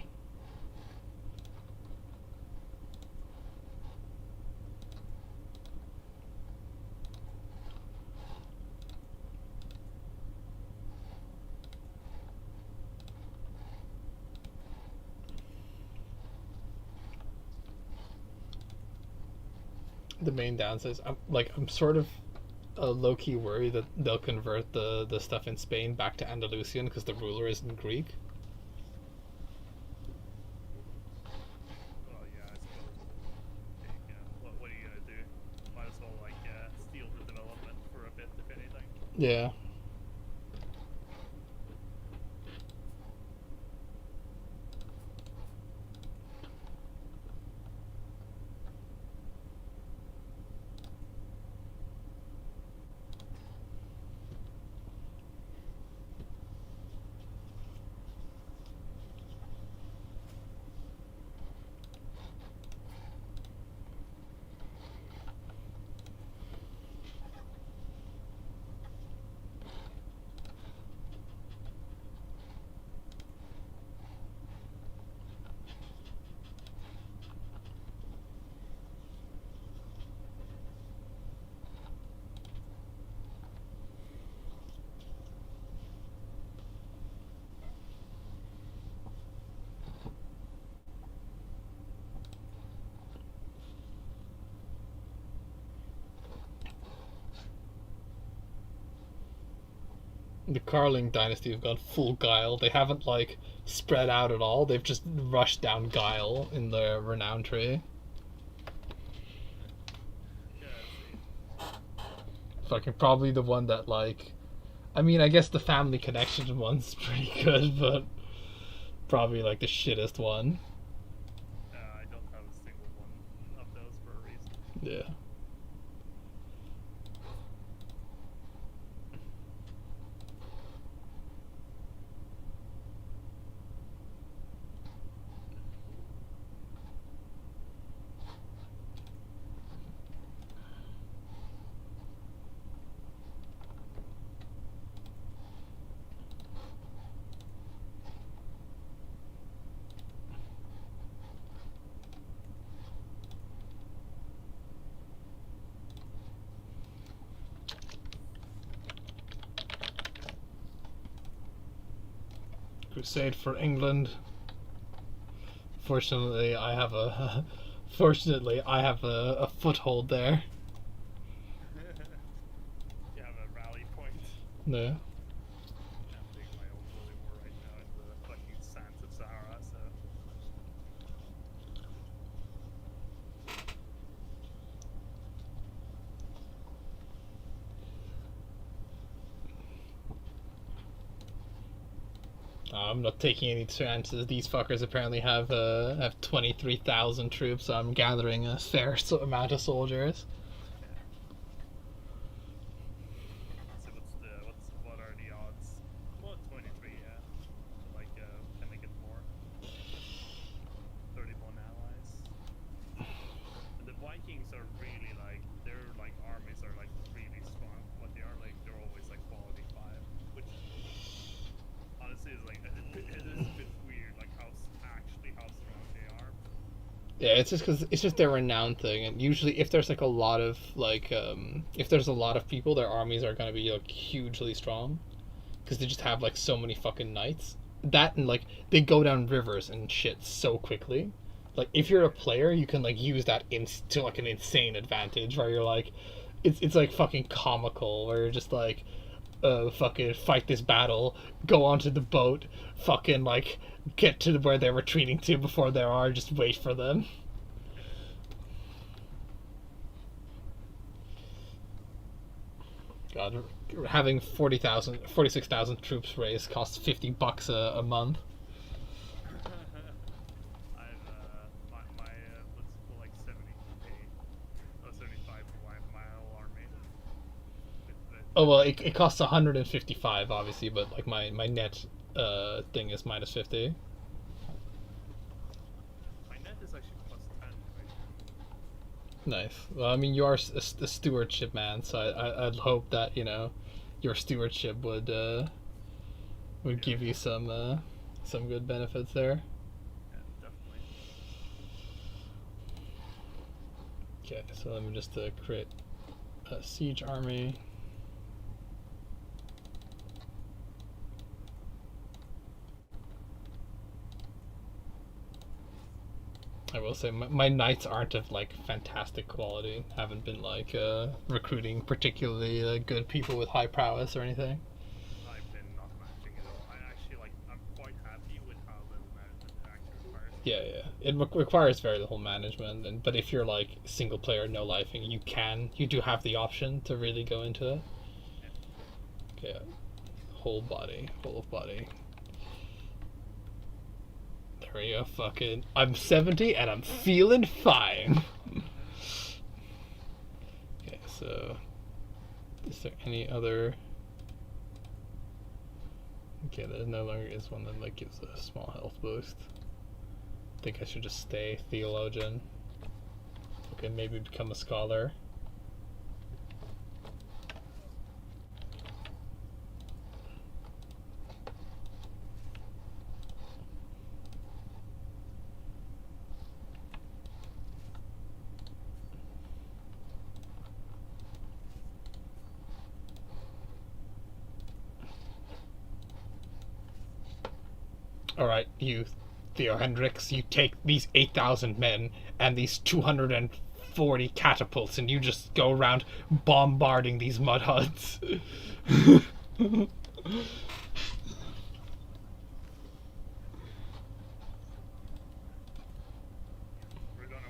The main downside is I'm sort of low key worried that they'll convert the stuff in Spain back to Andalusian because the ruler isn't Greek. Well, yeah, I suppose. What are you gonna do? Might as well like steal the development for a bit, if anything. Yeah. The Carling dynasty have gone full Guile. They haven't like spread out at all. They've just rushed down Guile in the renown tree. Yeah, see. Fucking probably the one that like. I mean, I guess the family connection one's pretty good, but probably like the shittest one. I don't have a single one of those for a reason. Yeah. crusade for England. Fortunately, I have a fortunately I have a foothold there. You have a rally point. No. I'm doing my own holy war right now in the fucking sands of Sahara, so. I'm not taking any chances. These fuckers apparently have 23,000 troops. So I'm gathering a fair amount of soldiers. So what are the odds? Well, 23, yeah. So like, can they get more? 31 allies. And the Vikings are really like, their like armies are like really strong. What they are like, they're always like quality 5, which honestly is like, it is a bit weird, like how strong they are. Yeah, it's just because it's just their renowned thing, and usually if there's like a lot of if there's a lot of people, their armies are gonna be like hugely strong, because they just have like so many fucking knights. That and like they go down rivers and shit so quickly. Like if you're a player, you can like use that to like an insane advantage where you're like, it's like fucking comical where you're just like, fucking fight this battle, go onto the boat, fucking like get to where they're retreating to before they are, just wait for them. God, having 46,000 troops raised costs $50 a month. I've my let's go like 70k, 75 for my whole army. Oh well, it costs 155 obviously, but like my net thing is minus 50. My net is actually plus 10 right Nice. Well, I mean, you are a stewardship man, so I'd hope that your stewardship would give you some good benefits there. Yeah, definitely. Okay, so let me just create a siege army. I will say my knights aren't of like fantastic quality. Haven't been like recruiting particularly good people with high prowess or anything. I've been not matching at all. I'm quite happy with how little management it actually requires. Yeah, yeah. It requires very little management, but if you're like single player, no lifing, you do have the option to really go into it. Yeah. Okay, whole of body. There we go. Fucking, I'm 70 and I'm feeling fine. Okay, so is there any other? Okay, there no longer is one that like gives a small health boost. I think I should just stay theologian. Okay, maybe become a scholar. Alright, you Theo Hendricks, you take these 8,000 men and these 240 catapults and you just go around bombarding these mud huts. We're gonna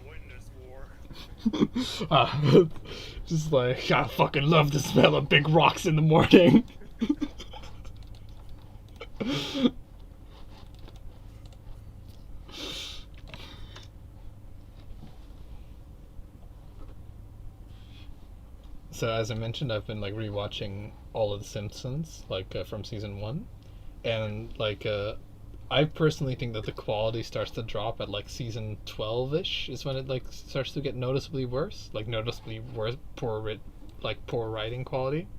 win this war. Just like, I fucking love the smell of big rocks in the morning. So as I mentioned, I've been like rewatching all of The Simpsons, like from season 1, and like I personally think that the quality starts to drop at like season 12ish is when it like starts to get noticeably worse, like noticeably worse, poor writing quality.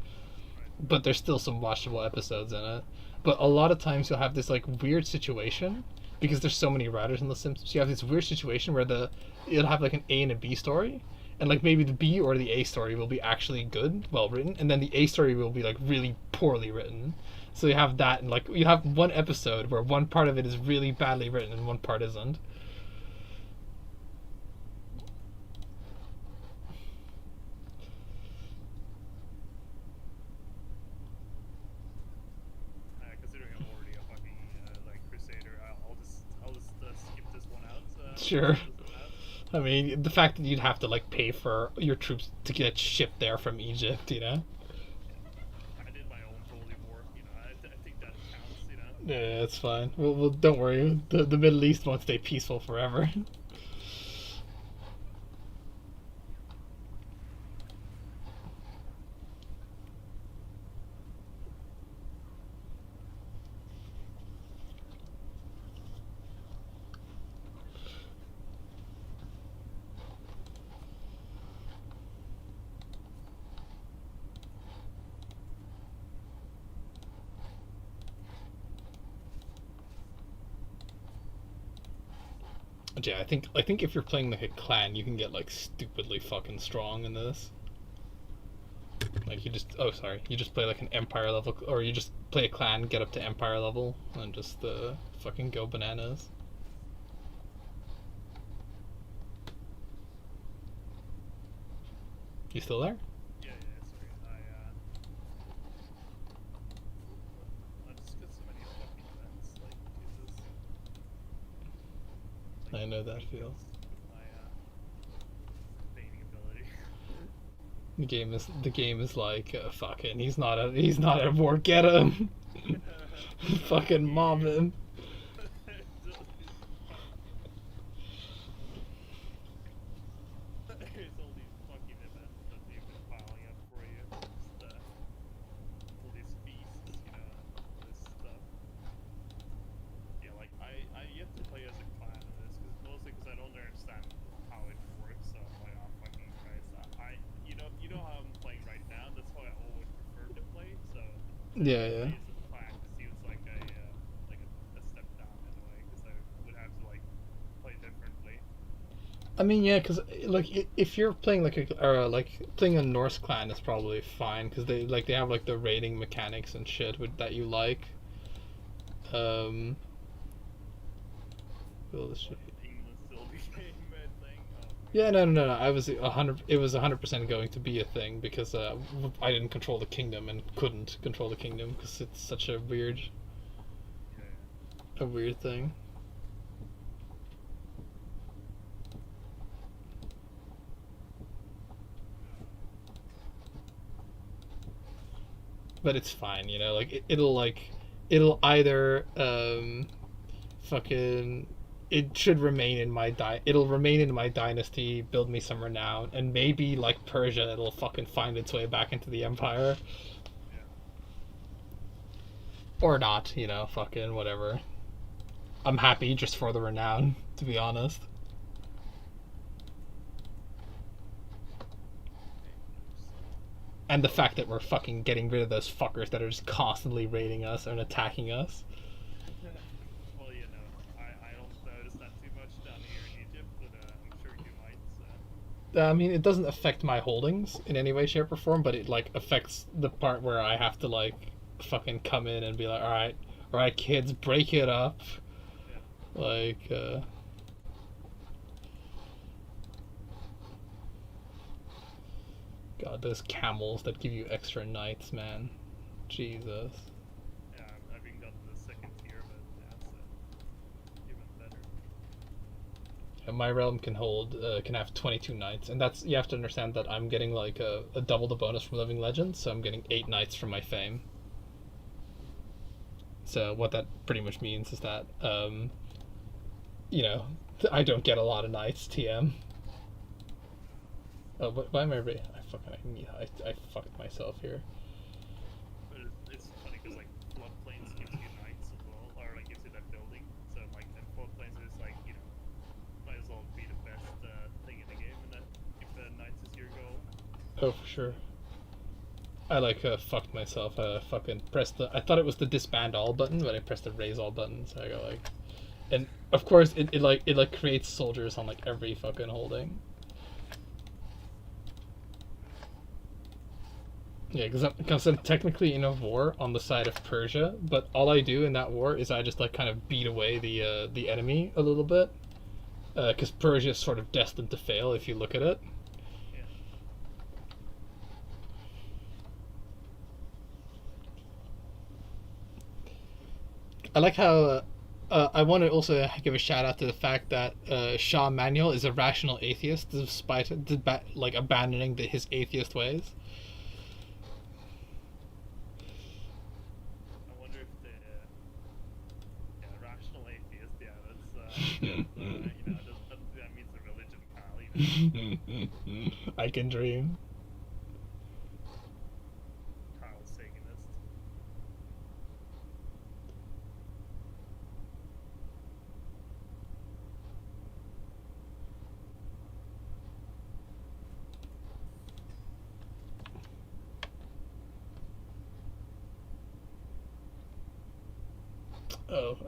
But there's still some watchable episodes in it. But a lot of times you'll have this like weird situation because there's so many writers in The Simpsons. You have this weird situation where you'll have like an A and a B story, and like maybe the B or the A story will be actually good, well written, and then the A story will be like really poorly written. So you have that, and like you have one episode where one part of it is really badly written and one part isn't. Considering I'm already a fucking like crusader, I'll just skip this one out. Sure. Skip this one out. I mean, the fact that you'd have to like pay for your troops to get shipped there from Egypt, you know. I did my own holy war, you know. I think that counts, you know. Yeah, it's fine. Well, don't worry. The Middle East won't stay peaceful forever. Yeah, I think if you're playing like a clan, you can get like stupidly fucking strong in this. Like you just play like an empire level, or you just play a clan, get up to empire level, and just fucking go bananas. You still there? Yeah, sorry. I just got so many fucking events, like, Jesus. I know that feel. My feigning ability. The game is like fucking. He's not at war. Get him. Fucking mob him. There's all these fucking events that they've been piling up for you. Just, all these feasts, you know, all this stuff. Yeah, like, I yet to play as a clan in this, mostly because I don't understand how it works, so I'm like, oh, fucking Christ. You know how I'm playing right now? That's how I always prefer to play, so... Yeah. Play as a clan, it seems like a step down in a way, because I would have to, like, play differently. I mean, yeah, because like if you're playing like playing a Norse clan is probably fine because they have like the raiding mechanics and shit that you like. Um. Well, this shit. England still became a thing. Oh, Yeah, no. It was 100% going to be a thing because I didn't control the kingdom and couldn't control the kingdom because it's such a weird thing. But it's fine, you know. Like it'll either fucking it should remain in my it'll remain in my dynasty, build me some renown, and maybe like Persia, it'll fucking find its way back into the empire. Yeah. Or not, you know, fucking whatever. I'm happy just for the renown, to be honest. And the fact that we're fucking getting rid of those fuckers that are just constantly raiding us and attacking us. Well, you know, I don't notice that too much down here in Egypt, but I'm sure you might. So. I mean, it doesn't affect my holdings in any way, shape, or form, but it like affects the part where I have to like fucking come in and be like, all right, kids, break it up. Yeah. Like, God, those camels that give you extra knights, man. Jesus. Yeah, I've even gotten the second tier, but yeah, so even better. Yeah, my realm can have 22 knights, and that's, you have to understand that I'm getting like a double the bonus from Living Legends, so I'm getting 8 knights from my fame. So what that pretty much means is that, you know, I don't get a lot of knights, TM. Oh, why am I I fucked myself here. But it's funny because like floodplains gives you knights as well, or like gives you that building. So like, and floodplains is like, you know, might as well be the best thing in the game, and that if the knights is your goal. Oh, for sure. I like fucked myself. Fucking pressed I thought it was the disband all button, but I pressed the raise all button, so I go like, and of course it creates soldiers on like every fucking holding. Yeah, because I'm technically in a war on the side of Persia, but all I do in that war is I just like kind of beat away the enemy a little bit, because Persia is sort of destined to fail if you look at it. Yeah. I like how. I want to also give a shout out to the fact that Shah Manuel is a rational atheist, despite like abandoning his atheist ways. I wonder if the rational atheist. Yeah, that means the religion, pal. I can dream. Carl Saganist.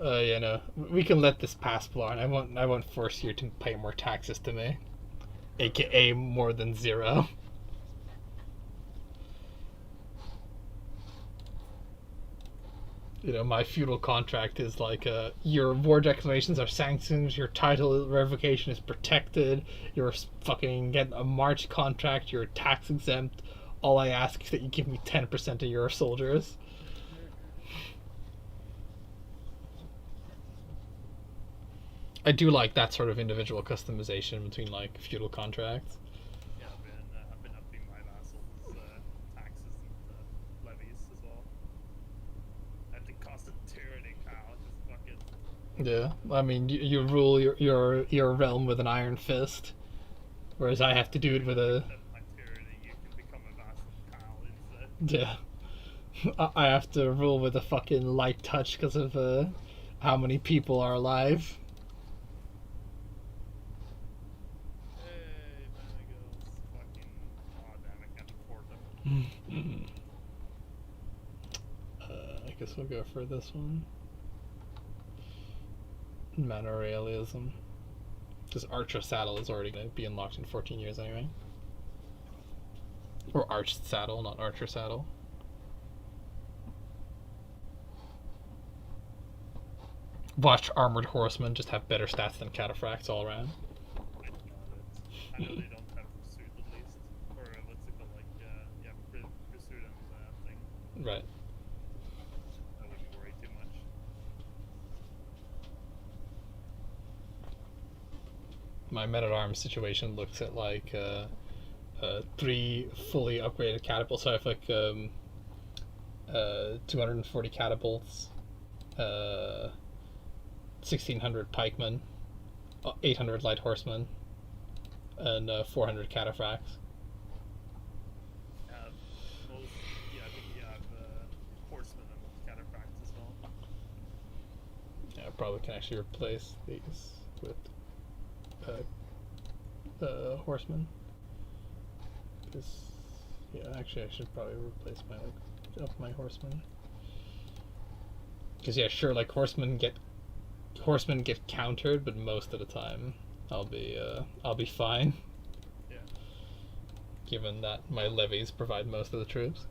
Oh, yeah, no. We can let this pass, Blarn. I won't force you to pay more taxes to me, aka more than 0. My feudal contract is like your war declarations are sanctions, your title revocation is protected, you're fucking getting a march contract, you're tax exempt. All I ask is that you give me 10% of your soldiers. I do like that sort of individual customization between like feudal contracts. Yeah, I've been upping my vassals' taxes and levies as well. At the cost of tyranny, pal. Just fucking. Yeah, I mean you rule your realm with an iron fist, whereas I have to do it with a My tyranny, you can become a vassal, pal. Instead. yeah. I have to rule with a fucking light touch because of how many people are alive. Hey, Managos. Fucking. Oh, damn, I can't afford them. I guess we'll go for this one. Manor Realism. Because Archer Saddle is already going to be unlocked in 14 years anyway. Or Arched Saddle, not Archer Saddle. Watch Armored Horsemen just have better stats than Cataphracts all around. I doubt it. I know they don't have pursuit at least. Or what's it called? Like, pursuit and thing. Right. I wouldn't worry too much. My men-at-arms situation looks at like 3 fully upgraded catapults. So I have like 240 catapults, 1,600 pikemen, 800 light horsemen, and 400 cataphracts. I think you have horsemen and cataphracts as well. Yeah, I probably can actually replace these with horsemen. Because, yeah, actually I should probably replace my horsemen. Because yeah, sure, like horsemen get countered, but most of the time I'll be fine. Yeah. Given that my levies provide most of the troops.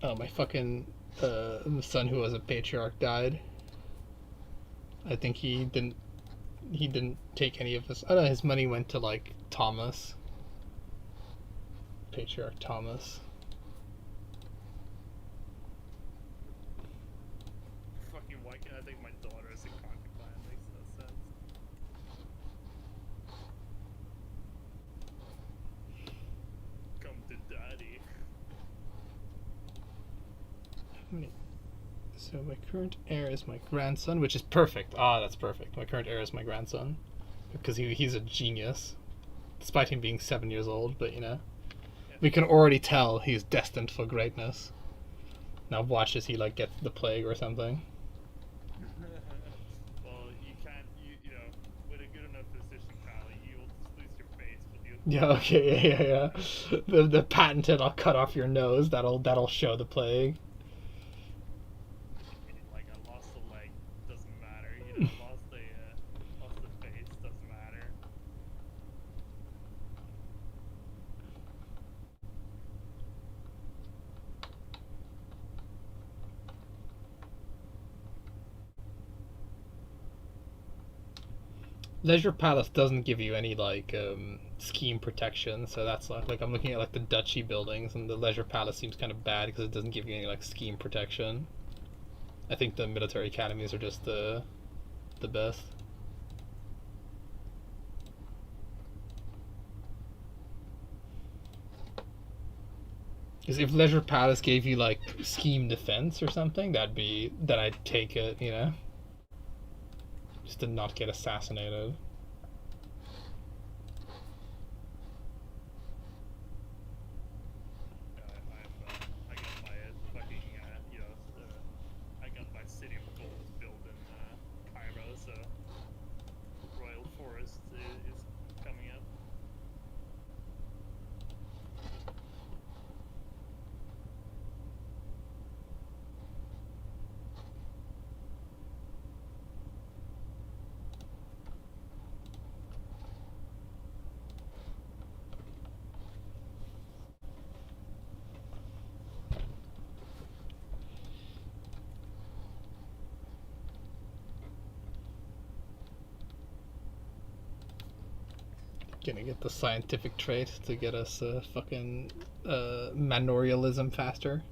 Oh, my fucking son who was a patriarch died. I think he didn't take any of his. I don't know. His money went to like Thomas, Patriarch Thomas. Fucking why can't I think my daughter is a concubine? Makes no sense. Come to daddy. So my current heir is my grandson, which is perfect. Ah, that's perfect. My current heir is my grandson, because he's a genius, despite him being 7 years old. But Yeah. we can already tell he's destined for greatness. Now watch as he like gets the plague or something. Well, you can't. You know, with a good enough physician, Kali, you'll just lose your face, but you. Yeah. Okay. Yeah. The patented. I'll cut off your nose. That'll show the plague. Leisure Palace doesn't give you any like scheme protection, so that's like I'm looking at like the duchy buildings, and the Leisure Palace seems kind of bad because it doesn't give you any like scheme protection. I think the military academies are just the best. Because if Leisure Palace gave you like scheme defense or something, then I'd take it, you know, just to not get assassinated. I got my fucking I got my city of gold built in Cairo, so Royal Forest is coming up. Gonna get the scientific trait to get us fucking manorialism faster.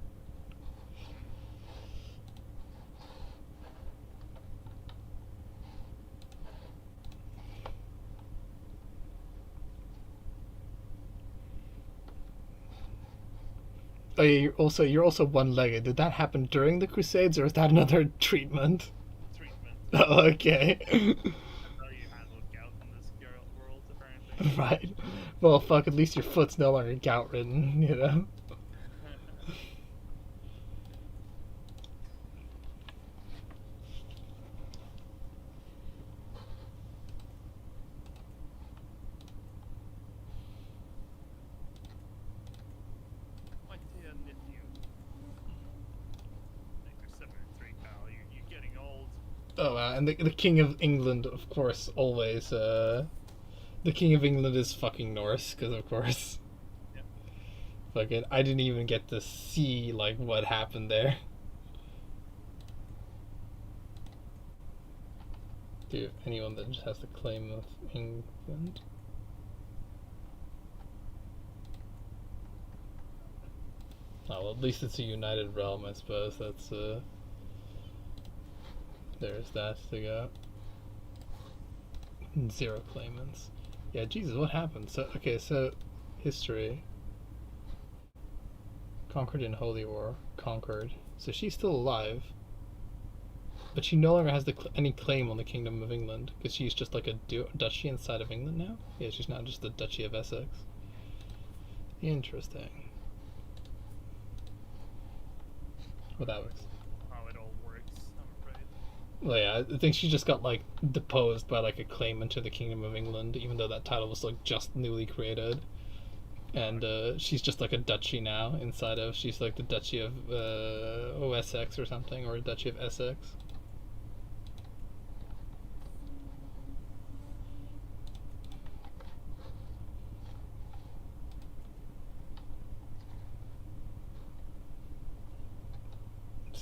Oh yeah, you're also one-legged. Did that happen during the Crusades, or is that another treatment? Treatment. Oh, okay. That's how you handle gout in this world, apparently. Right. Well, fuck. At least your foot's no longer gout-ridden. You know. My dear nephew. Like you're 73, pal. You're getting old. Oh, and the King of England, of course, always. The King of England is fucking Norse, because of course. Yep. Fucking, I didn't even get to see like what happened there. Dude, anyone that just has the claim of England. Oh, well, at least it's a united realm, I suppose. That's there's that to go. Zero claimants. Yeah, Jesus, what happened? So okay, so history. Conquered in Holy War. Conquered. So she's still alive, but she no longer has any claim on the Kingdom of England because she's just like a duchy inside of England now. Yeah, she's now just the Duchy of Essex. Interesting. Well, that works. How it all works, I'm afraid. Well, yeah, I think she just got like deposed by like a claimant to the Kingdom of England, even though that title was like just newly created. And she's just like a duchy now inside of. She's like the Duchy of Essex or something, or Duchy of Essex.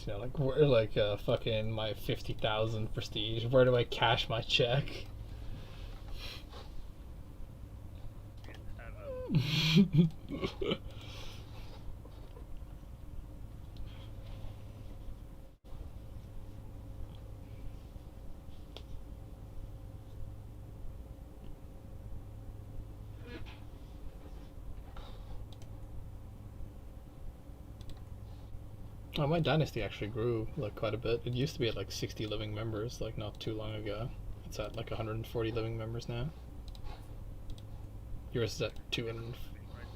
You know, like where like fucking my 50,000 prestige. Where do I cash my check? Oh, my dynasty actually grew like quite a bit. It used to be at like 60 living members, like not too long ago. It's at like 140 living members now. Yours is at two and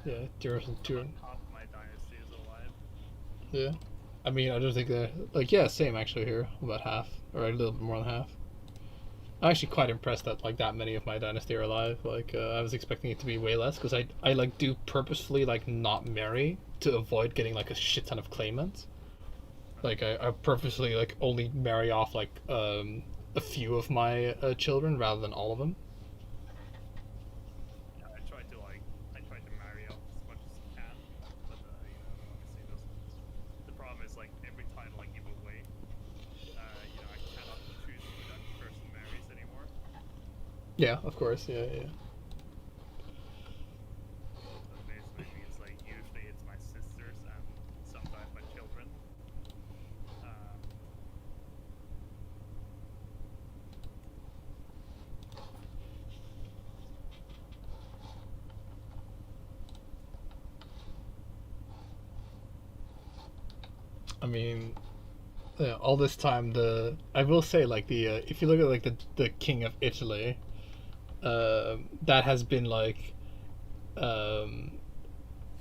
yeah, yours is two. Half my dynasty is alive. Yeah, I mean I don't think that like yeah, same actually here, about half or a little bit more than half. I'm actually quite impressed that like that many of my dynasty are alive. Like I was expecting it to be way less because I like do purposefully like not marry to avoid getting like a shit ton of claimants. Like I purposely like only marry off like a few of my children rather than all of them. Yeah, I try to marry up as much as I can, but obviously the problem is like every title I give away, I cannot choose who that person marries anymore. Yeah, of course. Yeah, yeah. So it basically means like usually it's my sisters and sometimes my children. Um, I mean, yeah, all this time, the I will say, like, the if you look at like the king of Italy, that has been like, um,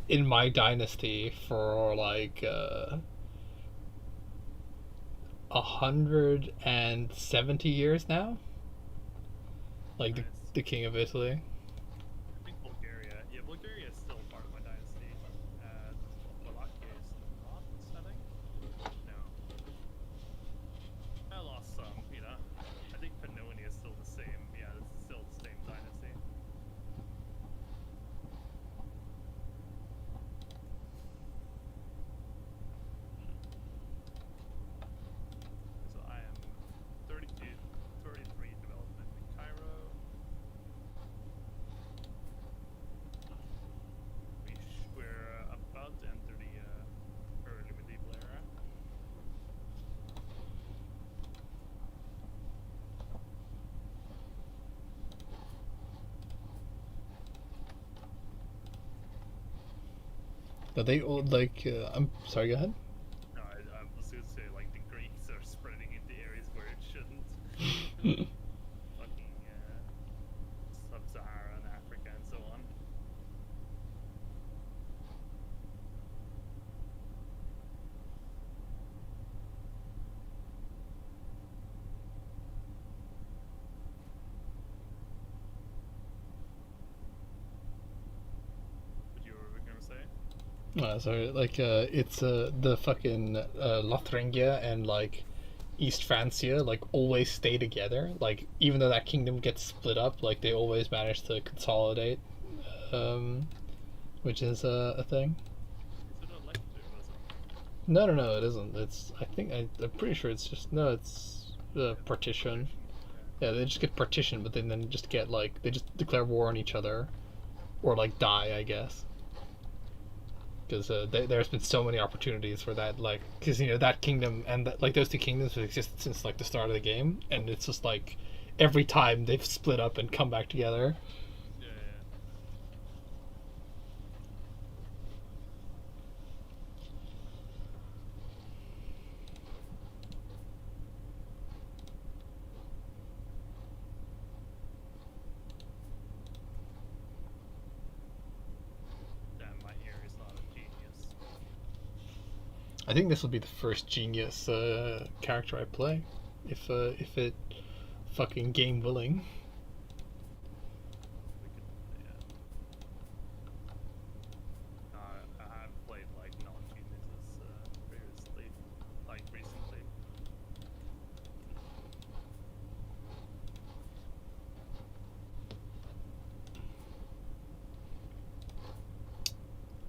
in my dynasty for like 170 years now. Like nice. the king of Italy. I think Bulgaria. Yeah, Bulgaria is still part of my dynasty. Wallachia is not, I think. No, I lost some. I think Pannonia is still the same. Yeah, it's still the same dynasty. So I am 32, 33 development in Cairo. We're about to enter the early medieval era. But they all like. I'm sorry. Go ahead. No, I was going to say like the Greeks are spreading into areas where it shouldn't. Fucking sub-Saharan Africa and so on. What you were gonna say? Sorry. Like, it's the fucking Lotharingia and like East Francia like always stay together. Like even though that kingdom gets split up, like they always manage to consolidate, um, which is a thing. Is it elective or something? No, no, no, it isn't. I'm pretty sure it's just no. It's Yeah, partition. partition. Yeah. Yeah, they just get partitioned, but then just get like they just declare war on each other, or like die, I guess. Because there's been so many opportunities for that, like because that kingdom and like those two kingdoms have existed since like the start of the game, and it's just like every time they've split up and come back together. Yeah, yeah. Damn, my ear is not a genius. I think this will be the first genius character I play, if it fucking game willing. We could, yeah. I have played like non-geniuses previously, like recently.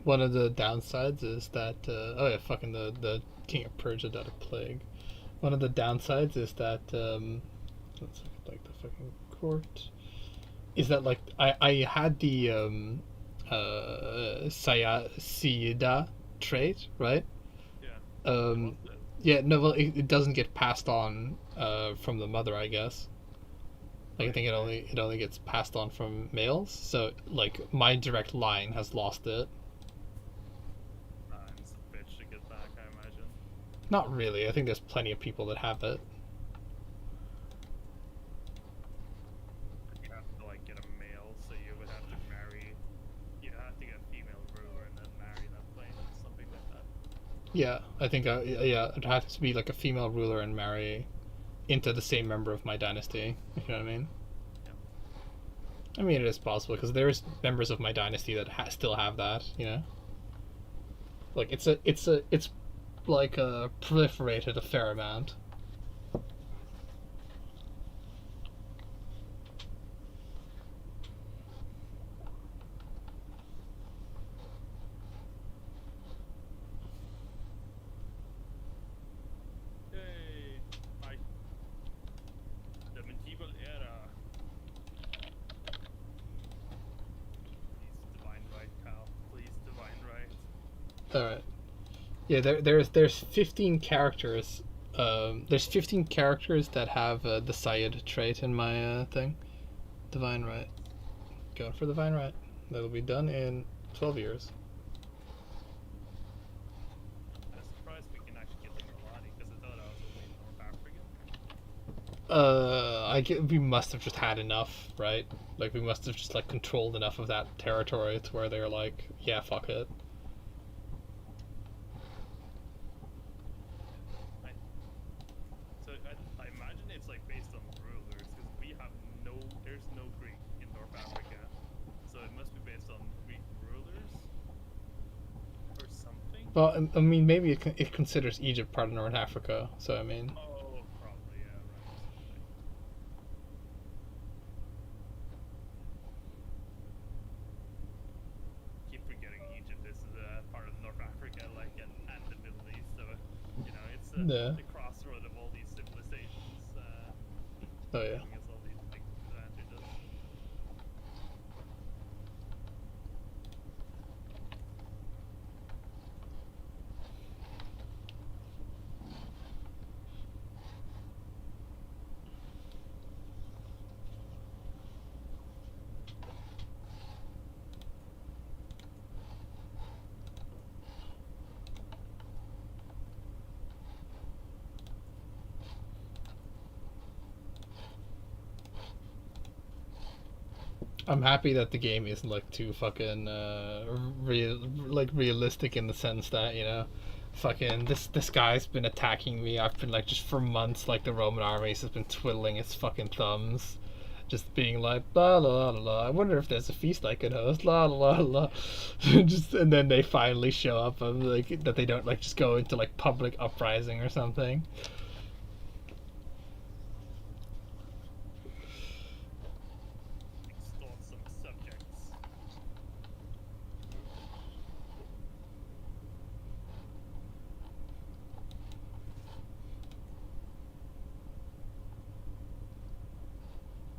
One of the downsides is that oh yeah, fucking the King of Persia died of plague. One of the downsides is that let's look at, like the fucking court is that like I had the Sayida trait, right? Yeah, you Um, lost it. yeah, no, well, it doesn't get passed on from the mother, I guess. Like I Right, think right. it only gets passed on from males. So like my direct line has lost it. It's a bitch to get back, I imagine. Not really. I think there's plenty of people that have it. You have to like get a male, so you would have to marry. You have to get a female ruler and then marry that plane, something like that. Yeah, I think yeah, it has to be like a female ruler and marry into the same member of my dynasty. If you know what I mean. Yeah. I mean, it is possible because there's members of my dynasty that still have that. Like it's like proliferated a fair amount. Yay! My the medieval era. All right. Yeah, there's 15 characters. There's 15 characters that have the Syed trait in my thing. Divine Right. Going for Divine Right. That'll be done in 12 years. I'm surprised we can actually get the Merlani because I thought I was only in North Africa. We must have just had enough, right? Like we must have just like controlled enough of that territory to where they're like, yeah, fuck it. So I imagine it's like based on rulers because we have there's no Greek in North Africa, so it must be based on Greek rulers or something. Well, I mean, maybe it considers Egypt part of North Africa, so I mean. Oh, probably yeah, right. Keep forgetting Egypt is part of North Africa, like and the Middle East, so it's Yeah. the crossroad of all these civilizations. Oh yeah. Giving us all these big advantages. I'm happy that the game isn't like too fucking realistic in the sense that fucking this guy's been attacking me. I've been like just for months like the Roman armies has been twiddling its fucking thumbs, just being like la la la la. I wonder if there's a feast I could host. La la la la. Just and then they finally show up and like that they don't like just go into like public uprising or something. Extort some subjects.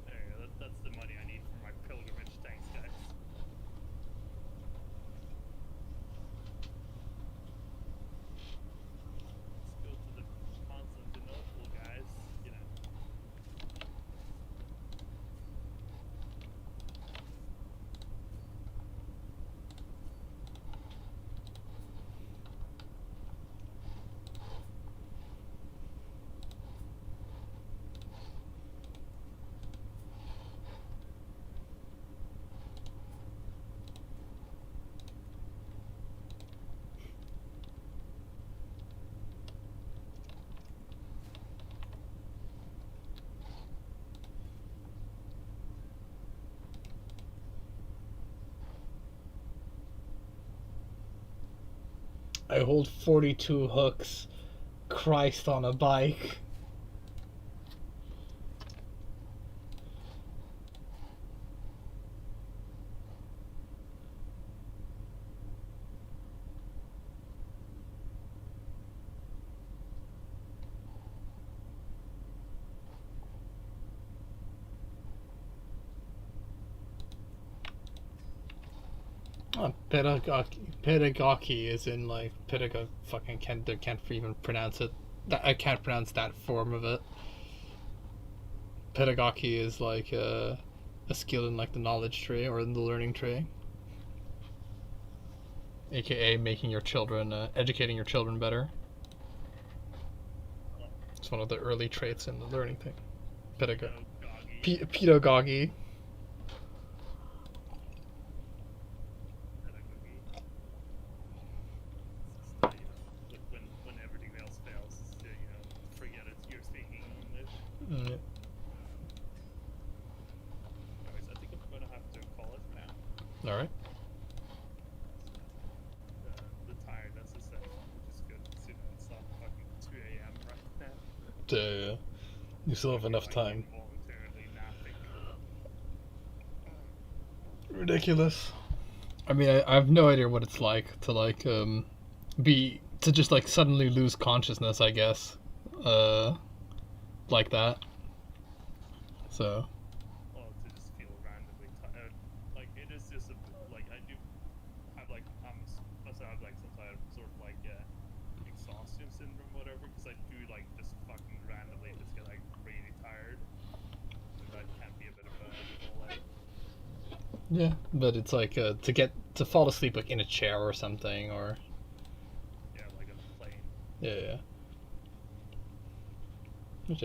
There you go. That's the money I need for my pilgrimage. Thanks, guys. Let's go to the Constantinople, guys. I hold 42 hooks. Christ on a bike. Pedagogy is in like pedagogue. Fucking can't even pronounce it. I can't pronounce that form of it. Pedagogy is like a skill in like the knowledge tree or in the learning tree, aka making your children, educating your children better. It's one of the early traits in the learning thing. Pedagogy. When everything else fails, forget it. You're speaking English. Mm. Anyways, I think I'm gonna have to call it now. All right. The tiredness is set, which is good. It's not fucking 2 a.m. right now. You still have enough time. Voluntarily napping. Ridiculous. I mean, I have no idea what it's like to like to just like suddenly lose consciousness, I guess, like that. So. Well, to just feel randomly tired. Like it is just like I do have like as I have like some sort of like exhaustion syndrome, whatever. Because I do like just fucking randomly just get like really tired, and that can be a bit of a like. Yeah, but it's like to fall asleep like in a chair or something, or Yeah, like a plane. yeah, yeah. But yeah,